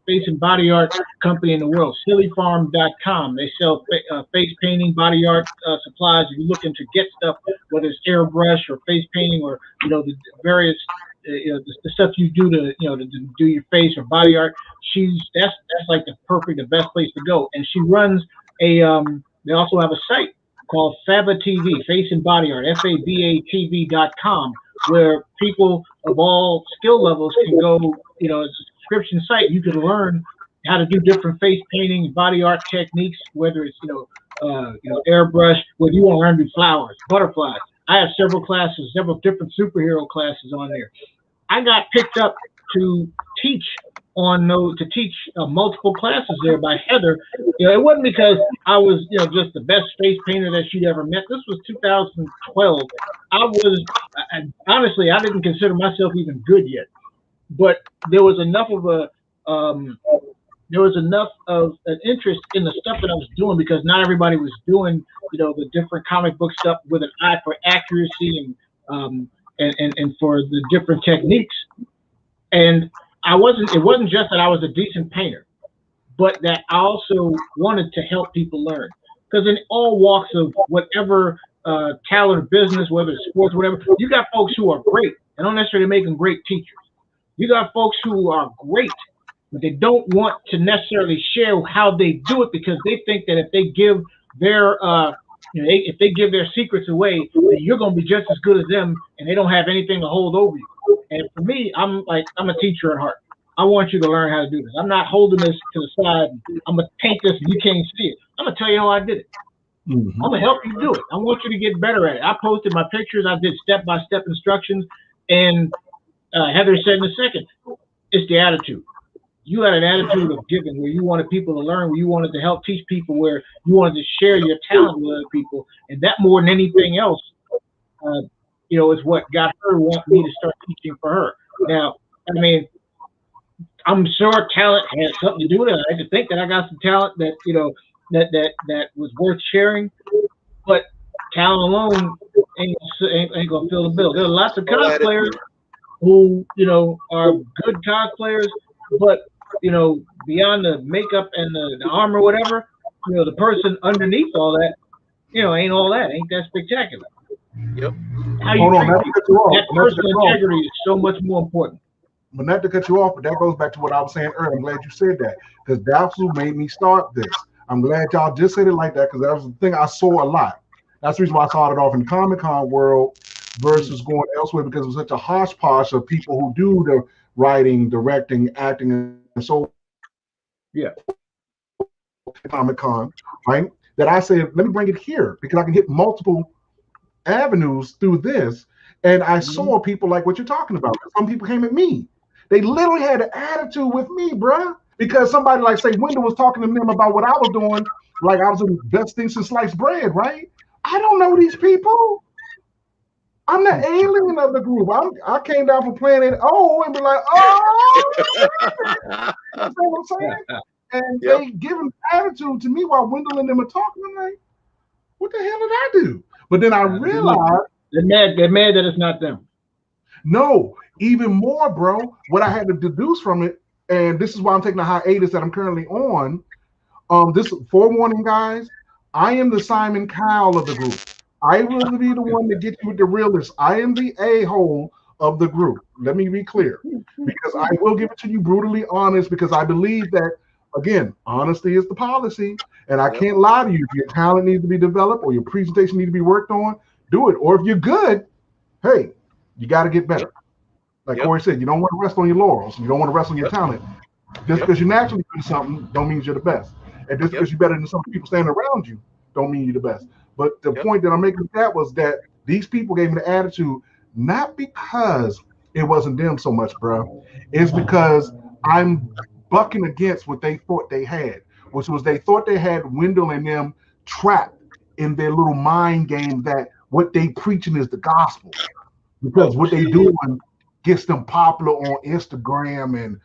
face and body art company in the world, sillyfarm.com. They sell face painting, body art supplies. If you're looking to get stuff, whether it's airbrush or face painting or the various the stuff you do to do your face or body art, that's like the best place to go. And she runs they also have a site called Faba TV, Face and Body Art, FABATV.com, where people of all skill levels can go. It's a subscription site. You can learn how to do different face painting, body art techniques, whether it's airbrush, whether you want to learn to do flowers, butterflies. I have several different superhero classes on there. I got picked up to teach multiple classes there by Heather. It wasn't because I was just the best face painter that she'd ever met. This was 2012. Honestly, I didn't consider myself even good yet, but there was enough of an interest in the stuff that I was doing, because not everybody was doing the different comic book stuff with an eye for accuracy and for the different techniques. And it wasn't just that I was a decent painter, but that I also wanted to help people learn. Because in all walks of whatever talent or business, whether it's sports, whatever, you got folks who are great and don't necessarily make them great teachers. You got folks who are great, but they don't want to necessarily share how they do it, because they think that if they give their secrets away, then you're going to be just as good as them, and they don't have anything to hold over you. And for me, I'm a teacher at heart. I want you to learn how to do this. I'm not holding this to the side. I'm going to paint this and you can't see it. I'm going to tell you how I did it. I'm going to help you do it. I want you to get better at it. I posted my pictures. I did step-by-step instructions. And Heather said in a second, it's the attitude. You had an attitude of giving, where you wanted people to learn, where you wanted to help teach people, where you wanted to share your talent with other people. And that, more than anything else, is what got her wanting me to start teaching for her. Now, I mean, I'm sure talent has something to do with it. I just think that I got some talent that that was worth sharing, but talent alone ain't gonna fill the bill. There are lots of cosplayers who are good cosplayers, but beyond the makeup and the armor, whatever, the person underneath all that, ain't all that, ain't that spectacular. Yep. How you treat people, that personal integrity is so much more important. But not to cut you off, but that goes back to what I was saying earlier. I'm glad you said that because that's who made me start this. I'm glad y'all just said it like that because that was the thing I saw a lot. That's the reason why I started off in the Comic-Con world versus going elsewhere because it was such a hodgepodge of people who do the writing, directing, acting, and so yeah, Comic-Con, right? That I said, let me bring it here because I can hit multiple avenues through this. And I saw people like what you're talking about. Some people came at me. They literally had an attitude with me, bruh. Because somebody like, say, Wendell was talking to them about what I was doing, like I was the best thing since sliced bread, right? I don't know these people. I'm the alien of the group. I came down from planet O and be like, oh, you know what I'm saying? And they giving attitude to me while Wendell and them are talking. I'm like, what the hell did I do? But then I realized they're mad that it's not them. No, even more, bro. What I had to deduce from it, and this is why I'm taking a hiatus that I'm currently on. This forewarning, guys. I am the Simon Cowell of the group. I will be the one to get you with the realist. I am the a-hole of the group. Let me be clear, because I will give it to you brutally honest. Because I believe that, again, honesty is the policy, and I can't lie to you. If your talent needs to be developed or your presentation needs to be worked on, do it. Or if you're good, hey, you got to get better. Like Corey said, you don't want to rest on your laurels. You don't want to rest on your talent. Just because you're naturally good at something don't mean you're the best. And just because you're better than some people standing around you don't mean you're the best. But the point that I'm making with that was that these people gave me the attitude not because it wasn't them so much, bro. It's because I'm bucking against what they thought they had, which was they thought they had Wendell and them trapped in their little mind game that what they preaching is the gospel. Because what they doing gets them popular on Instagram and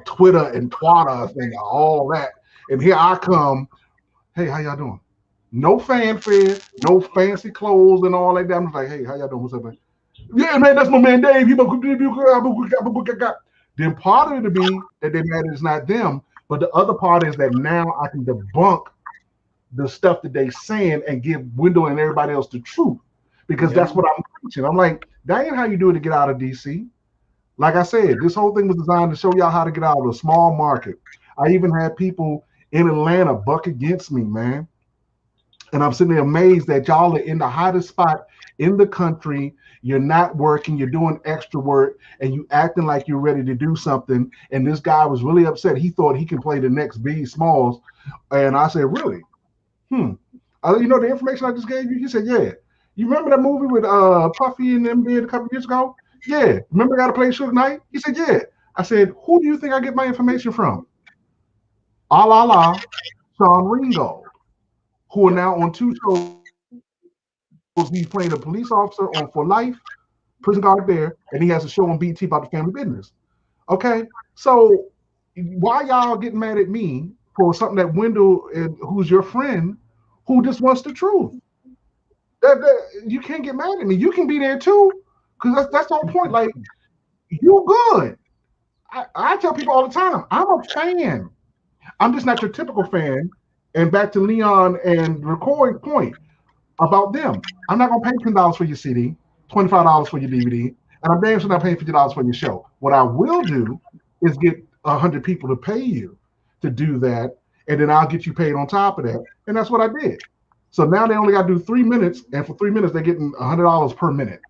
Twitter and Twitter and all that. And here I come, hey, how y'all doing? No fanfare, no fancy clothes and all like that. I'm just like, hey, how y'all doing? What's up, man? Yeah, man, that's my man Dave. Then part of it to be that they mad it's not them, but the other part is that now I can debunk the stuff that they saying and give Wendell and everybody else the truth. Because that's what I'm preaching. I'm like, that ain't how you do it to get out of DC. Like I said, this whole thing was designed to show y'all how to get out of a small market. I even had people in Atlanta buck against me, man. And I'm sitting there amazed that y'all are in the hottest spot in the country. You're not working, you're doing extra work, and you acting like you're ready to do something. And this guy was really upset. He thought he can play the next B Smalls. And I said, really? You know the information I just gave you? He said, yeah. You remember that movie with Puffy and them did a couple years ago? Yeah. Remember I got to play Suge Knight? He said, yeah. I said, who do you think I get my information from? Sean Ringo, who are now on 2 shows. He's playing a police officer on For Life, Prison Guard there, and he has a show on BT about the family business. Okay, so why y'all getting mad at me for something that Wendell, who's your friend, who just wants the truth? You can't get mad at me. You can be there too, because that's the whole point. Like, you good. I tell people all the time, I'm a fan. I'm just not your typical fan. And back to Leon and Record's point about them. I'm not going to pay $10 for your CD, $25 for your DVD, and I'm damn sure not paying $50 for your show. What I will do is get 100 people to pay you to do that, and then I'll get you paid on top of that. And that's what I did. So now they only got to do 3 minutes, and for 3 minutes, they're getting $100 per minute.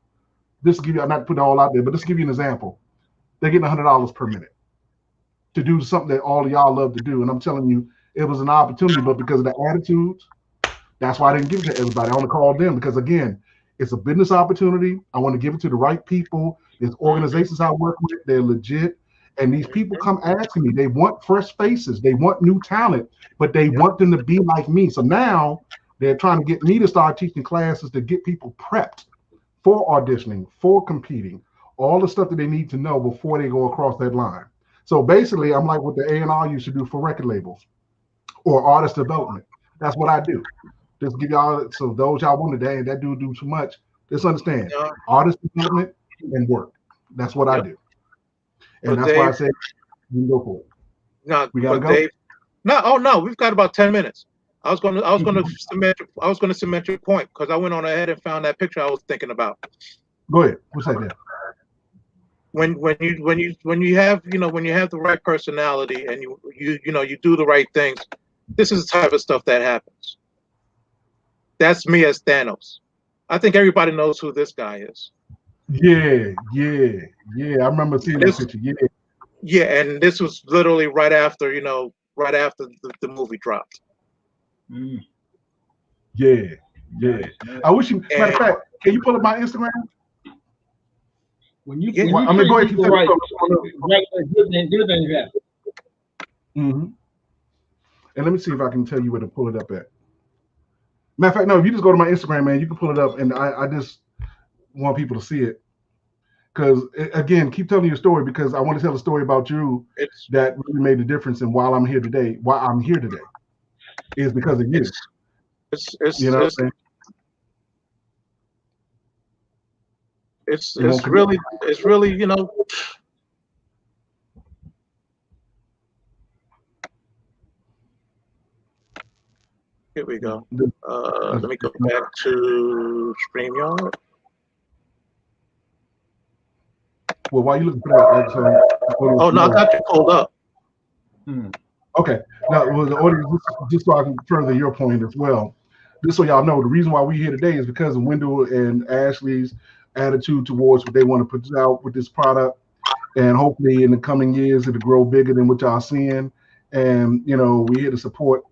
This give you, I'm not putting it all out there, but this give you an example. They're getting $100 per minute to do something that all of y'all love to do. And I'm telling you, it was an opportunity, but because of the attitudes, that's why I didn't give it to everybody. I only called them because, again, it's a business opportunity. I want to give it to the right people. There's organizations I work with. They're legit. And these people come asking me. They want fresh faces. They want new talent, but they want them to be like me. So now they're trying to get me to start teaching classes to get people prepped for auditioning, for competing, all the stuff that they need to know before they go across that line. So basically, I'm like what the A&R used to do for record labels or artist development. That's what I do. Just give y'all, so those y'all want to, that dude do too much. Just understand, artist development and work. That's what I do. And that's why I say you can go for it. No, we gotta go. Dave, no, we've got about 10 minutes. I was gonna cement your point because I went on ahead and found that picture I was thinking about. Go ahead. What's that there? When you have the right personality and you do the right things, this is the type of stuff that happens. That's me as Thanos. I think everybody knows who this guy is. Yeah. I remember seeing this picture. Yeah, and this was literally right after the movie dropped. Yeah. I wish you. Matter of fact, can you pull up my Instagram? When you I mean, go ahead. people right, good things happen. Mm-hmm. And let me see if I can tell you where to pull it up at. Matter of fact, no, if you just go to my Instagram, man, you can pull it up, and I just want people to see it. Because, again, keep telling your story, because I want to tell a story about you that really made the difference in why I'm here today is because of you. You know what I'm saying? It's really, here we go. Let me go back to StreamYard. Well, while you looking for that, I got you pulled up. Okay. Now, well, the audience, just so I can further your point as well, just so y'all know, the reason why we're here today is because of Wendell and Ashley's attitude towards what they want to put out with this product, and hopefully in the coming years it'll grow bigger than what y'all seeing. And we're here to support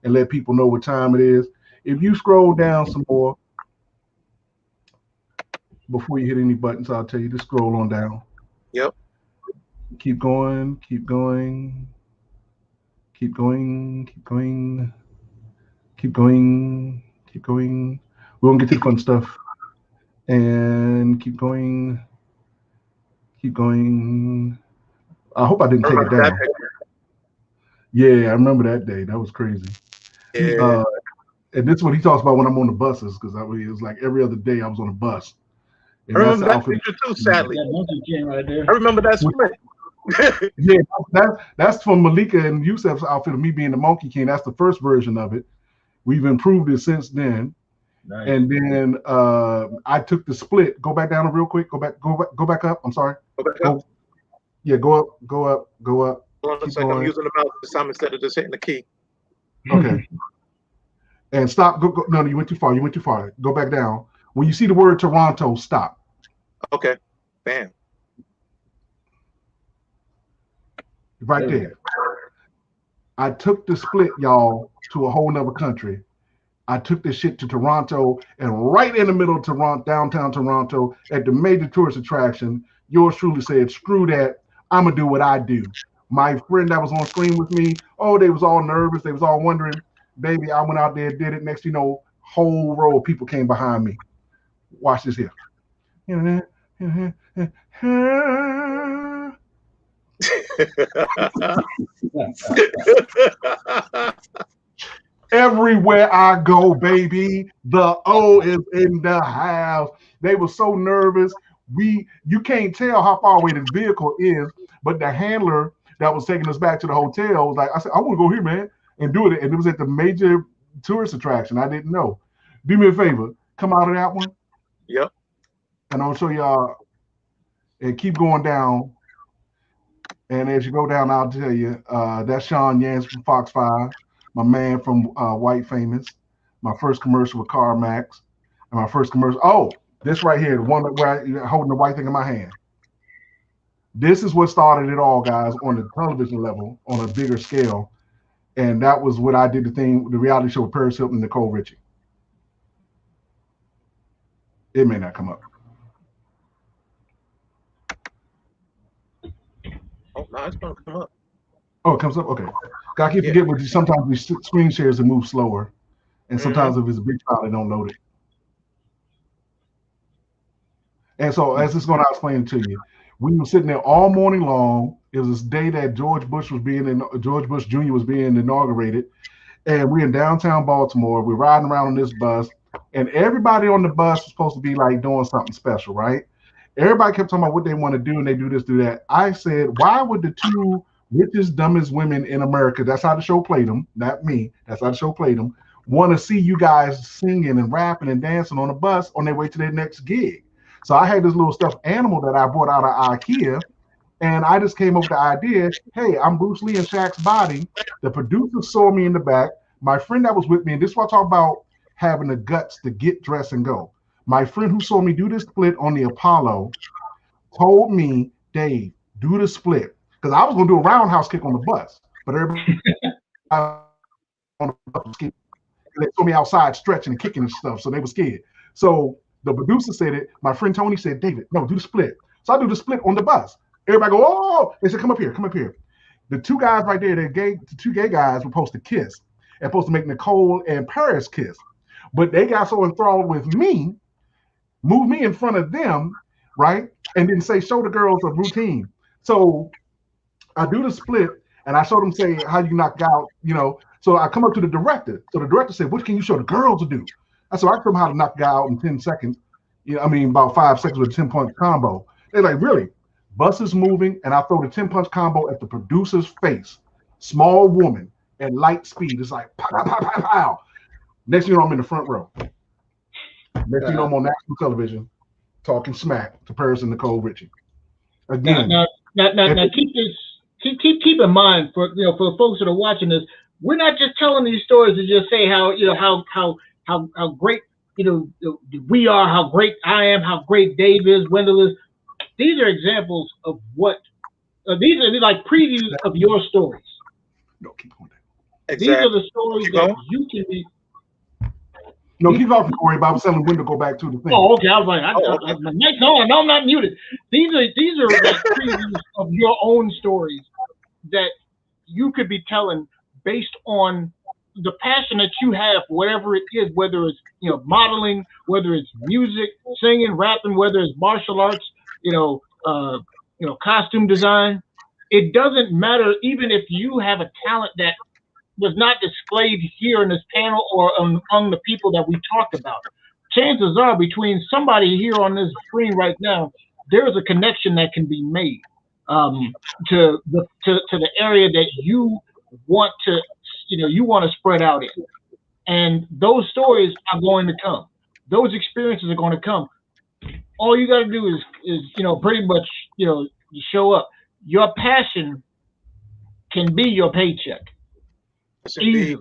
and let people know what time it is. If you scroll down some more before you hit any buttons, I'll tell you to scroll on down. Yep. Keep going. We're gonna get to the fun stuff. And keep going. I hope I didn't take it down. Yeah, I remember that day. That was crazy. Yeah. And this is what he talks about when I'm on the buses, because it was like every other day I was on a bus. And I remember that picture too, sadly. Right there. I remember that split. Yeah, that's from Malika and Yusef's outfit of me being the Monkey King. That's the first version of it. We've improved it since then. Nice. And then I took the split. Go back down real quick. Go back up. I'm sorry. Go back up. Yeah, go up. Hold on a second. I'm using the mouse this time instead of just hitting the key. Okay. And stop. Go. No, you went too far. Go back down. When you see the word Toronto, stop. Okay. Bam. Right there. I took the split, y'all, to a whole nother country. I took this shit to Toronto, and right in the middle of Toronto, downtown Toronto, at the major tourist attraction, yours truly said, screw that, I'm going to do what I do. My friend that was on screen with me, they was all nervous. They was all wondering. Baby, I went out there, did it. Next, whole row of people came behind me. Watch this here. Everywhere I go, baby, the O is in the house. They were so nervous. You can't tell how far away the vehicle is, but the handler that was taking us back to the hotel was like, I said, I want to go here, man, and do it. And it was at the major tourist attraction. I didn't know. Do me a favor. Come out of that one. Yep. And I'll show y'all. And keep going down. And as you go down, I'll tell you, that's Sean Yance from Fox 5, my man from White Famous, my first commercial with CarMax, and my first commercial. Oh, this right here, the one where I'm holding the white thing in my hand. This is what started it all, guys, on the television level, on a bigger scale. And that was what I did the reality show with Paris Hilton and Nicole Richie. It may not come up. Oh, no, it's going to come up. Oh, it comes up? Okay. I keep forgetting, but sometimes we screen shares and move slower. And sometimes if it's a big file, they don't load it. And so as it's going to explain to you, We were sitting there all morning long. It was this day that George Bush Jr. was being inaugurated, and we're in downtown Baltimore. We're riding around on this bus, and everybody on the bus was supposed to be like doing something special, right? Everybody kept talking about what they want to do, and they do this, do that. I said, why would the two richest, dumbest women in America, that's how the show played them, not me, that's how the show played them, want to see you guys singing and rapping and dancing on a bus on their way to their next gig? So I had this little stuffed animal that I bought out of IKEA, and I just came up with the idea, hey, I'm Bruce Lee in Shaq's body. The producer saw me in the back. My friend that was with me, and this is what I talk about having the guts to get dressed and go. My friend who saw me do this split on the Apollo told me, Dave, do the split. Because I was going to do a roundhouse kick on the bus, but everybody on the bus was scared. They saw me outside stretching and kicking and stuff, so they were scared. So the producer said it. My friend Tony said, David, no, do the split. So I do the split on the bus. Everybody go, oh! They said, come up here, come up here. The two guys right there, the two gay guys were supposed to kiss and supposed to make Nicole and Paris kiss. But they got so enthralled with me, moved me in front of them, right? And then say, show the girls a routine. So I do the split, and I showed them, say, how you knock out, you know. So I come up to the director. So the director said, what can you show the girls to do? I said, I showed them how to knock a guy out in 10 seconds. You know, I mean, about 5 seconds with a 10-punch combo. They're like, really? Bus is moving, and I throw the 10-punch combo at the producer's face. Small woman at light speed. It's like, pow, pow, pow, pow. Next thing you know, I'm in the front row. Next thing you know, I'm on national television talking smack to Paris and Nicole Richie. Again. Now keep in mind for for the folks that are watching this, we're not just telling these stories to just say how how great we are, how great I am, how great Dave is, Wendell is. These are examples of what these are like previews of your stories. No, keep going. Exactly. These are the stories that you can be. No, keep talking, Corey. But I was telling Wendell to go back to the thing. Oh, okay. I was like, no, I'm not muted. These are like previews of your own stories that you could be telling based on the passion that you have for whatever it is, whether it's modeling, whether it's music, singing, rapping, whether it's martial arts, costume design. It doesn't matter, even if you have a talent that was not displayed here in this panel or among the people that we talked about. Chances are between somebody here on this screen right now, there is a connection that can be made to the area that you want to, you want to spread out in. And those stories are going to come. Those experiences are going to come. All you got to do is pretty much, show up. Your passion can be your paycheck. Easy.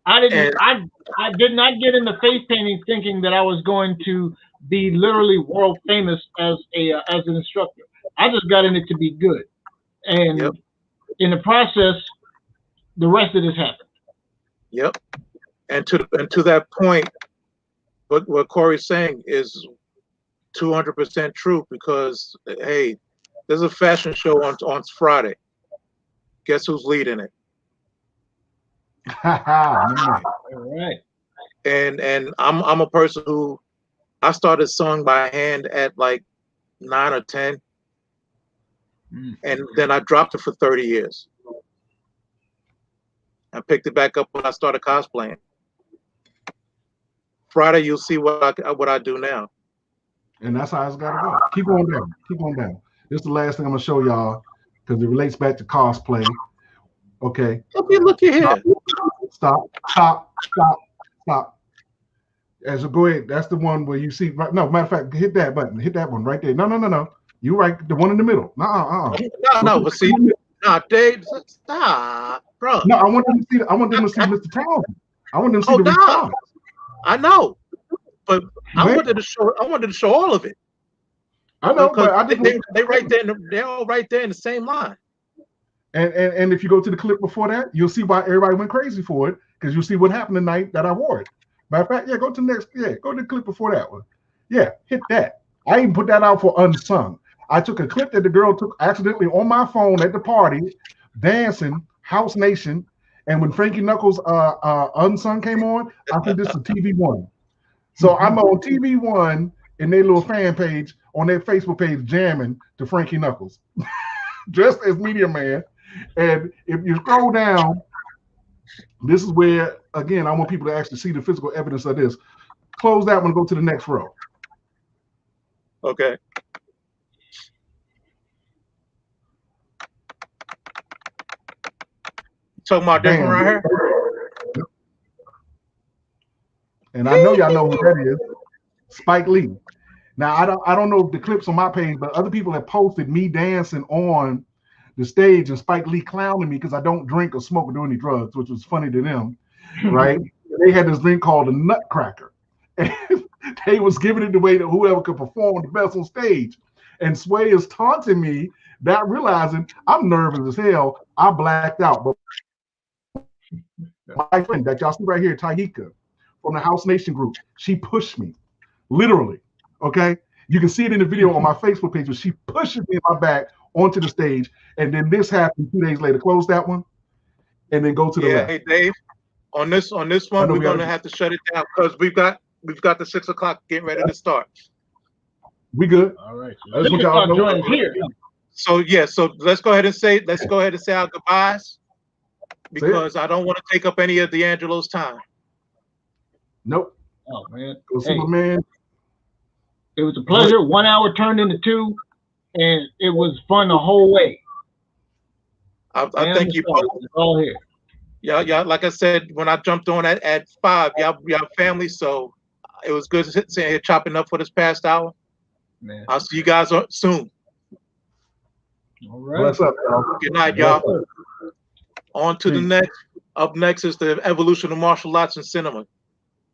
I did not get into face painting thinking that I was going to be literally world famous as an instructor. I just got in it to be good, and in the process, the rest of this happened. Yep, and to that point, what Corey's saying is 200% true, because hey, there's a fashion show on Friday. Guess who's leading it? All right. And I'm a person who I started sewing by hand at like 9 or 10, and then I dropped it for 30 years. I picked it back up when I started cosplaying. Friday, you'll see what I do now. And that's how it's got to go. Keep on down. Keep on down. This is the last thing I'm gonna show y'all because it relates back to cosplay. Okay. Look here. Stop. As a go ahead, that's the one where you see. Right, no, matter of fact, hit that button. Hit that one right there. No. You right, the one in the middle. No. But see, Dave, stop, bro. No, I want them to see. I want them to see Mr. Townsend. I want them to see the response. I know, but I wanted to show all of it. I know, but I didn't. They right there. They're all right there in the same line. And if you go to the clip before that, you'll see why everybody went crazy for it, because you'll see what happened the night that I wore it. Matter of fact, go to the next. Go to the clip before that one. Hit that. I even put that out for Unsung. I took a clip that the girl took accidentally on my phone at the party, dancing House Nation, and when Frankie Knuckles Unsung came on, I think this is TV One. So I'm on TV One in their little fan page on their Facebook page jamming to Frankie Knuckles, dressed as Meteor Man. And if you scroll down, this is where, again, I want people to actually see the physical evidence of this. Close that one, go to the next row. Okay. Talking about this one right here? And I know y'all know who that is. Spike Lee. Now, I don't know if the clips on my page, but other people have posted me dancing on the stage and Spike Lee clowning me because I don't drink or smoke or do any drugs, which was funny to them, right? They had this thing called a Nutcracker. And they was giving it the way that whoever could perform the best on stage. And Sway is taunting me, not realizing I'm nervous as hell. I blacked out. But my friend that y'all see right here, Tahika, from the House Nation group, she pushed me, literally, okay? You can see it in the video on my Facebook page, but she pushes me in my back onto the stage, and then this happened 2 days later. Close that one, and then go to the left. Hey, Dave, on this one, we're gonna have to shut it down because we've got the 6 o'clock getting ready to start. We good. All right. I just want y'all to know. Here. So yeah, so let's go ahead and say our goodbyes because I don't want to take up any of D'Angelo's time. Nope. Oh man. Go see my man. It was a pleasure. 1 hour turned into 2, and it was fun the whole way. I thank you both. It's all here. Y'all, like I said, when I jumped on at 5, y'all family, so it was good sitting here chopping up for this past hour. Man. I'll see you guys soon. All right. What's up, y'all? Good night, y'all. On to the next. Up next is the evolution of martial arts and cinema.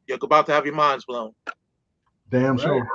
You're about to have your minds blown. Damn sure.